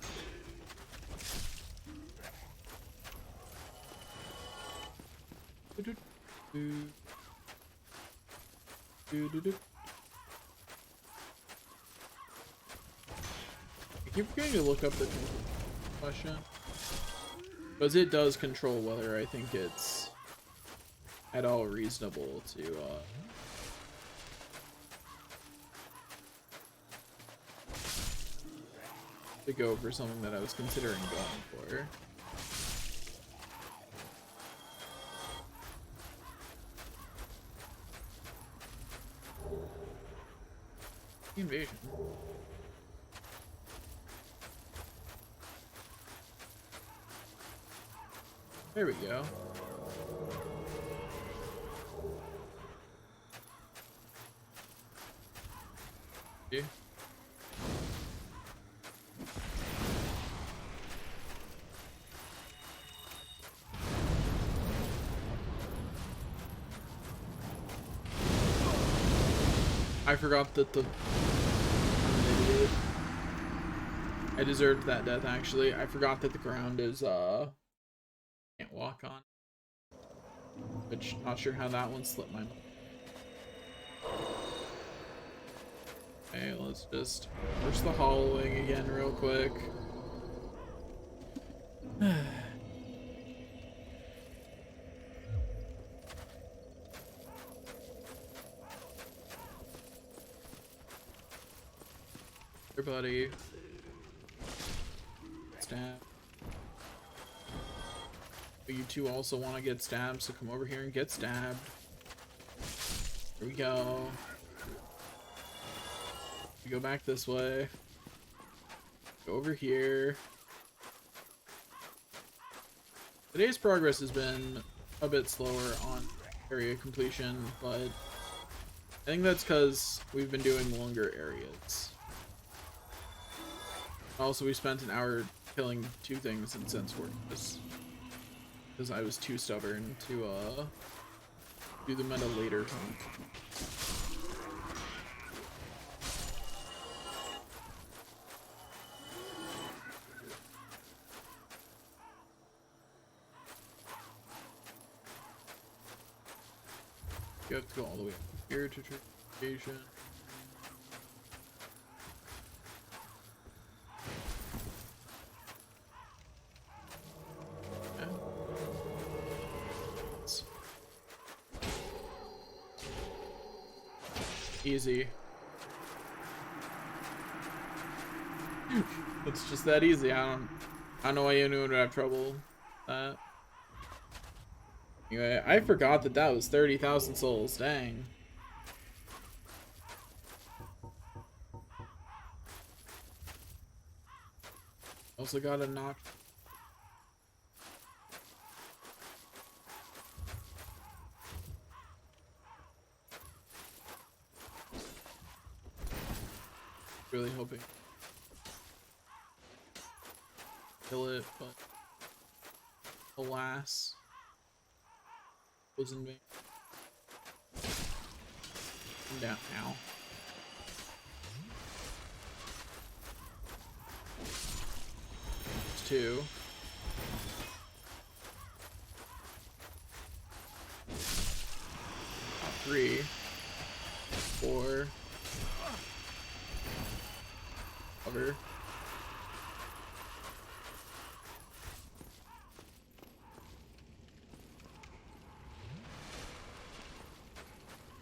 Speaker 1: I keep forgetting to look up the question. Because it does control whether I think it's at all reasonable to go for something that I was considering going for. Invasion. There we go. Yeah. I forgot that the... I deserved that death, actually. I forgot that the ground is, can't walk on. Which, not sure how that one slipped my mind. Okay, let's just push the hollowing again real quick. Everybody. Stab. But you two also want to get stabbed, so come over here and get stabbed. Here we go. We go back this way. Go over here. Today's progress has been a bit slower on area completion, but I think that's because we've been doing longer areas. Also, we spent an hour killing 2 things in Sense Fortress because I was too stubborn to do the meta later. You have to go all the way up here to transportation. Easy. It's just that easy. I don't know why anyone would have trouble with that. Anyway, I forgot that that was 30,000 souls. Dang. Also got a knock. Really hoping kill it, but alas, was in vain. I'm down now. It's 2. Top 3. 4. Cover.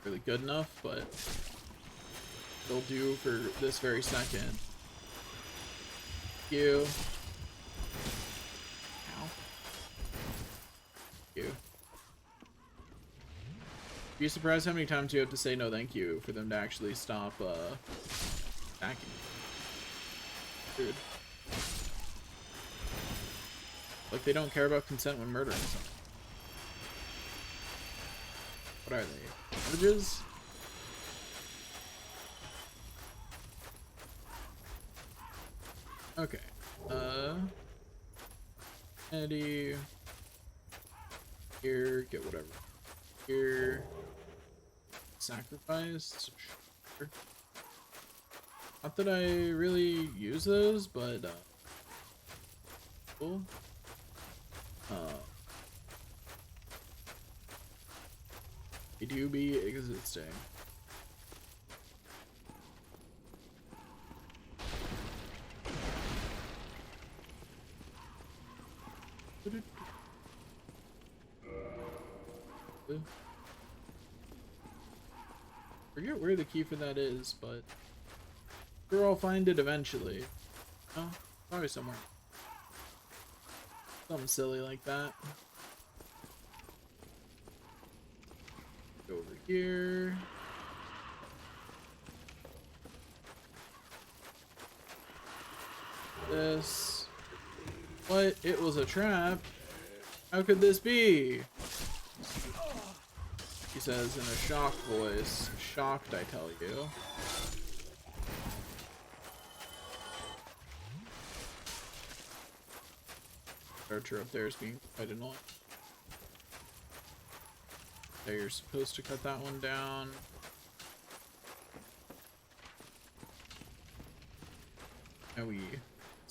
Speaker 1: Really good enough, but they'll do for this very second. You. Ow. You. Be surprised how many times you have to say no thank you for them to actually stop attacking. Dude. Like they don't care about consent when murdering someone. What are they? Savages? Okay. Eddie. Here, get whatever. Here. Sacrifice. Sure. Not that I really use those, but cool. They do be existing. Forget where the key for that is, but sure I'll find it eventually. Oh, probably somewhere. Something silly like that. Go over here. This. What? It was a trap? How could this be? He says in a shocked voice. Shocked, I tell you. Archer up there is being quite annoying. There, you're supposed to cut that one down. Now we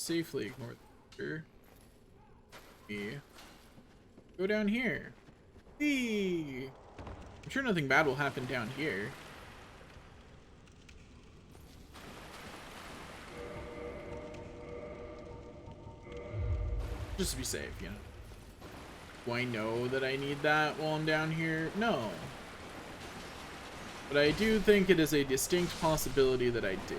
Speaker 1: safely ignore the creature. Go down here. Whee! I'm sure nothing bad will happen down here. Just to be safe, you know. Do I know that I need that while I'm down here? No. But I do think it is a distinct possibility that I do.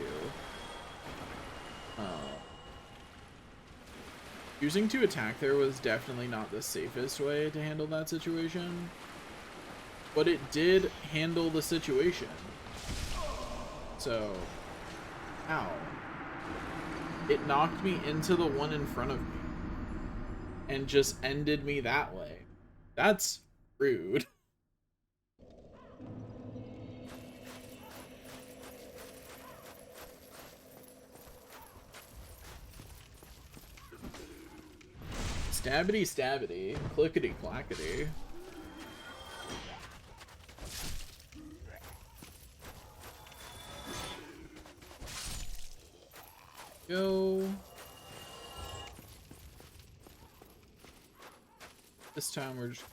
Speaker 1: Choosing to attack there was definitely not the safest way to handle that situation. But it did handle the situation. So, ow. It knocked me into the one in front of me. And just ended me that way. That's rude. Stabbity stabbity, clickety clackety. Go. This time we're just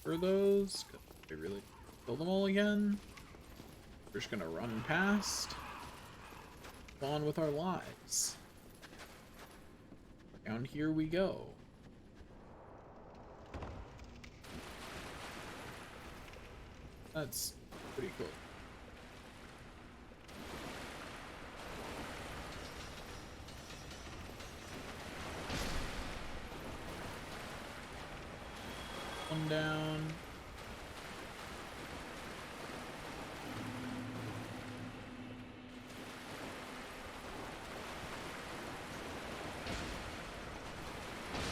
Speaker 1: for those. I really kill them all again. We're just gonna run past. On with our lives. Down here we go. That's pretty cool. One down.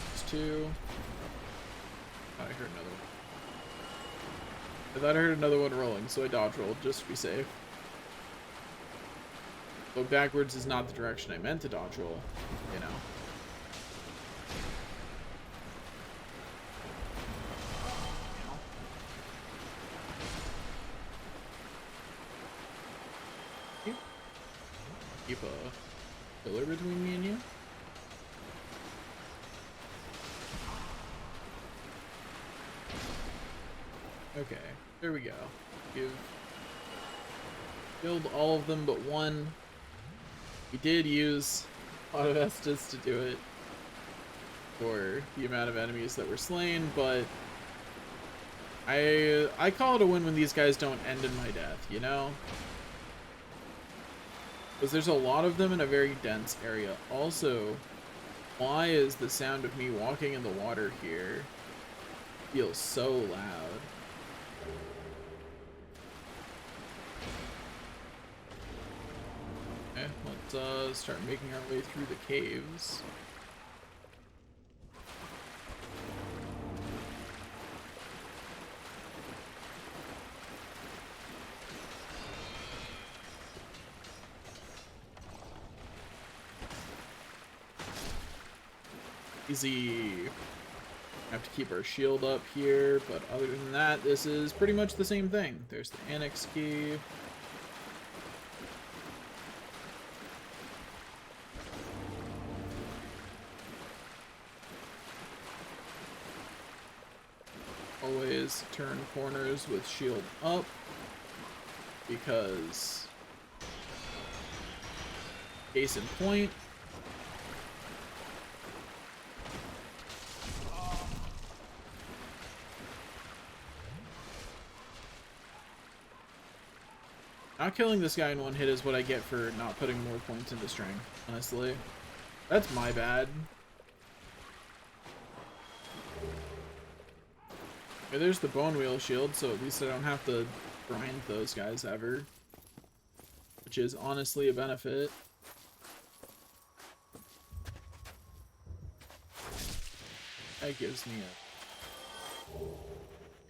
Speaker 1: There's two. Oh, I heard another one. I thought I heard another one rolling, so I dodge rolled just to be safe. But backwards is not the direction I meant to dodge roll, you know. Keep a pillar between me and you. Okay, there we go. You've killed all of them but one. We did use Pot of Estus to do it for the amount of enemies that were slain, but I call it a win when these guys don't end in my death, you know? Because there's a lot of them in a very dense area. Also, why is the sound of me walking in the water here feels so loud? Okay, let's start making our way through the caves. Easy. Have to keep our shield up here, but other than that, this is pretty much the same thing. There's the annex key. Always turn corners with shield up, because case in point, not killing this guy in one hit is what I get for not putting more points into strength, honestly. That's my bad. Okay, there's the bone wheel shield, so at least I don't have to grind those guys ever. Which is honestly a benefit. That gives me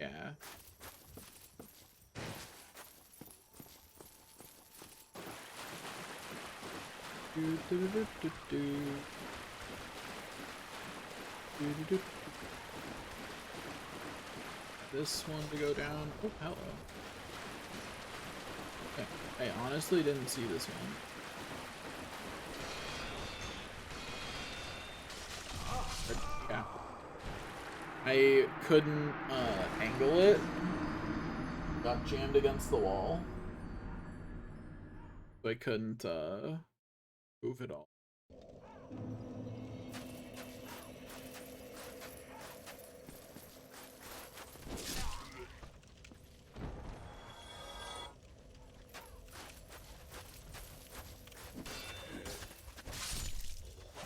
Speaker 1: a... yeah. This one to go down. Oh, hello. Okay. I honestly didn't see this one. Yeah. I couldn't angle it. Got jammed against the wall. So I couldn't move it all.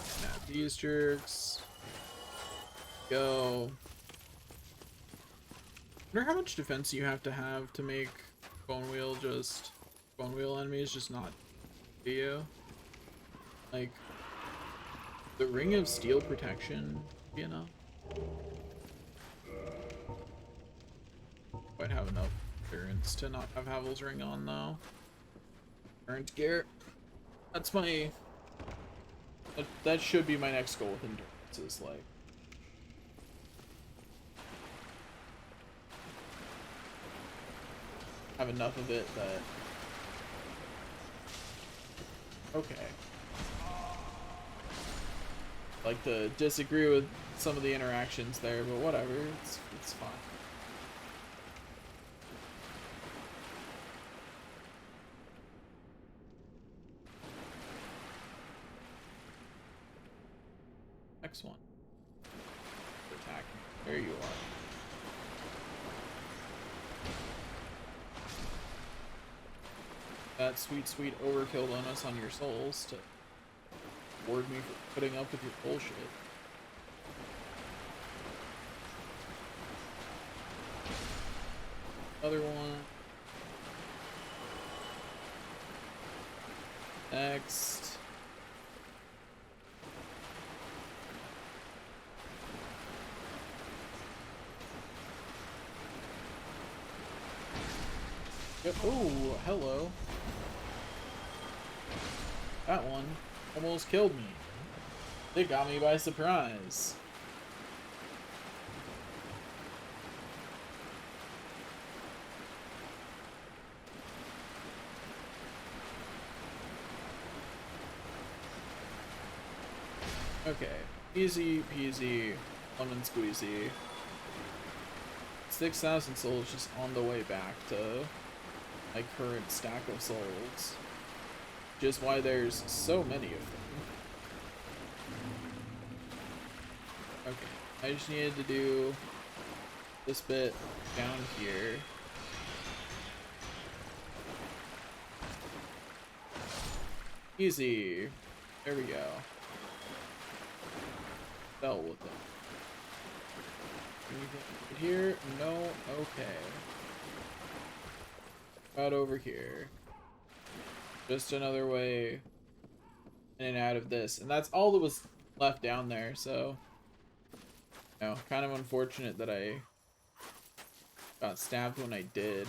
Speaker 1: Snap these jerks. Go. I wonder how much defense you have to make bone wheel enemies just not do you. Like the ring of steel protection, you know? Might have enough clearance to not have Havel's ring on though. Current gear. That's my that should be my next goal with endurance, is like have enough of it that okay. Like to disagree with some of the interactions there, but whatever, it's fine. Next one. Attack. There you are. That sweet, sweet overkill bonus on your souls to reward me for putting up with your bullshit. Other one. Next. Yep. Oh, hello. That one almost killed me. They got me by surprise. Okay, easy peasy, lemon squeezy. 6,000 souls just on the way back to my current stack of souls. Just why there's so many of them. Okay, I just needed to do this bit down here. Easy. There we go. Fell with it. Anything here? No? Okay. About over here. Just another way in and out of this. And that's all that was left down there, so... You know, kind of unfortunate that I got stabbed when I did.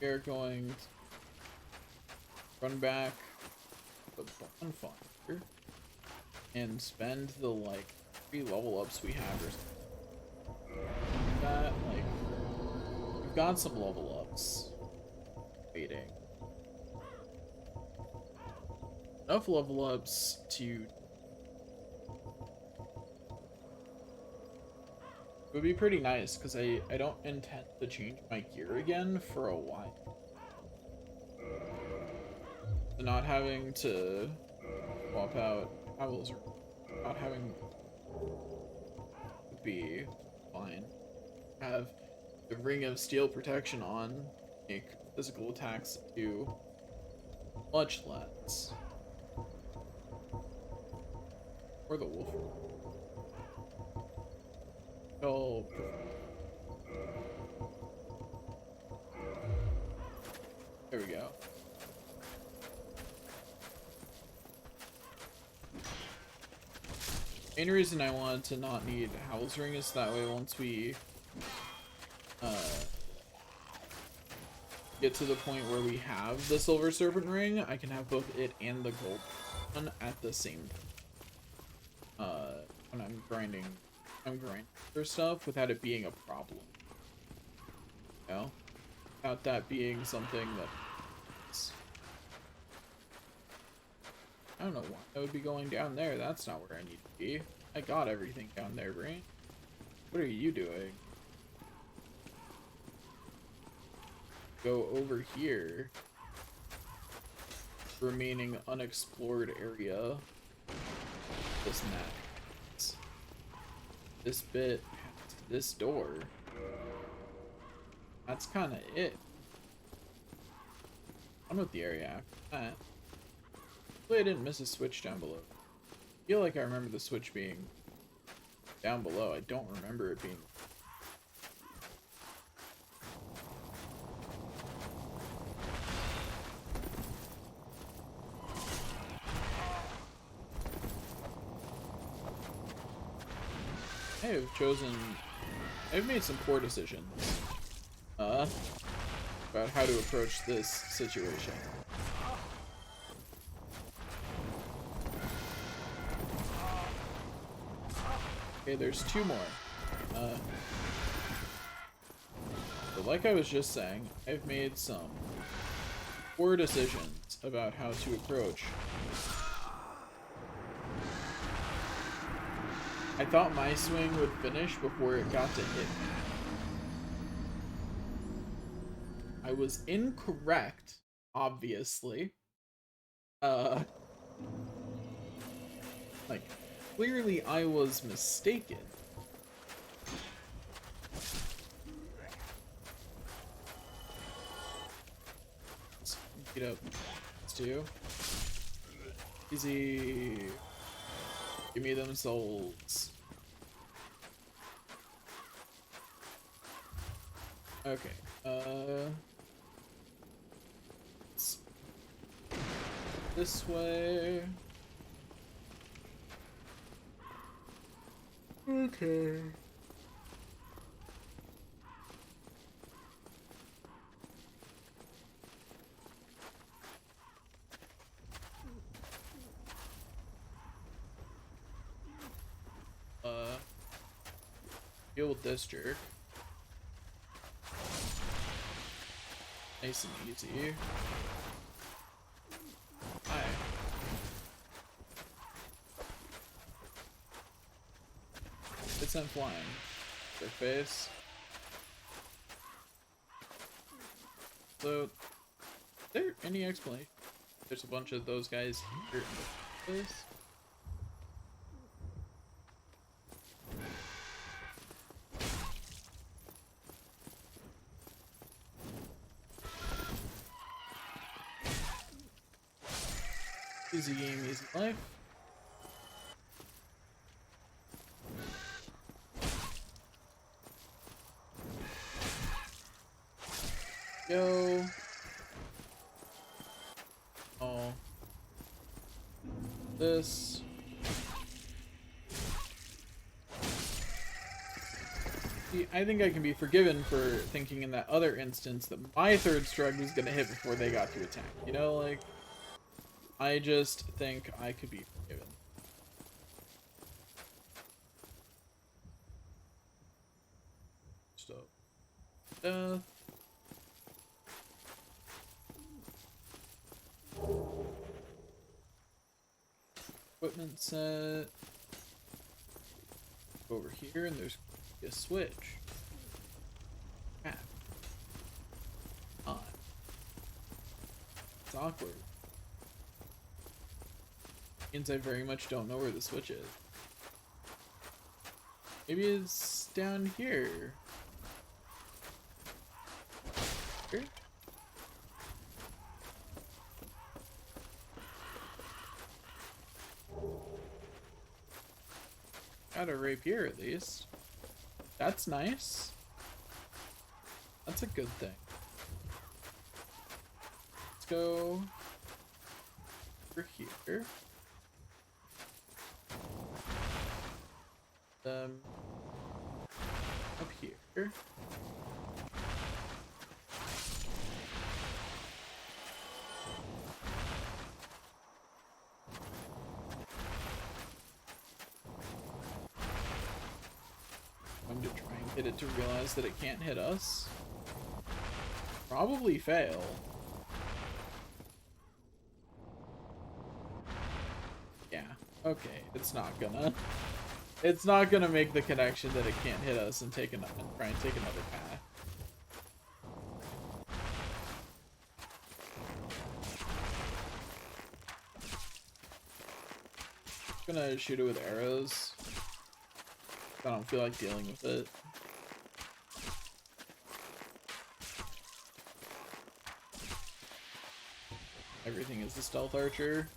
Speaker 1: We're going to run back to the bonfire and spend the, like, 3 level ups we have or something. That, like, we've got some level ups waiting. Enough level ups to... It would be pretty nice, because I don't intend to change my gear again for a while. So not having to swap out Havel's, not having would be fine. Have the Ring of Steel protection on, make physical attacks do much less. Or the wolf. Oh. There we go. Main reason I wanted to not need Howl's Ring is that way once we get to the point where we have the Silver Serpent Ring, I can have both it and the gold one at the same time. When I'm grinding for stuff without it being a problem. You know? Without that being something that I don't know why I would be going down there. That's not where I need to be. I got everything down there, brain. What are you doing? Go over here. Remaining unexplored area. This map. This bit. This door. That's kind of it. On with the area after that. Hopefully I didn't miss a switch down below. I feel like I remember the switch being down below. I don't remember it being... I've made some poor decisions about how to approach this situation. Okay, there's two more. But like I was just saying, I've made some poor decisions about how to approach. I thought my swing would finish before it got to hit me. I was incorrect, obviously. Like, clearly I was mistaken. Let's get up. Let's do. Easy. Give me them souls. Okay. This way. Okay. Deal with this jerk. Nice and easy. Hi. It's them flying. Their face. So, is there any explanation? There's a bunch of those guys here in the place. Easy game, easy life. Go. Oh. This. See, I think I can be forgiven for thinking in that other instance that my third strike was gonna hit before they got to attack. You know, like... I just think I could be forgiven. So, death. Equipment set. Go over here and there's a switch. Ah. On. It's awkward. Means I very much don't know where the switch is. Maybe it's down here. Here? Got a rapier at least. That's nice. That's a good thing. Let's go over here. Up here. I'm to try and get it to realize that it can't hit us. Probably fail. Okay, it's not gonna. It's not gonna make the connection that it can't hit us and take another and try and take another path. I'm gonna shoot it with arrows. I don't feel like dealing with it. Everything is the stealth archer.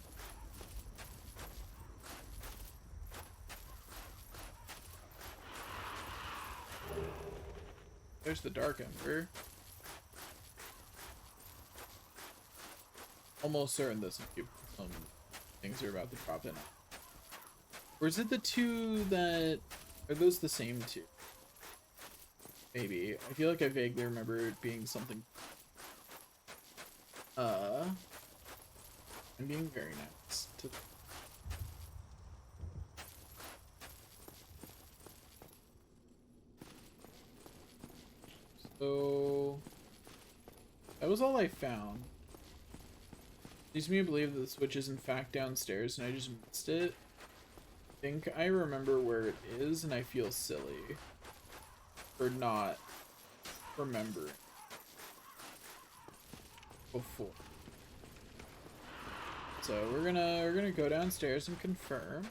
Speaker 1: There's the Dark Emperor. Almost certain that some things are about to drop in. Or is it the two that... Are those the same two? Maybe. I feel like I vaguely remember it being something... I'm being very nice to... So... That was all I found. Leads me to believe that the switch is in fact downstairs and I just missed it. I think I remember where it is and I feel silly for not remembering before. So we're gonna go downstairs and confirm.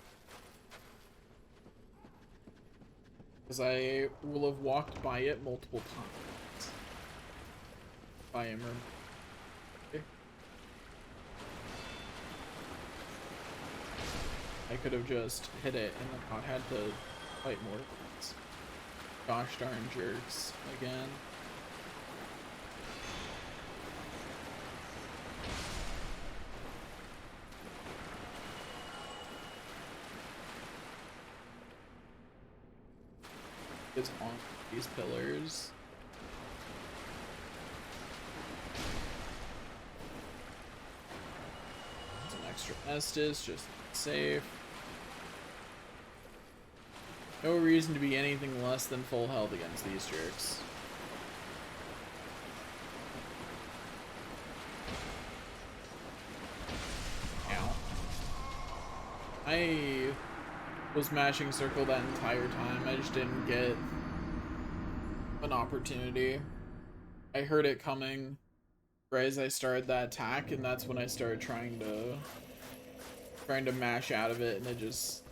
Speaker 1: Because I will have walked by it multiple times. If I am remembering. I could have just hit it and then not had to fight more things. Gosh darn jerks again. It's on these pillars. Some extra Estus, just safe. No reason to be anything less than full health against these jerks. Ow. I was mashing circle that entire time. I just didn't get an opportunity. I heard it coming right as I started that attack, and that's when I started trying to mash out of it, and it just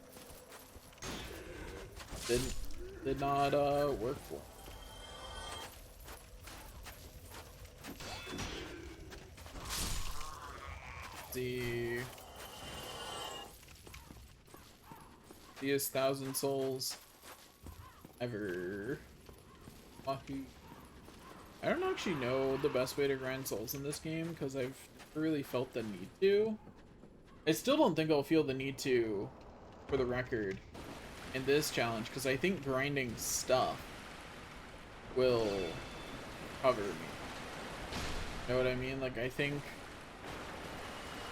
Speaker 1: did not work for me. These 1,000 souls ever. I don't actually know the best way to grind souls in this game because I've never really felt the need to. I still don't think I'll feel the need to, for the record, in this challenge, because I think grinding stuff will cover me. You know what I mean? Like, I think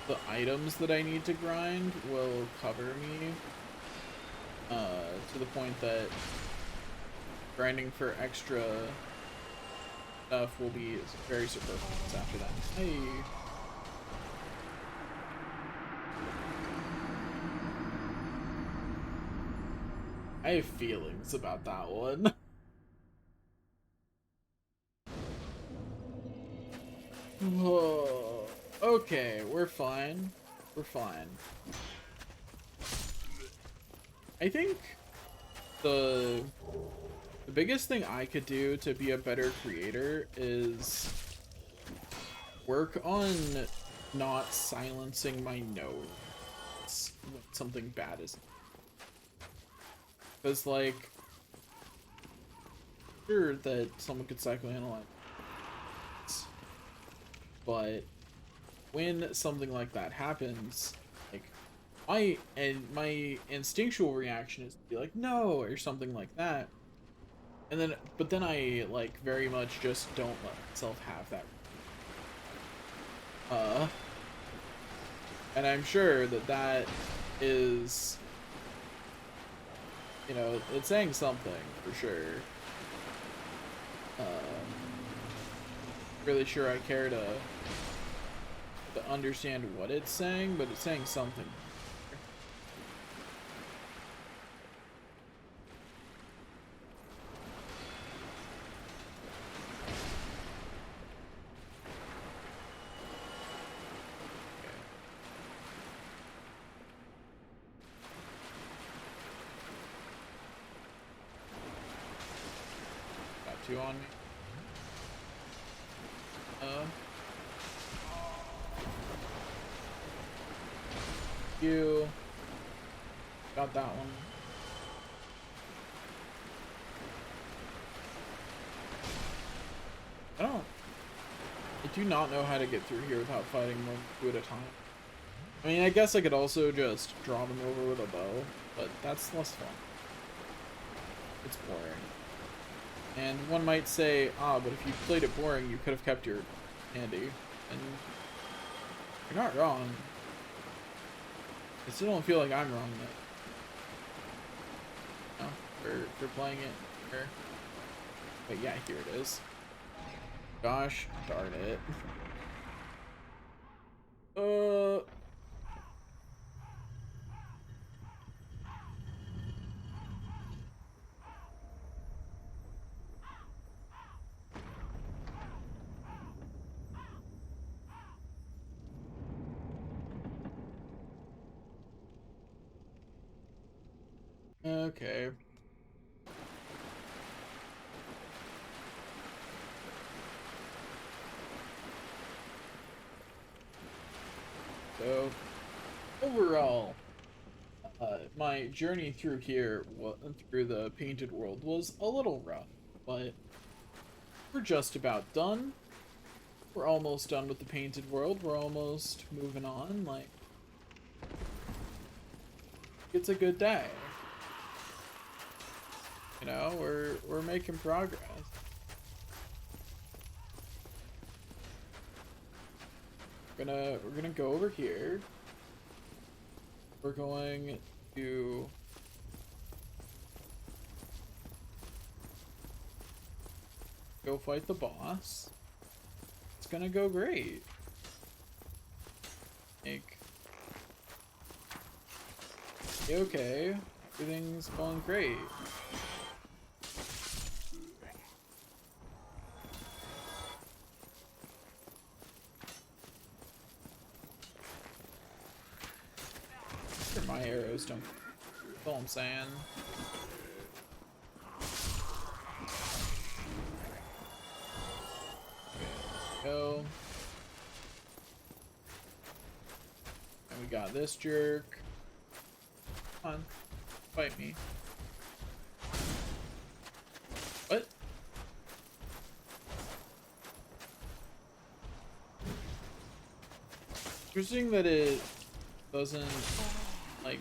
Speaker 1: the items that I need to grind will cover me, to the point that grinding for extra stuff will be very superfluous after that. Hey. I have feelings about that one. Okay, we're fine. We're fine. I think the biggest thing I could do to be a better creator is work on not silencing my nose when something bad is. Because, like, sure that someone could psychoanalyze, but when something like that happens, like, my instinctual reaction is to be like, no, or something like that. And then, but then I, like, very much just don't let myself have that. And I'm sure that that is, you know, it's saying something, for sure. Really sure I care to understand what it's saying, but it's saying something. two on me. You got that one. I do not know how to get through here without fighting one two at a time. I mean, I guess I could also just draw them over with a bow, but that's less fun. It's boring. And one might say, ah, but if you played it boring, you could have kept your handy. And you're not wrong. I still don't feel like I'm wrong though. No, for playing it here. But yeah, here it is. Gosh darn it. Okay. So, overall, my journey through here, through the Painted World, was a little rough, but we're just about done. We're almost done with the Painted World. We're almost moving on. Like, it's a good day. You know, we're making progress. We're gonna go over here. We're going to go fight the boss. It's gonna go great. Like, okay, everything's going great. My arrows don't. That's all I'm saying. Go. And we got this jerk. Come on, fight me. What? Interesting that it doesn't. Like,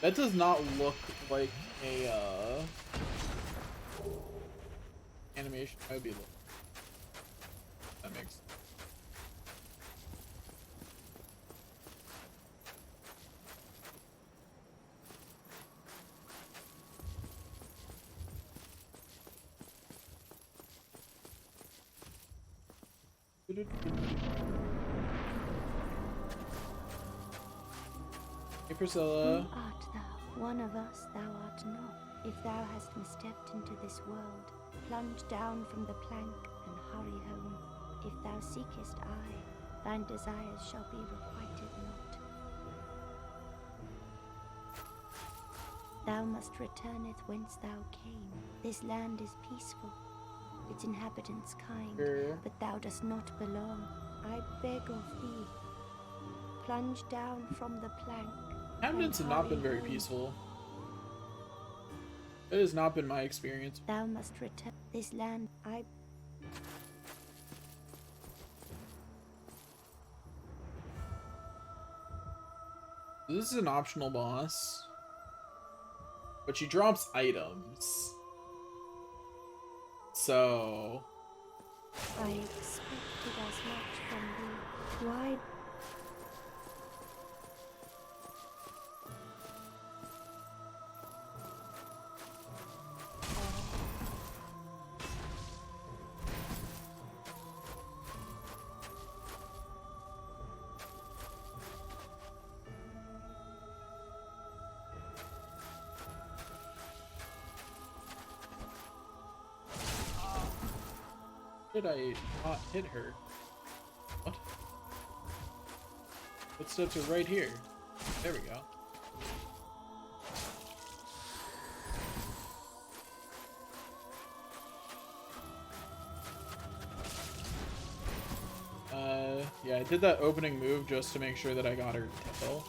Speaker 1: that does not look like a animation I would be looking. That makes sense. Hey Priscilla.
Speaker 3: Who art thou? One of us thou art not. If thou hast misstepped into this world, plunge down from the plank and hurry home. If thou seekest I, thine desires shall be requited not. Thou must returneth whence thou came. This land is peaceful, its inhabitants kind,
Speaker 1: Sure.
Speaker 3: but thou dost not belong. I beg of thee, plunge down from the plank.
Speaker 1: Inhabitants have not been very peaceful. It has not been my experience.
Speaker 3: Thou must return this land.
Speaker 1: This is an optional boss, but she drops items. So
Speaker 3: I expected as much from thee. Why?
Speaker 1: did I not hit her? What? Footsteps are right here. There we go. I did that opening move just to make sure that I got her tail.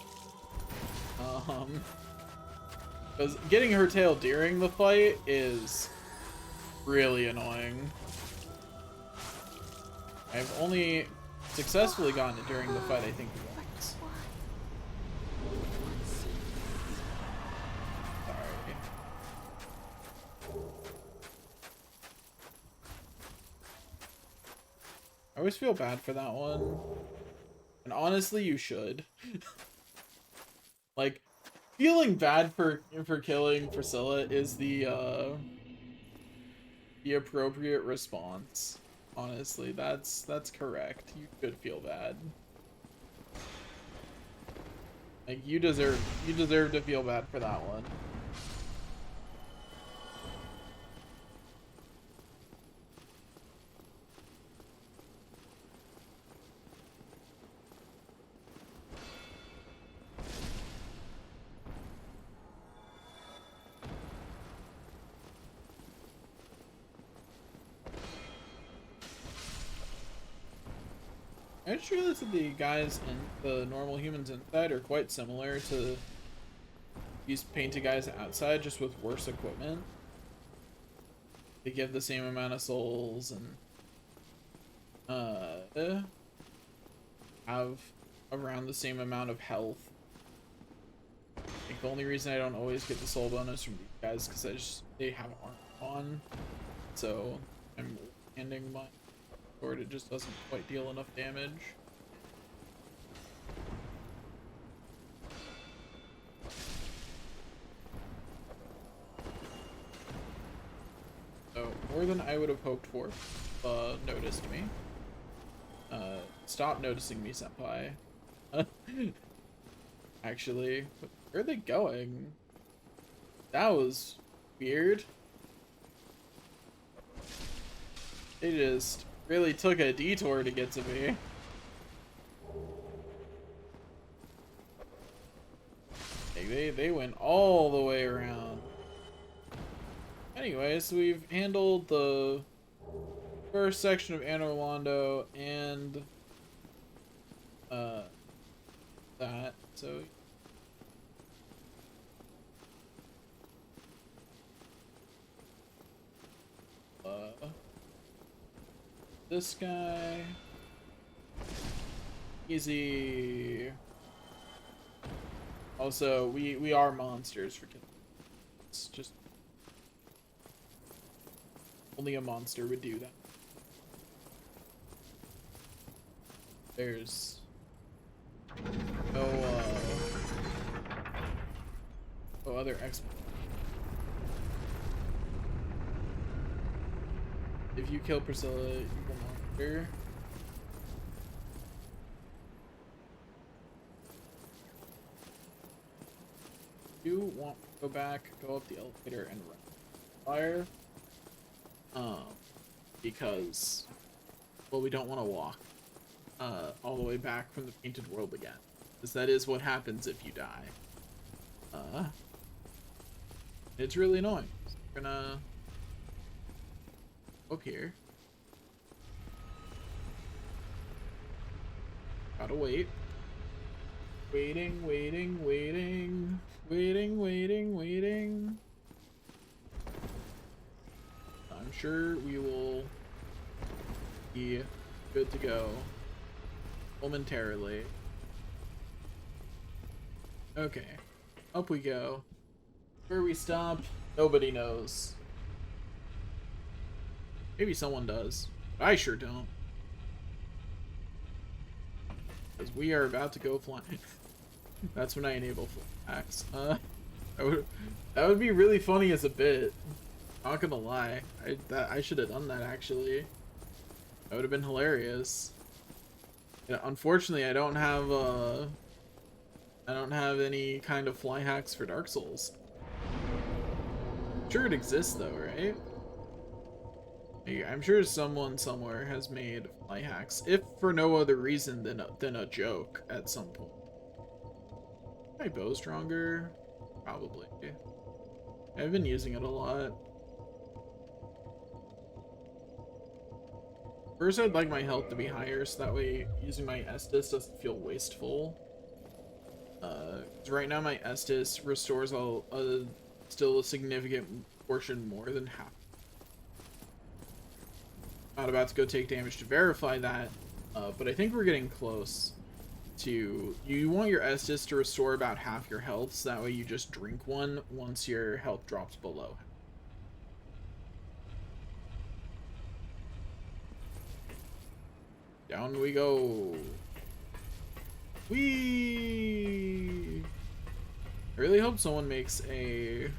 Speaker 1: Because getting her tail during the fight is really annoying. I've only successfully gotten it during the fight, I think, once. Sorry. I always feel bad for that one. And honestly, you should. Like, feeling bad for killing Priscilla is the appropriate response. Honestly, that's correct. You should feel bad. Like, you deserve to feel bad for that one. I just realized that the guys in the normal humans inside are quite similar to these painted guys outside, just with worse equipment. They give the same amount of souls and have around the same amount of health. I think the only reason I don't always get the soul bonus from these guys is because they have armor on, so I'm handing my sword, it just doesn't quite deal enough damage. So, more than I would have hoped for, noticed me. Stop noticing me, senpai. Actually, where are they going? That was weird. They just really took a detour to get to me. They went all the way around. Anyways, we've handled the first section of Anor Londo and that, so this guy easy. Also, we are monsters for killing. It's just only a monster would do that. There's no other expert. If you kill Priscilla, you will monster. You want to go back, go up the elevator and run fire. Because, well, we don't want to walk all the way back from the painted world again, because that is what happens if you die. It's really annoying. So we're gonna go up here. Gotta wait. Waiting. I'm sure we will be good to go momentarily. Okay, up we go. Where we stop, nobody knows. Maybe someone does, but I sure don't. Because we are about to go flying. That's when I enable fly hacks. That would be really funny as a bit. Not gonna lie, I should have done that actually. That would have been hilarious. Yeah, unfortunately, I don't have any kind of fly hacks for Dark Souls. I'm sure it exists though, right? I'm sure someone somewhere has made fly hacks, if for no other reason than a joke at some point. My bow stronger? Probably. I've been using it a lot. First, I'd like my health to be higher, so that way using my Estus doesn't feel wasteful. 'Cause right now my Estus restores still a significant portion more than half. Not about to go take damage to verify that, but I think we're getting close to... You want your Estus to restore about half your health, so that way you just drink one once your health drops below. Down we go. Whee! I really hope someone makes a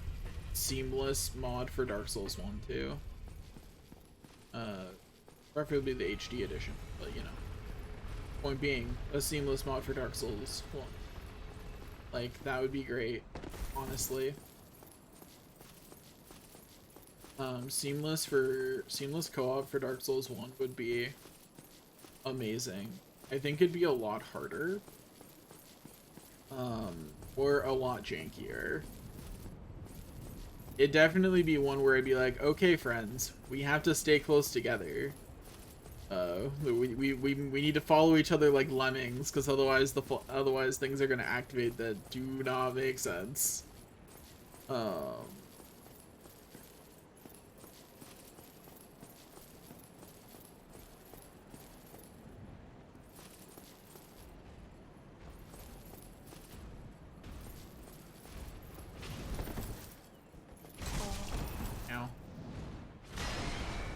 Speaker 1: seamless mod for Dark Souls 1 too. Preferably the HD edition, but you know. Point being, a seamless mod for Dark Souls 1. Like, that would be great, honestly. Seamless co-op for Dark Souls 1 would be amazing. I think it'd be a lot harder. Or a lot jankier. It'd definitely be one where I'd be like, okay friends, we have to stay close together. We need to follow each other like lemmings, because otherwise things are gonna activate that do not make sense. Ow.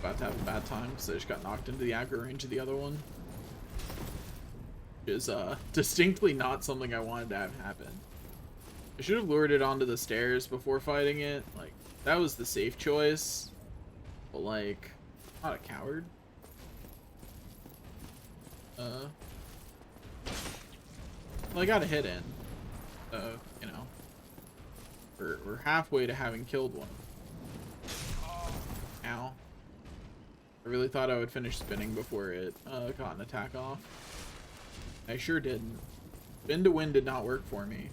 Speaker 1: About to have a bad time because I just got knocked into the aggro range of the other one. Which is distinctly not something I wanted to have happen. I should have lured it onto the stairs before fighting it. Like, that was the safe choice. But like, not a coward. Well, I got a hit in. So, you know. We're halfway to having killed one. Ow. I really thought I would finish spinning before it got an attack off. I sure didn't. Spin to win did not work for me.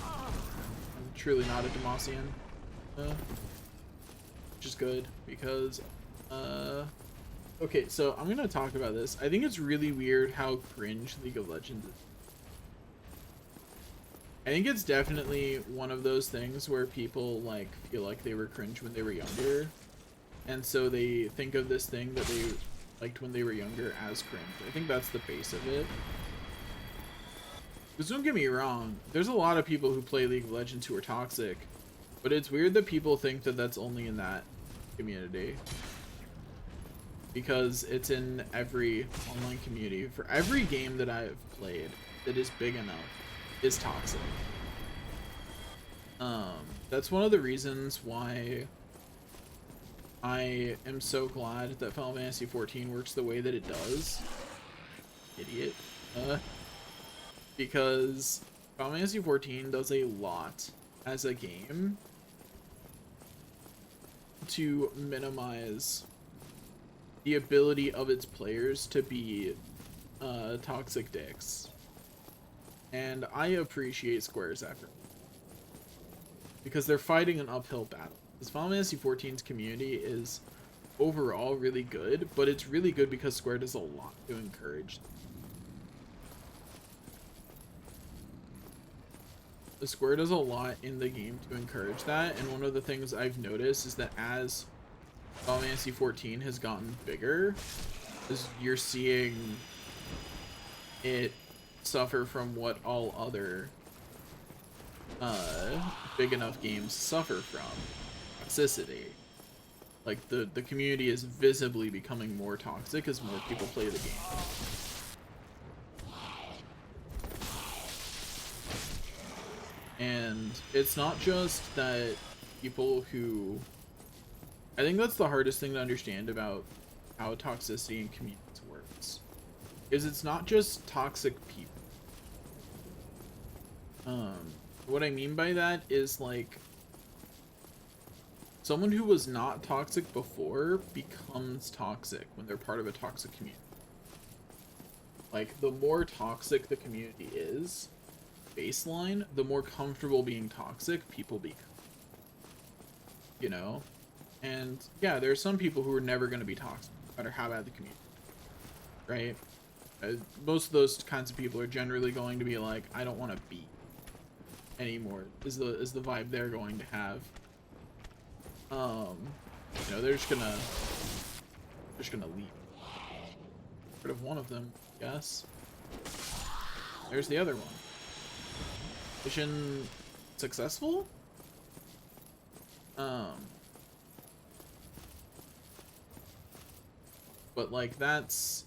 Speaker 1: I'm truly not a Demacian. Which is good, because... Okay, so I'm gonna talk about this. I think it's really weird how cringe League of Legends is. I think it's definitely one of those things where people like feel like they were cringe when they were younger, and so they think of this thing that they liked when they were younger as cringe. I think that's the base of it. Because don't get me wrong, there's a lot of people who play League of Legends who are toxic, but it's weird that people think that that's only in that community. Because it's in every online community. For every game that I've played that is big enough is toxic. That's one of the reasons why I am so glad that Final Fantasy XIV works the way that it does. Idiot. Because Final Fantasy XIV does a lot as a game to minimize the ability of its players to be toxic dicks. And I appreciate Square's effort, because they're fighting an uphill battle. Because Final Fantasy XIV's community is overall really good, but it's really good because Square does a lot to encourage them. The Square does a lot in the game to encourage that, and one of the things I've noticed is that as Final Fantasy XIV has gotten bigger, is you're seeing it suffer from what all other big enough games suffer from: toxicity. Like, the community is visibly becoming more toxic as more people play the game. And it's not just that people who... I think that's the hardest thing to understand about how toxicity in communities works. Is it's not just toxic people. What I mean by that is, like, someone who was not toxic before becomes toxic when they're part of a toxic community. Like, the more toxic the community is, baseline, the more comfortable being toxic people become. You know? And yeah, there are some people who are never going to be toxic. matter how bad the community, right? Most of those kinds of people are generally going to be like, I don't want to be anymore. Is the vibe they're going to have. You know, they're just gonna leave. Rid of one of them, yes. There's the other one. Mission successful? But like that's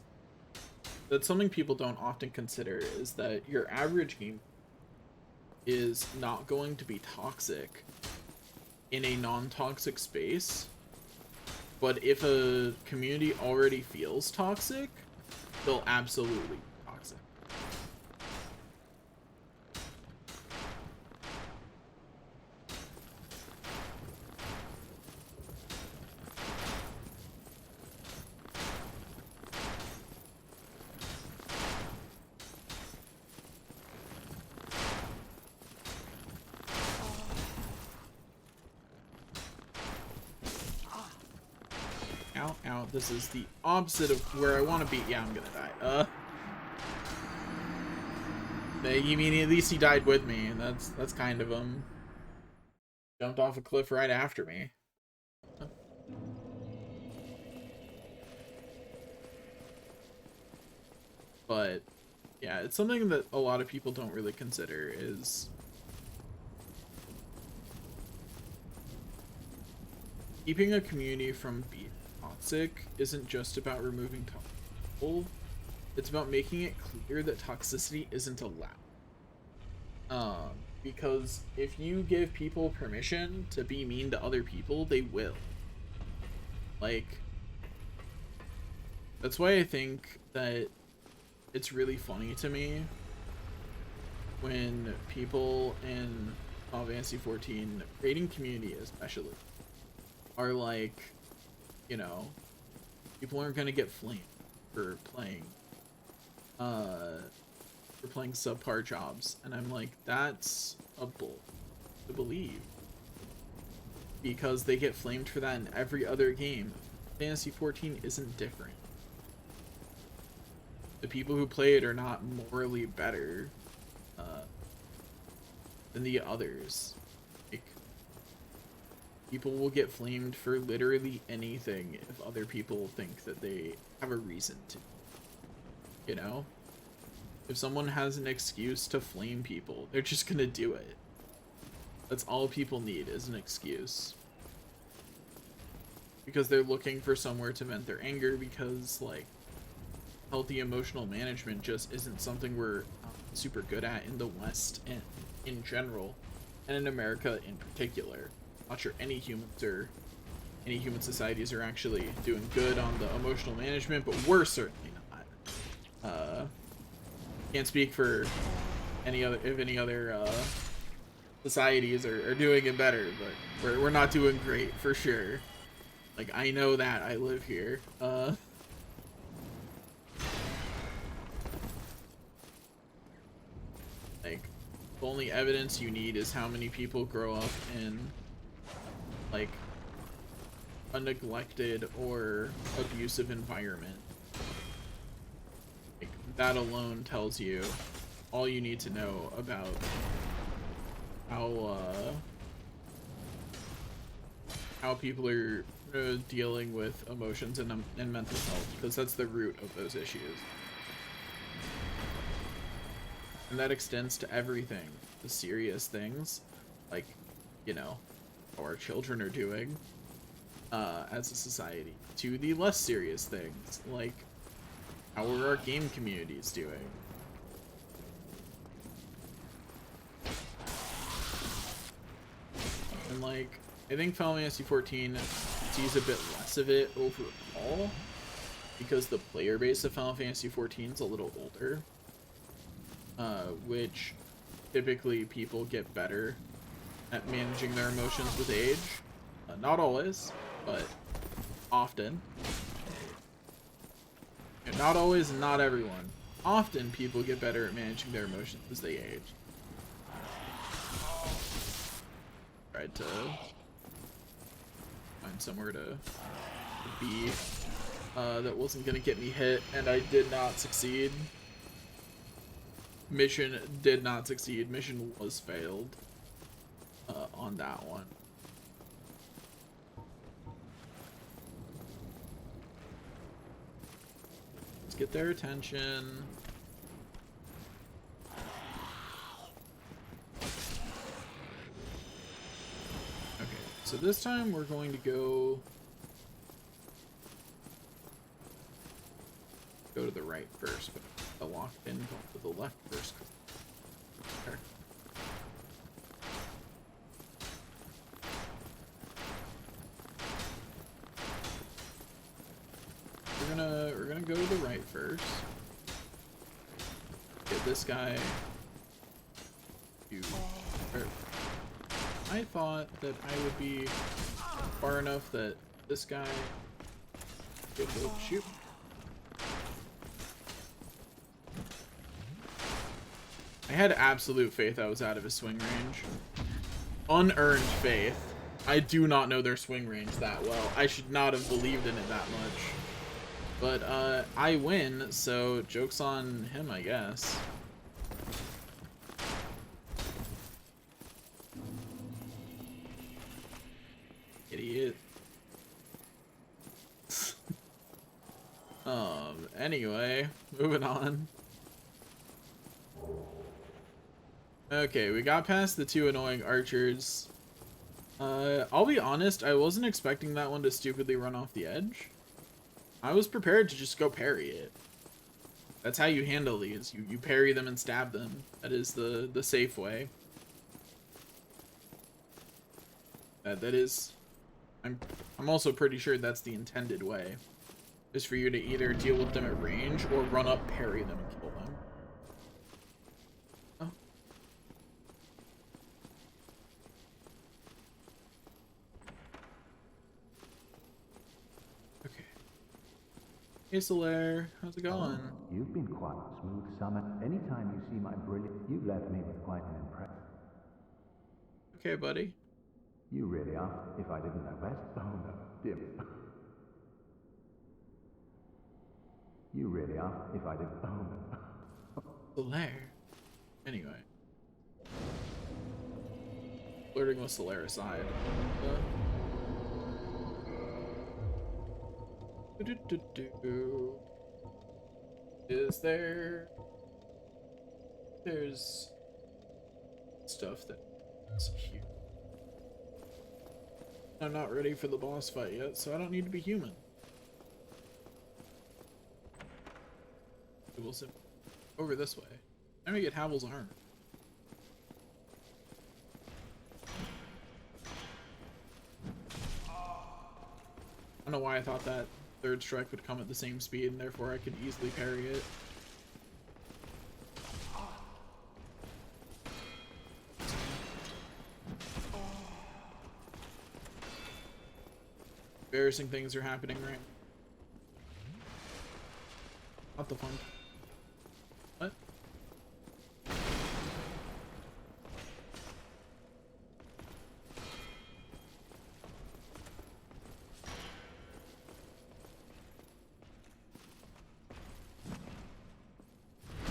Speaker 1: something people don't often consider, is that your average game is not going to be toxic in a non-toxic space. But if a community already feels toxic, they'll absolutely be toxic. Ow, ow, this is the opposite of where I want to be. Yeah, I'm gonna die. You mean at least he died with me, and that's kind of jumped off a cliff right after me. But yeah, it's something that a lot of people don't really consider, is keeping a community from being toxic isn't just about removing toxic people. It's about making it clear that toxicity isn't allowed. Because if you give people permission to be mean to other people, they will. Like, that's why I think that it's really funny to me when people in Final Fantasy 14 raiding community especially are like, you know, people aren't gonna get flamed for playing subpar jobs, and I'm like, that's a bull to believe, because they get flamed for that in every other game. Fantasy 14 isn't different. The people who play it are not morally better than the others. Like, people will get flamed for literally anything if other people think that they have a reason to. You know? If someone has an excuse to flame people, they're just gonna do it. That's all people need, is an excuse. Because they're looking for somewhere to vent their anger, because, like, healthy emotional management just isn't something we're super good at in the West and in general, and in America in particular. Not sure any human societies are actually doing good on the emotional management, but we're certainly not. Can't speak for any other societies are doing it better, but we're not doing great for sure. Like, I know that, I live here. Like, the only evidence you need is how many people grow up in, like, a neglected or abusive environment. Like, that alone tells you all you need to know about how people are dealing with emotions and mental health, because that's the root of those issues. And that extends to everything. The serious things, like, you know, how our children are doing as a society, to the less serious things, like, how are our game communities doing? And, like, I think Final Fantasy 14 sees a bit less of it overall, because the player base of Final Fantasy 14 is a little older. Which typically people get better at managing their emotions with age. Not always, but often. And not always and not everyone. Often people get better at managing their emotions as they age. Tried to find somewhere to be. that wasn't gonna get me hit, and I did not succeed. Mission did not succeed. Mission was failed on that one. Let's get their attention. Okay, so this time we're going to go to the right first, but the locked in go to the left first. There. We're gonna go to the right first. Get this guy. I thought that I would be far enough that this guy could shoot. I had absolute faith I was out of his swing range. Unearned faith. I do not know their swing range that well. I should not have believed in it that much. But I win, so joke's on him, I guess. Idiot. Anyway, moving on. Okay, we got past the two annoying archers. I'll be honest, I wasn't expecting that one to stupidly run off the edge. I was prepared to just go parry it. That's how you handle these. You parry them and stab them. That is the safe way. That is... I'm also pretty sure that's the intended way. Is for you to either deal with them at range or run up, parry them, and kill them. Oh. Okay. Hey Solaire, how's it going?
Speaker 4: Oh, you've been quite smooth, Summon. Anytime you see my brilliant, you've left me with quite an impression.
Speaker 1: Okay, buddy.
Speaker 4: You really are. If I didn't know best. Oh no, dear me. You really are. If I didn't. Oh no.
Speaker 1: Solaire. Anyway. Flirting with Solaire aside. Is there... There's stuff that's here. I'm not ready for the boss fight yet, so I don't need to be human. We'll sit over this way. Let me get Havel's arm. I don't know why I thought that third strike would come at the same speed, and therefore I could easily parry it. Embarrassing things are happening right now. Not the fun. What?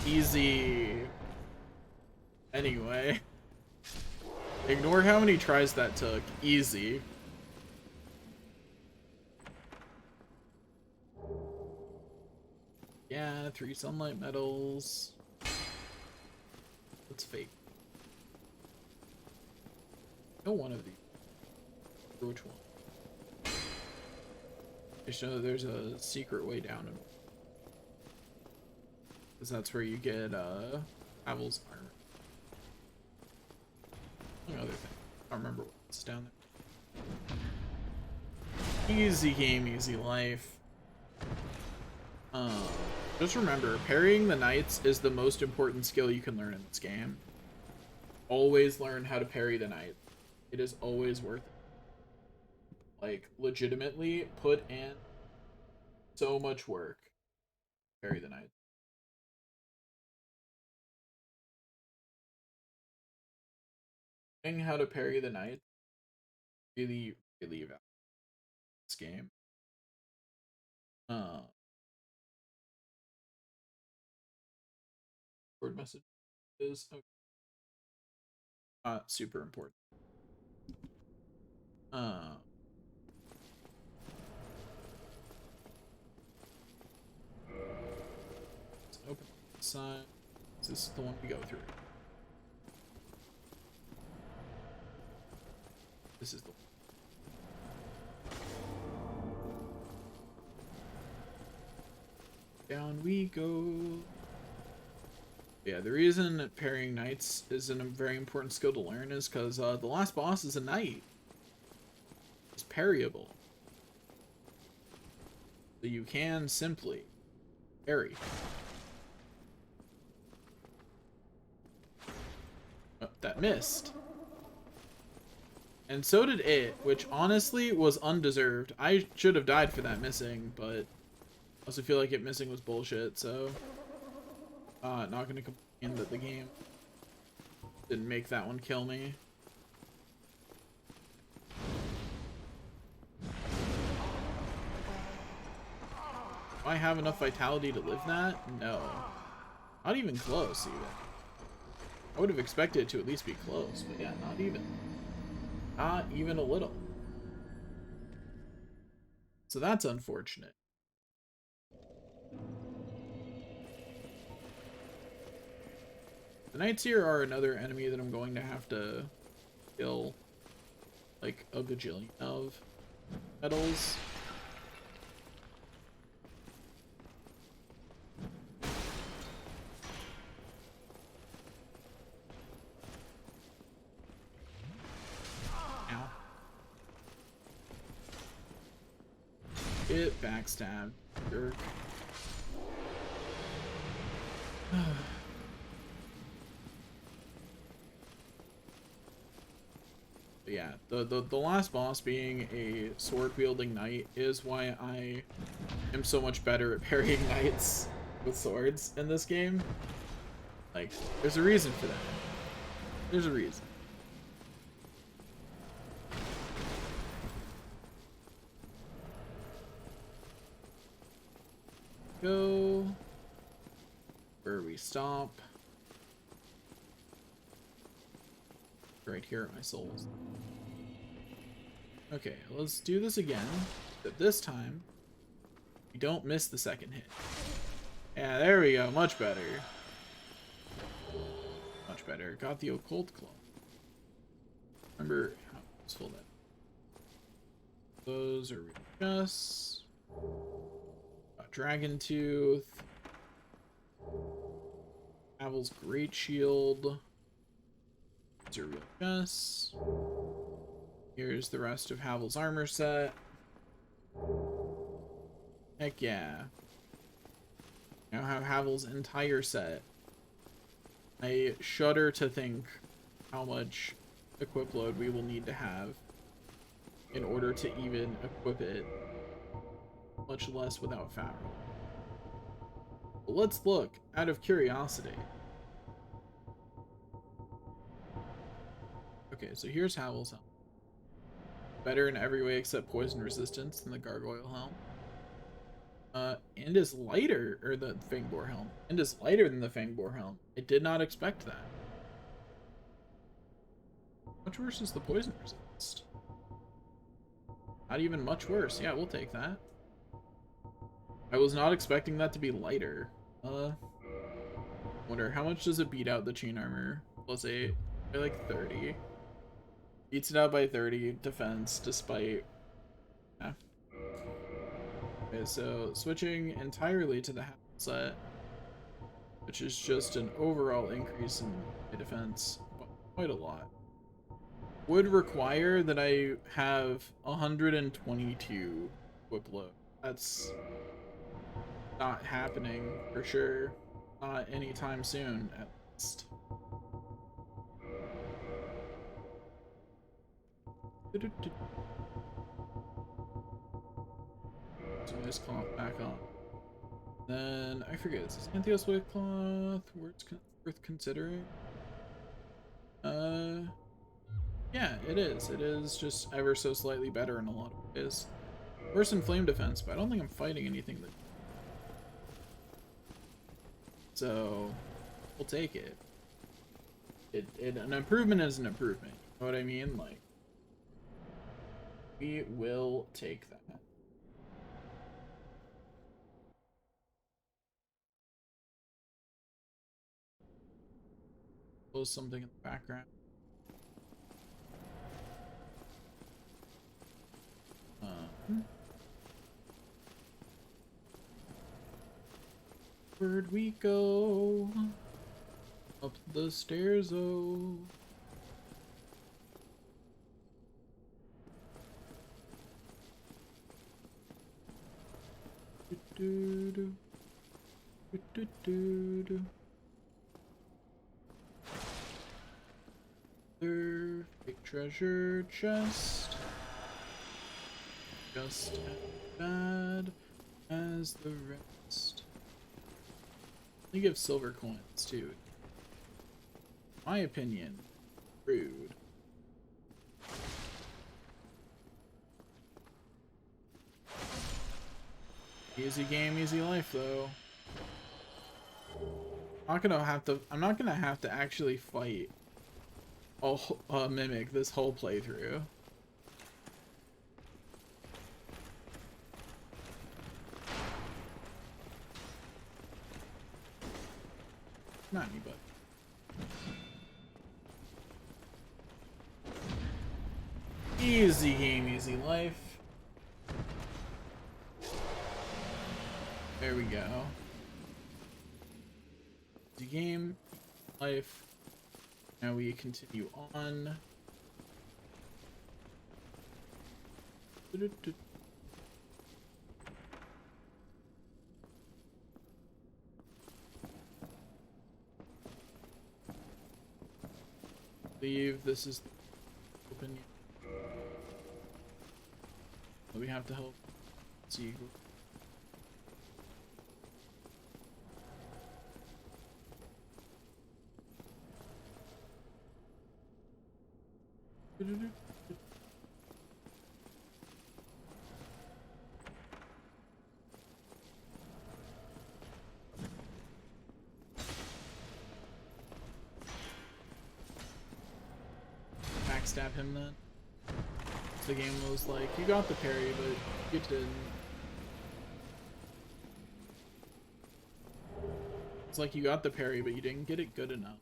Speaker 1: Easy. Anyway. Ignore how many tries that took. Easy. Yeah, 3 sunlight medals. Let's fake. No one of these. Which one? Just know that there's a secret way down. Because that's where you get Havel's armor. Another thing. I don't remember what's down there. Easy game, easy life. Just remember, parrying the knights is the most important skill you can learn in this game. Always learn how to parry the knight. It is always worth it. Like, legitimately, put in so much work. Parry the knight. Learning how to parry the knight really, really valuable in this game. Uh, word message is okay. Super important. Let's open the side. This is the one we go through. This is the one. Down we go. Yeah, the reason parrying knights is a very important skill to learn is because the last boss is a knight. It's parryable. So you can simply parry. Oh, that missed. And so did it, which honestly was undeserved. I should have died for that missing, but I also feel like it missing was bullshit, so not gonna complain that the game didn't make that one kill me. Do I have enough vitality to live that? No. Not even close, even. I would have expected it to at least be close, but yeah, not even. Not even a little. So that's unfortunate. The knights here are another enemy that I'm going to have to kill like a bajillion of medals. Ow. Get backstabbed, jerk. Yeah, the last boss being a sword wielding knight is why I am so much better at parrying knights with swords in this game. Like, there's a reason for that. There's a reason. Go where we stop. Right here at my souls. Okay, let's do this again, but this time we don't miss the second hit. Yeah, there we go. Much better. Much better. Got the occult claw. Remember how useful that. Those are just. Got Dragon Tooth. Havel's Great Shield. These are real chests. Here's the rest of Havel's armor set. Heck yeah. Now have Havel's entire set. I shudder to think how much equip load we will need to have in order to even equip it, much less without Farrell. But let's look out of curiosity. Okay, so here's Havel's helm. Better in every way except poison resistance than the Gargoyle helm. And is lighter, or the Fangboar helm. And is lighter than the Fangboar helm. I did not expect that. Much worse is the poison resist. Not even much worse. Yeah, we'll take that. I was not expecting that to be lighter. Wonder how much does it beat out the chain armor? +8 by like 30. Beats it out by 30 defense despite. Yeah. Okay, so switching entirely to the half set, which is just an overall increase in my defense, quite a lot. Would require that I have 122 whip load. That's not happening for sure. Not anytime soon, at least. So this cloth back on. Then I forget. Is this Antheos weight cloth worth considering? Yeah, it is. It is just ever so slightly better in a lot of ways. Worse than flame defense, but I don't think I'm fighting anything that... So, we'll take it. An improvement is an improvement. You know what I mean? Like, we will take that. Close something in the background. Where'd we go? Up the stairs, oh. Do-do-do. Do-do-do-do. Perfect treasure chest. Just as bad as the rest. They give silver coins too. My opinion, rude. Easy game, easy life though. I'm not gonna have to actually fight a mimic this whole playthrough. Not anybody. Easy game, easy life. There we go. Easy game, life. Now we continue on. Believe this is open. We have to help see. Backstab him then. The game was like, you got the parry, but you didn't. It's like you got the parry, but you didn't get it good enough.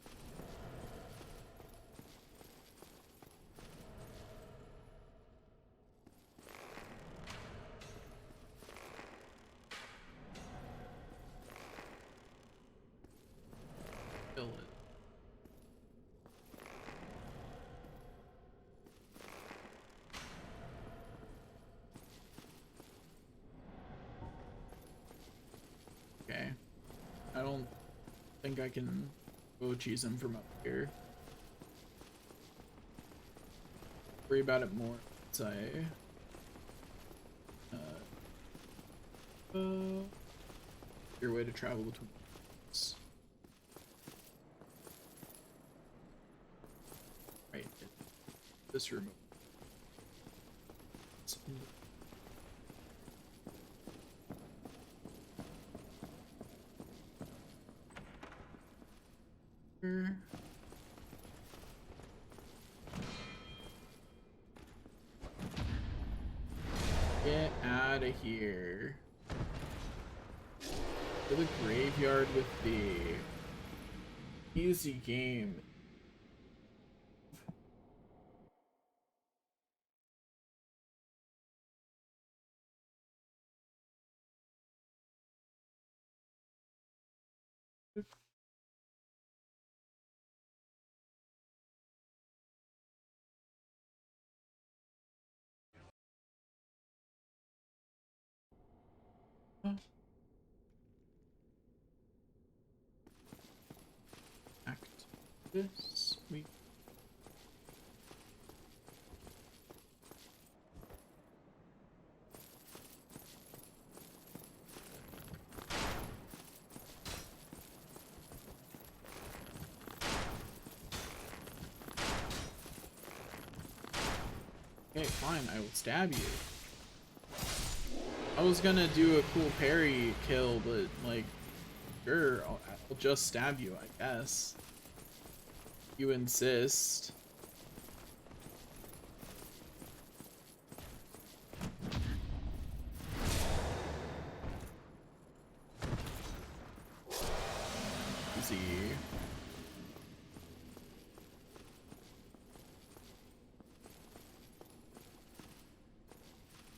Speaker 1: Kill it. Okay. I don't think I can go cheese him from up here. Worry about it more once I your way to travel between us. Right. This room. Get out of here. To the graveyard with the easy game. Act this. We okay, fine, I will stab you. I was gonna do a cool parry kill, but like, sure, I'll just stab you, I guess. You insist. Easy.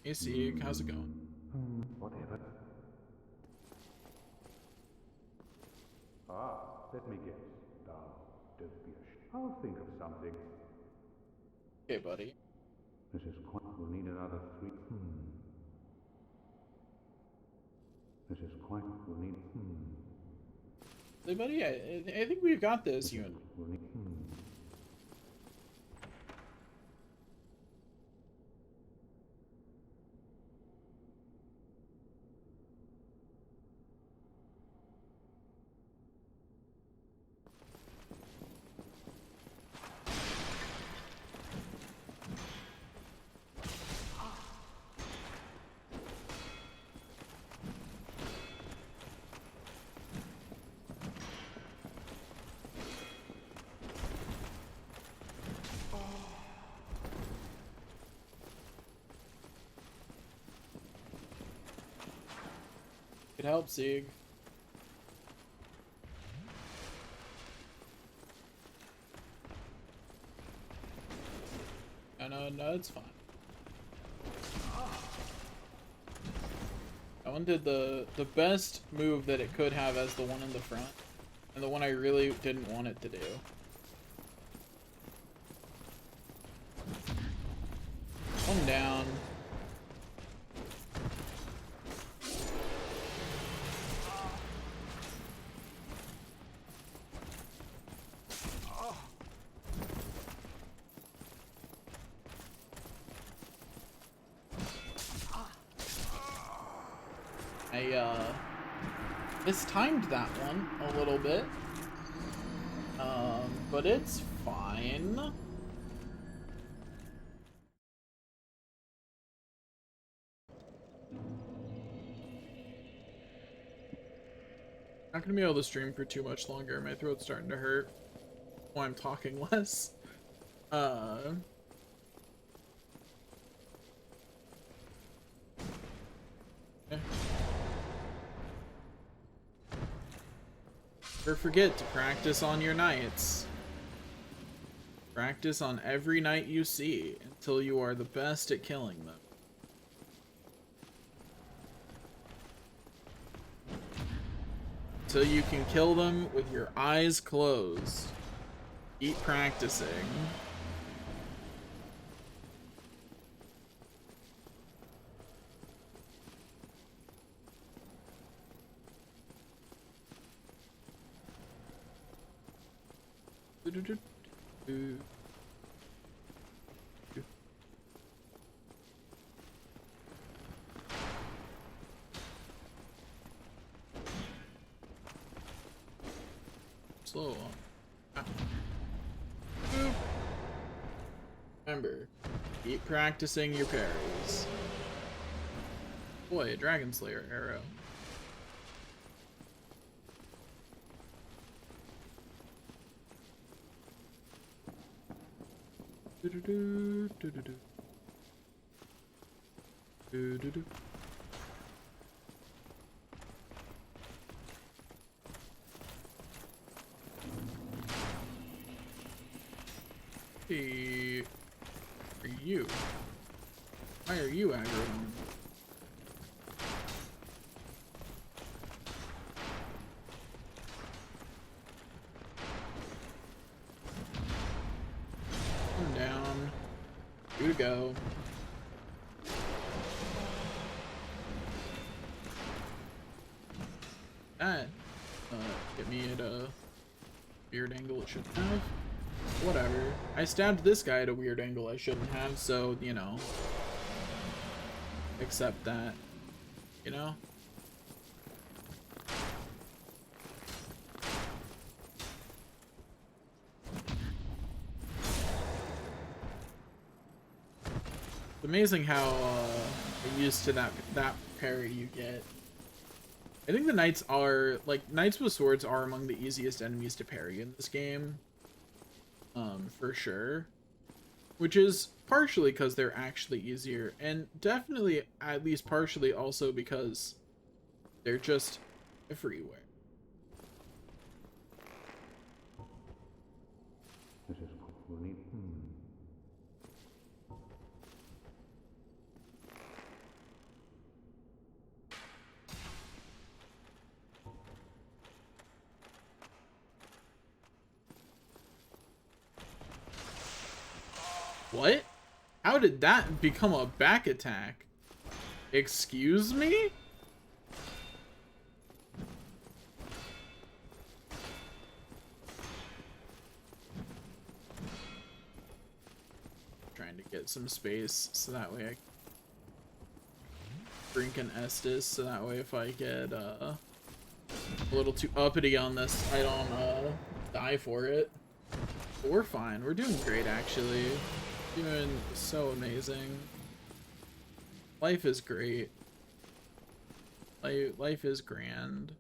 Speaker 1: Hey, Sieg, how's it going?
Speaker 4: Whatever. Ah, let me guess. Now, don't be ashamed. I'll think of something.
Speaker 1: Okay, buddy.
Speaker 4: This is quite. We'll need another 3. This is quite. We'll need.
Speaker 1: Hey, buddy, I think we've got this, you and
Speaker 4: We'll need.
Speaker 1: Could help, Sieg. No, it's fine. That one did the best move that it could have as the one in the front, and the one I really didn't want it to do. Calm down. I mistimed that one a little bit, but it's fine. Not gonna be able to stream for too much longer. My throat's starting to hurt while I'm talking less. Yeah. Never forget to practice on your knights. Practice on every knight you see until you are the best at killing them. Until you can kill them with your eyes closed. Keep practicing. Slow on. Remember, keep practicing your parries. Boy, a Dragon Slayer arrow. Hey, are you? Why are you aggro? Come down. You to go. That get me at a weird angle it shouldn't have. Whatever. I stabbed this guy at a weird angle I shouldn't have, so, you know. Accept that. You know? It's amazing how I'm used to that parry you get. I think the knights are, like, knights with swords are among the easiest enemies to parry in this game. For sure. Which is partially because they're actually easier, and definitely at least partially also because they're just everywhere.
Speaker 4: This is really...
Speaker 1: What? How did that become a back attack? Excuse me? Trying to get some space so that way I drink an Estus, so that way if I get a little too uppity on this, I don't die for it. But we're fine. We're doing great, actually. Doing so amazing. Life is great. Life is grand.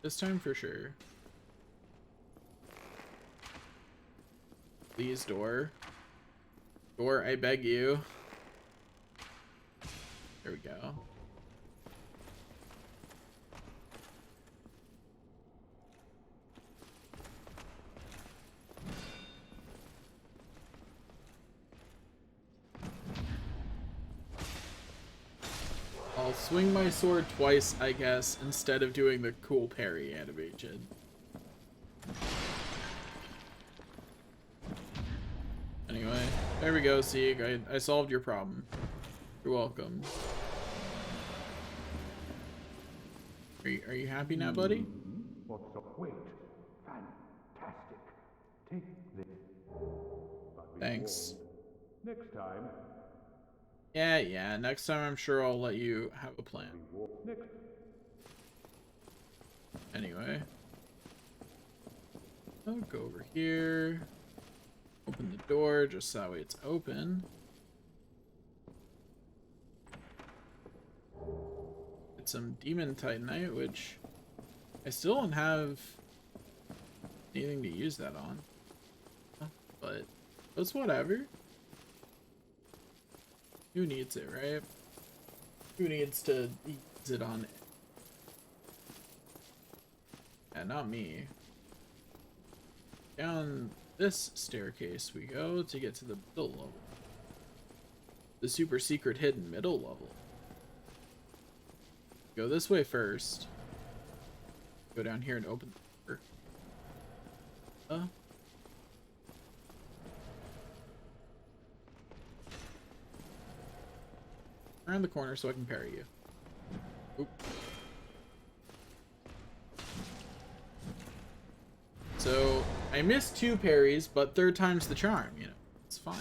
Speaker 1: This time for sure. Please, door. Door, I beg you. There we go. I'll swing my sword twice, I guess, instead of doing the cool parry animation. Anyway, there we go, Sieg. I solved your problem. You're welcome. Are you happy now, buddy?
Speaker 4: What's up? Wait. Fantastic. Take this. But be
Speaker 1: Thanks.
Speaker 4: warned. Next time.
Speaker 1: Yeah, next time I'm sure I'll let you have a plan. Anyway. I'll go over here. Open the door just so that way it's open. Get some Demon Titanite, which I still don't have anything to use that on. But it's whatever. Who needs it, right? Who needs to use it on it? Yeah, not me. Down this staircase we go to get to the middle level. The super secret hidden middle level. Go this way first. Go down here and open the door. Around the corner so I can parry you. Oop. So I missed 2 parries, but 3rd time's the charm, you know. It's fine.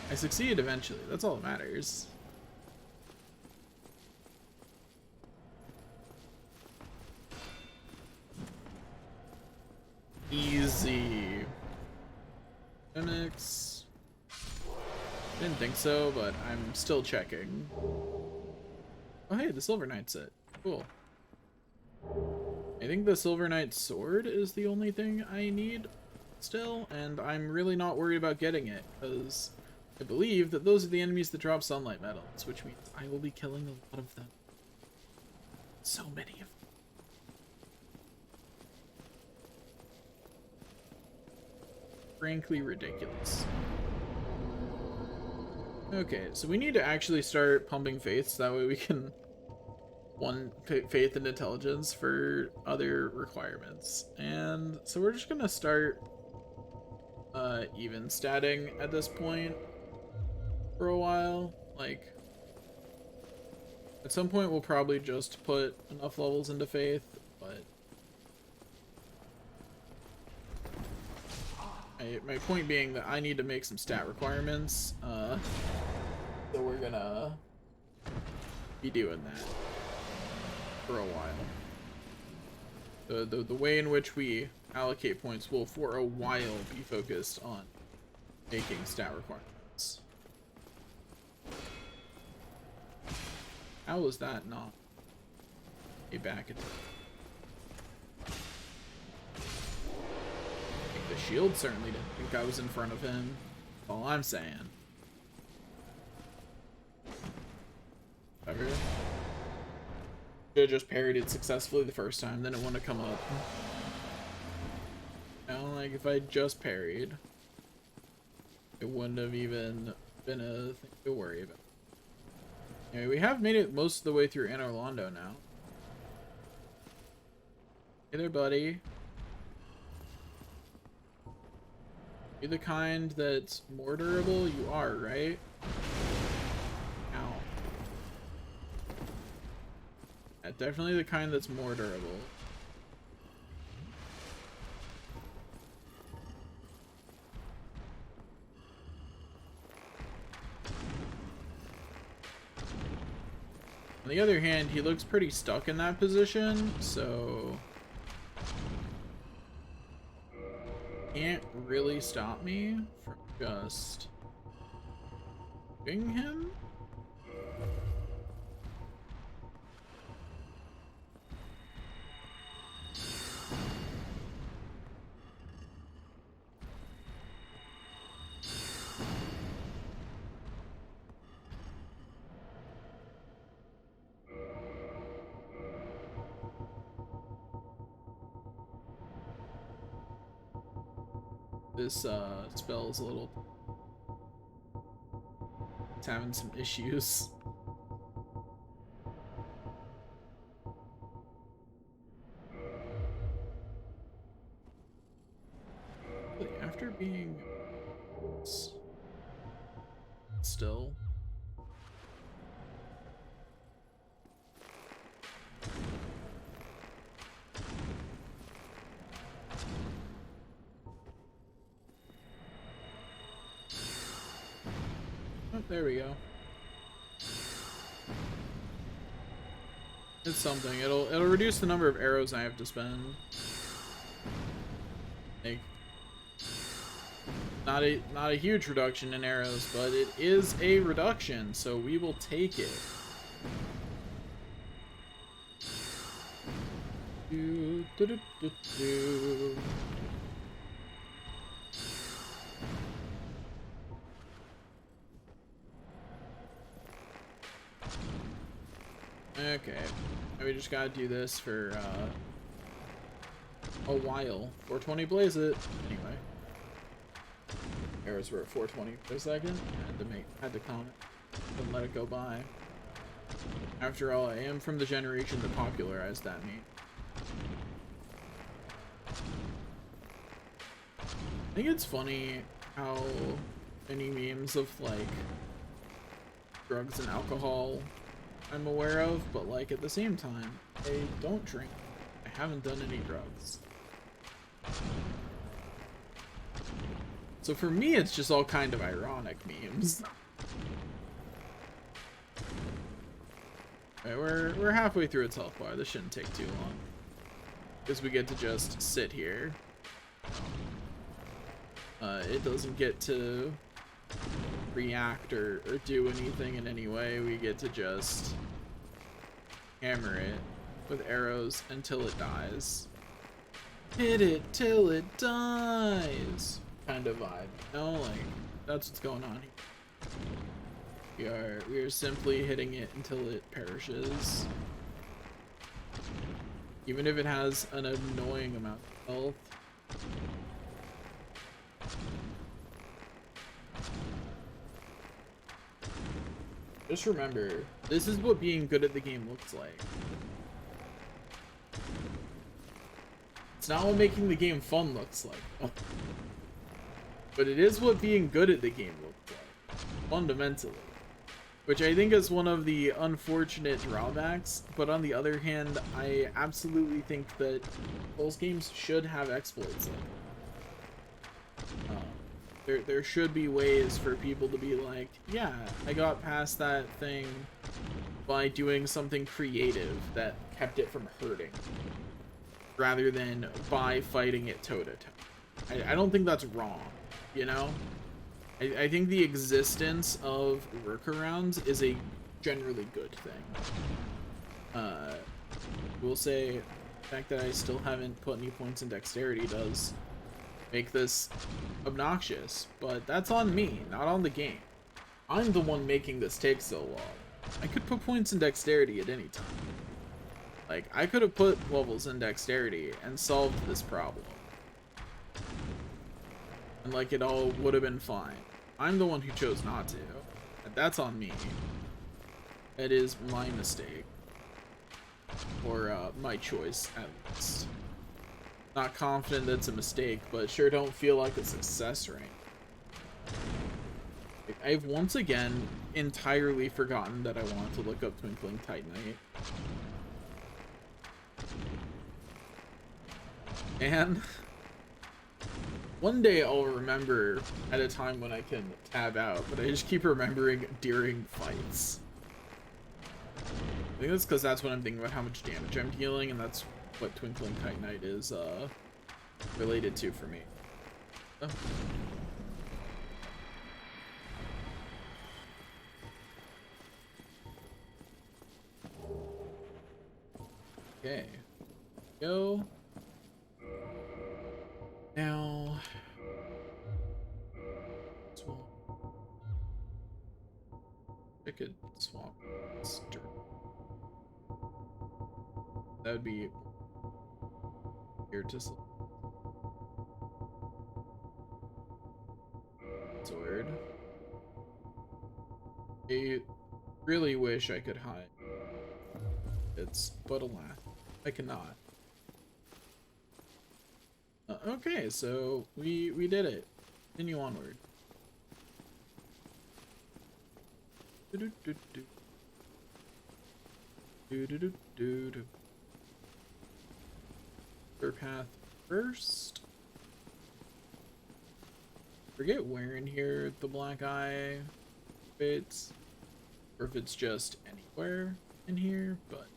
Speaker 1: I succeeded eventually. That's all that matters. Easy. Mimics. Didn't think so, but I'm still checking. Oh hey, the Silver Knight set. Cool. I think the Silver Knight sword is the only thing I need still, and I'm really not worried about getting it, because I believe that those are the enemies that drop sunlight medals, which means I will be killing a lot of them. So many of them. Frankly ridiculous. Okay, so we need to actually start pumping faiths, so that way we can faith and intelligence for other requirements. And so we're just gonna start even statting at this point for a while. Like, at some point we'll probably just put enough levels into faith, but my point being that I need to make some stat requirements, so we're gonna be doing that for a while. The way in which we allocate points will for a while be focused on making stat requirements. How was that not a back attack? The shield certainly didn't think I was in front of him. That's all I'm saying. Should have just parried it successfully the first time, then it wouldn't have come up. Now, like, if I just parried, it wouldn't have even been a thing to worry about. Anyway, we have made it most of the way through Anor Londo now. Hey there, buddy. You the kind that's more durable? You are, right? Ow. Yeah, definitely the kind that's more durable. On the other hand, he looks pretty stuck in that position, so can't really stop me from just doing him. This spell is a little... It's having some issues. But after being... still... There we go. It's something. It'll reduce the number of arrows I have to spend. Like, not a huge reduction in arrows, but it is a reduction, so we will take it. Do, do, do, do, do. Okay, we just gotta do this for a while. 420 blaze it. Anyway, arrows were at 420 for a second. Had to comment. Couldn't let it go by. After all, I am from the generation that popularized that meme. I think it's funny how many memes of like drugs and alcohol I'm aware of, but like at the same time, I don't drink. I haven't done any drugs. So for me, it's just all kind of ironic memes. Okay, we're halfway through its health bar. This shouldn't take too long, because we get to just sit here. It doesn't get to react or do anything in any way. We get to just hammer it with arrows until it dies. Hit it till it dies kind of vibe, you know? Like, that's what's going on here. We are simply hitting it until it perishes, even if it has an annoying amount of health. Just remember, this is what being good at the game looks like. It's not what making the game fun looks like. But it is what being good at the game looks like, fundamentally. Which I think is one of the unfortunate drawbacks, but on the other hand, I absolutely think that those games should have exploits like that. There should be ways for people to be like, yeah, I got past that thing by doing something creative that kept it from hurting. rather than by fighting it toe to toe. I don't think that's wrong, you know? I think the existence of workarounds is a generally good thing. We'll say the fact that I still haven't put any points in dexterity does make this obnoxious, but that's on me, not on the game. I'm the one making this take so long. I could put points in dexterity at any time. Like, I could have put levels in dexterity and solved this problem. And like, it all would have been fine. I'm the one who chose not to. And that's on me. It is my mistake. Or my choice, at least. Not confident that's a mistake, but sure don't feel like a success right now. I've once again entirely forgotten that I wanted to look up Twinkling Titanite. And one day I'll remember at a time when I can tab out, but I just keep remembering during fights. I think that's because that's when I'm thinking about how much damage I'm dealing, and that's what Twinkling Titanite is related to for me. Oh. Okay. Go. Now. Swap. I could swap this dirt. That would be here to sword. I really wish I could hide. But alas, I cannot. Okay, so we did it. Continue onward. Do do do do do do do do. Third path first. Forget where in here the black eye fits, or if it's just anywhere in here, but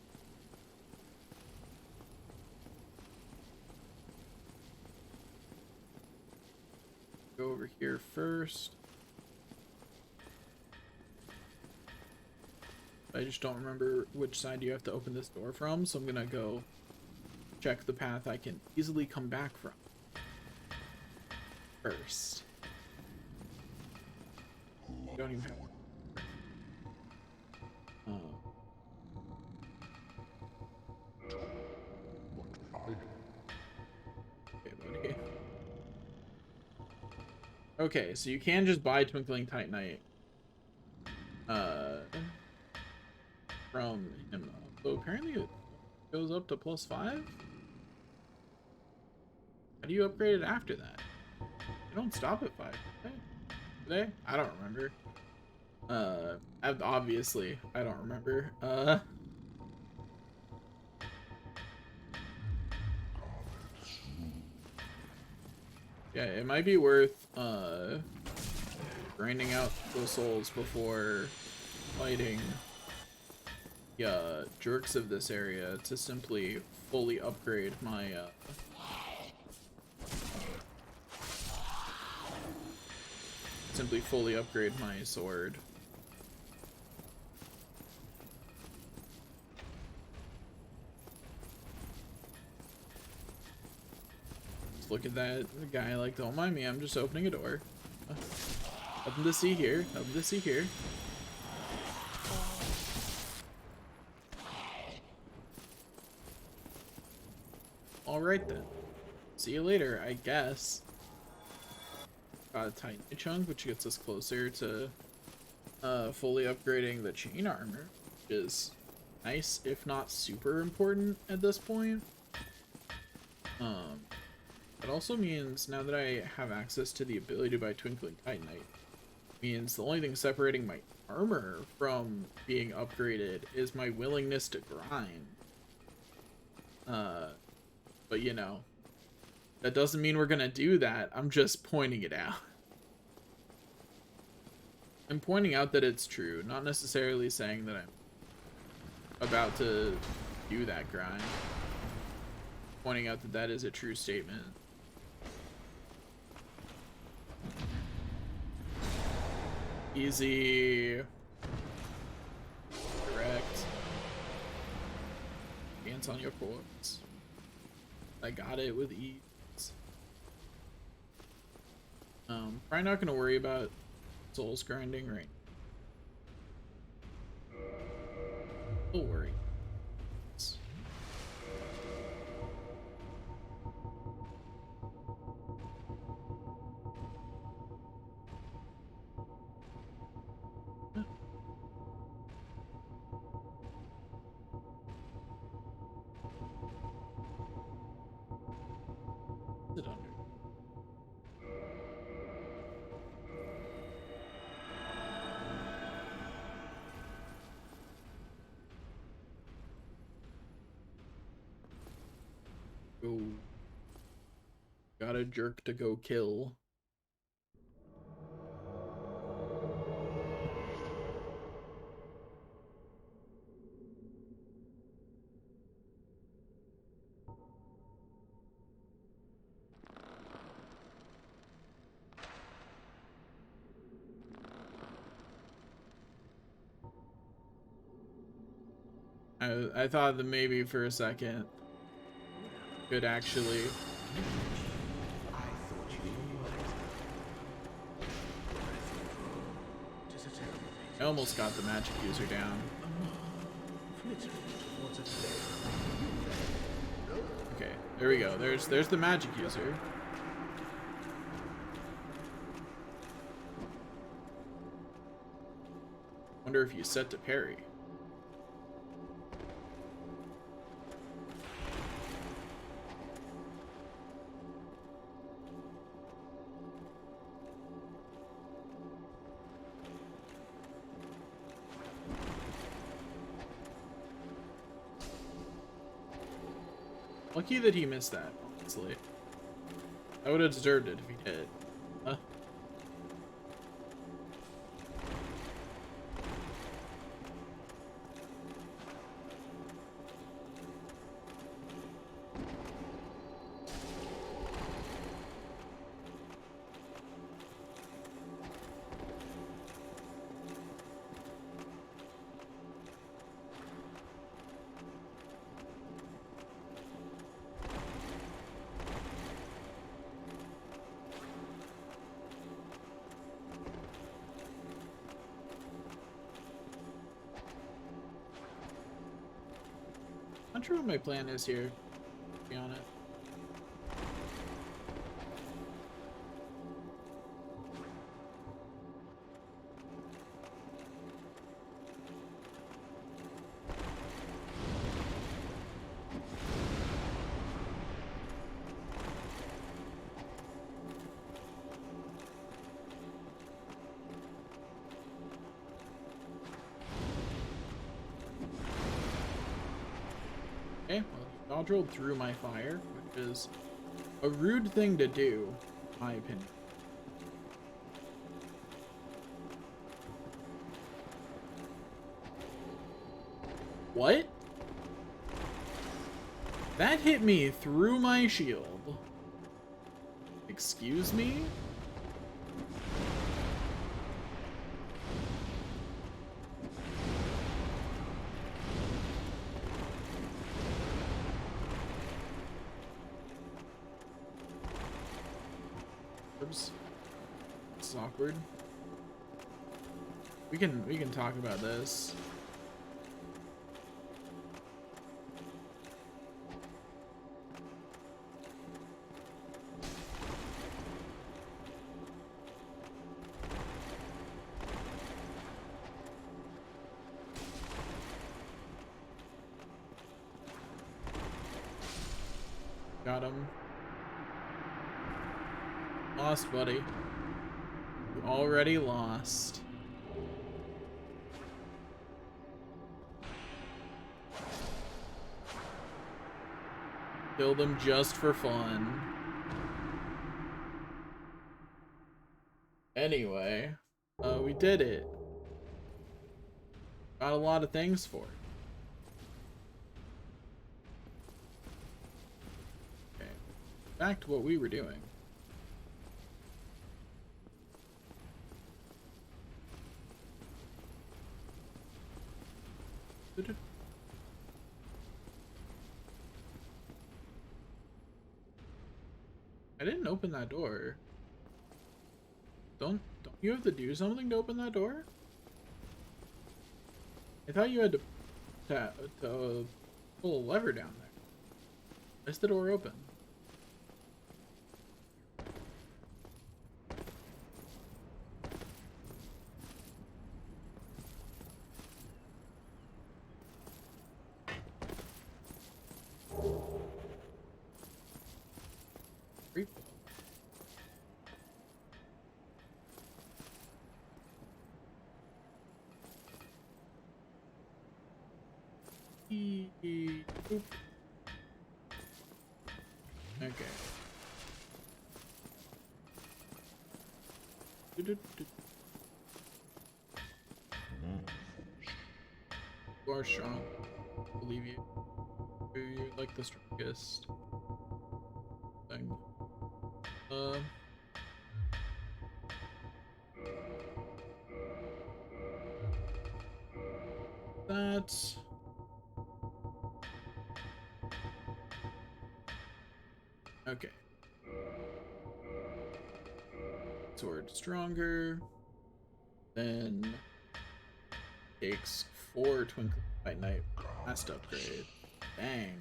Speaker 1: go over here first. I just don't remember which side you have to open this door from, so I'm gonna go check the path I can easily come back from first. Don't even have okay, buddy. Okay, so you can just buy Twinkling Titanite from him. So apparently it goes up to +5? How do you upgrade it after that? You don't stop at 5, do they? I don't remember. Obviously, I don't remember. Yeah, it might be worth, grinding out those souls before fighting the, jerks of this area to simply fully upgrade my, sword. Just look at that guy like, don't mind me, I'm just opening a door. Nothing to see here, nothing to see here. Alright then. See you later, I guess. Got a tiny chunk, which gets us closer to fully upgrading the chain armor, which is nice, if not super important at this point. It also means now that I have access to the ability to buy Twinkling Titanite, means the only thing separating my armor from being upgraded is my willingness to grind. But you know, that doesn't mean we're gonna do that. I'm just pointing it out. I'm pointing out that it's true, not necessarily saying that I'm about to do that grind. pointing out that that is a true statement. Easy. Direct. Dance on your corpse. I got it with ease. Probably not gonna worry about souls grinding right. Don't worry. Sit under. Go. Got a jerk to go kill. I thought that maybe for a second could actually. I almost got the magic user down. Okay, there we go. There's the magic user. Wonder if you set to parry. Lucky that he missed that, honestly. I would have deserved it if he did. Huh? Not sure what my plan is here, to be honest. Okay, well, dodge rolled through my fire, which is a rude thing to do, in my opinion. What? That hit me through my shield. Excuse me? Oops. This is awkward. We can talk about this. Got him. Lost, buddy. You already lost. Kill them just for fun. Anyway, we did it. Got a lot of things for it. back to what we were doing. I didn't open that door. Don't you have to do something to open that door? I thought you had to pull a lever down there. Why's the door open? Oop. Okay. You are strong. I believe you. You're like the strongest thing. That's okay. Sword stronger. Then takes 4 Twinkle by Night last upgrade. Dang.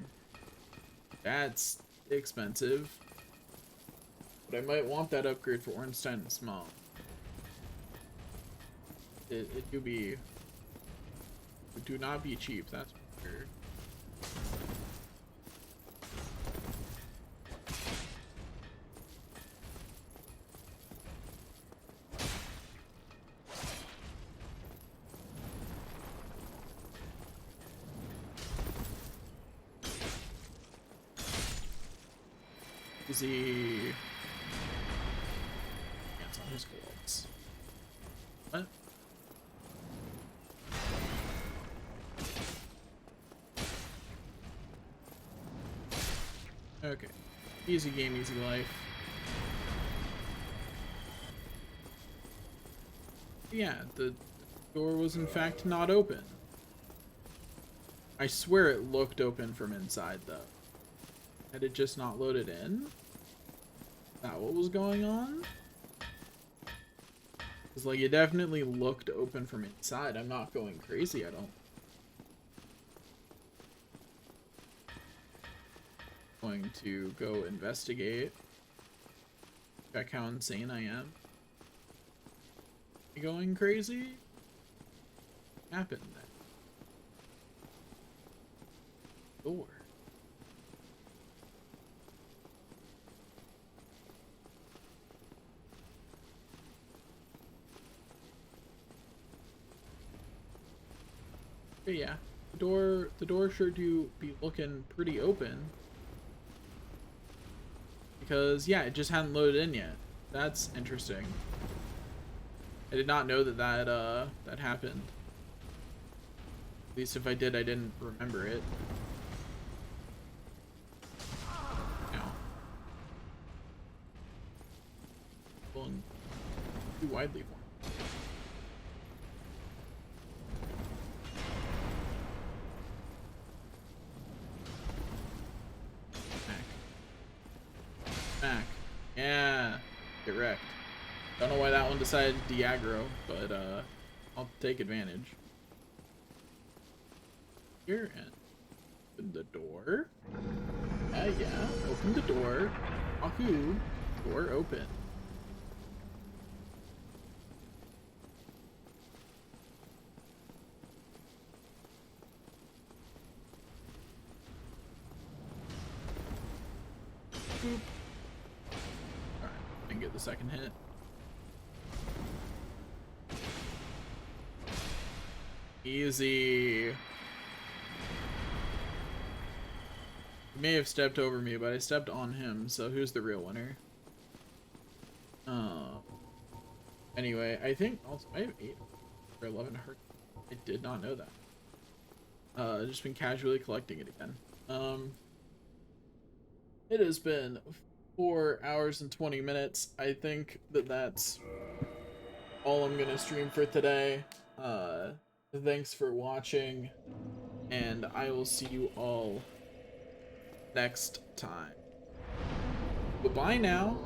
Speaker 1: That's expensive. But I might want that upgrade for Ornstein and Small. It do be. It do not be cheap, that's for sure. Easy. Cancel his golds. What? Okay. Easy game, easy life. Yeah, the door was in fact not open. I swear it looked open from inside though. Had it just not loaded in? Is that what was going on? Because like it definitely looked open from inside. I'm not going crazy, I don't. Going to go investigate. Check how insane I am. You going crazy? What happened then? Door. But yeah, the door sure do be looking pretty open. Because yeah, it just hadn't loaded in yet. That's interesting. I did not know that that happened. At least if I did, I didn't remember it. Ow. Pulling too widely for me. Back. Yeah. Get wrecked. Don't know why that one decided to de-aggro, but I'll take advantage. Here and open the door. Yeah. Open the door. Aku. Door open. Boop. Alright, didn't get the second hit. Easy. He may have stepped over me, but I stepped on him, so who's the real winner? Anyway, I think also I have 8 or 11 heart. I did not know that. I've just been casually collecting it again. It has been 4 hours and 20 minutes. I think that that's all I'm gonna stream for today. Thanks for watching, and I will see you all next time. Goodbye now.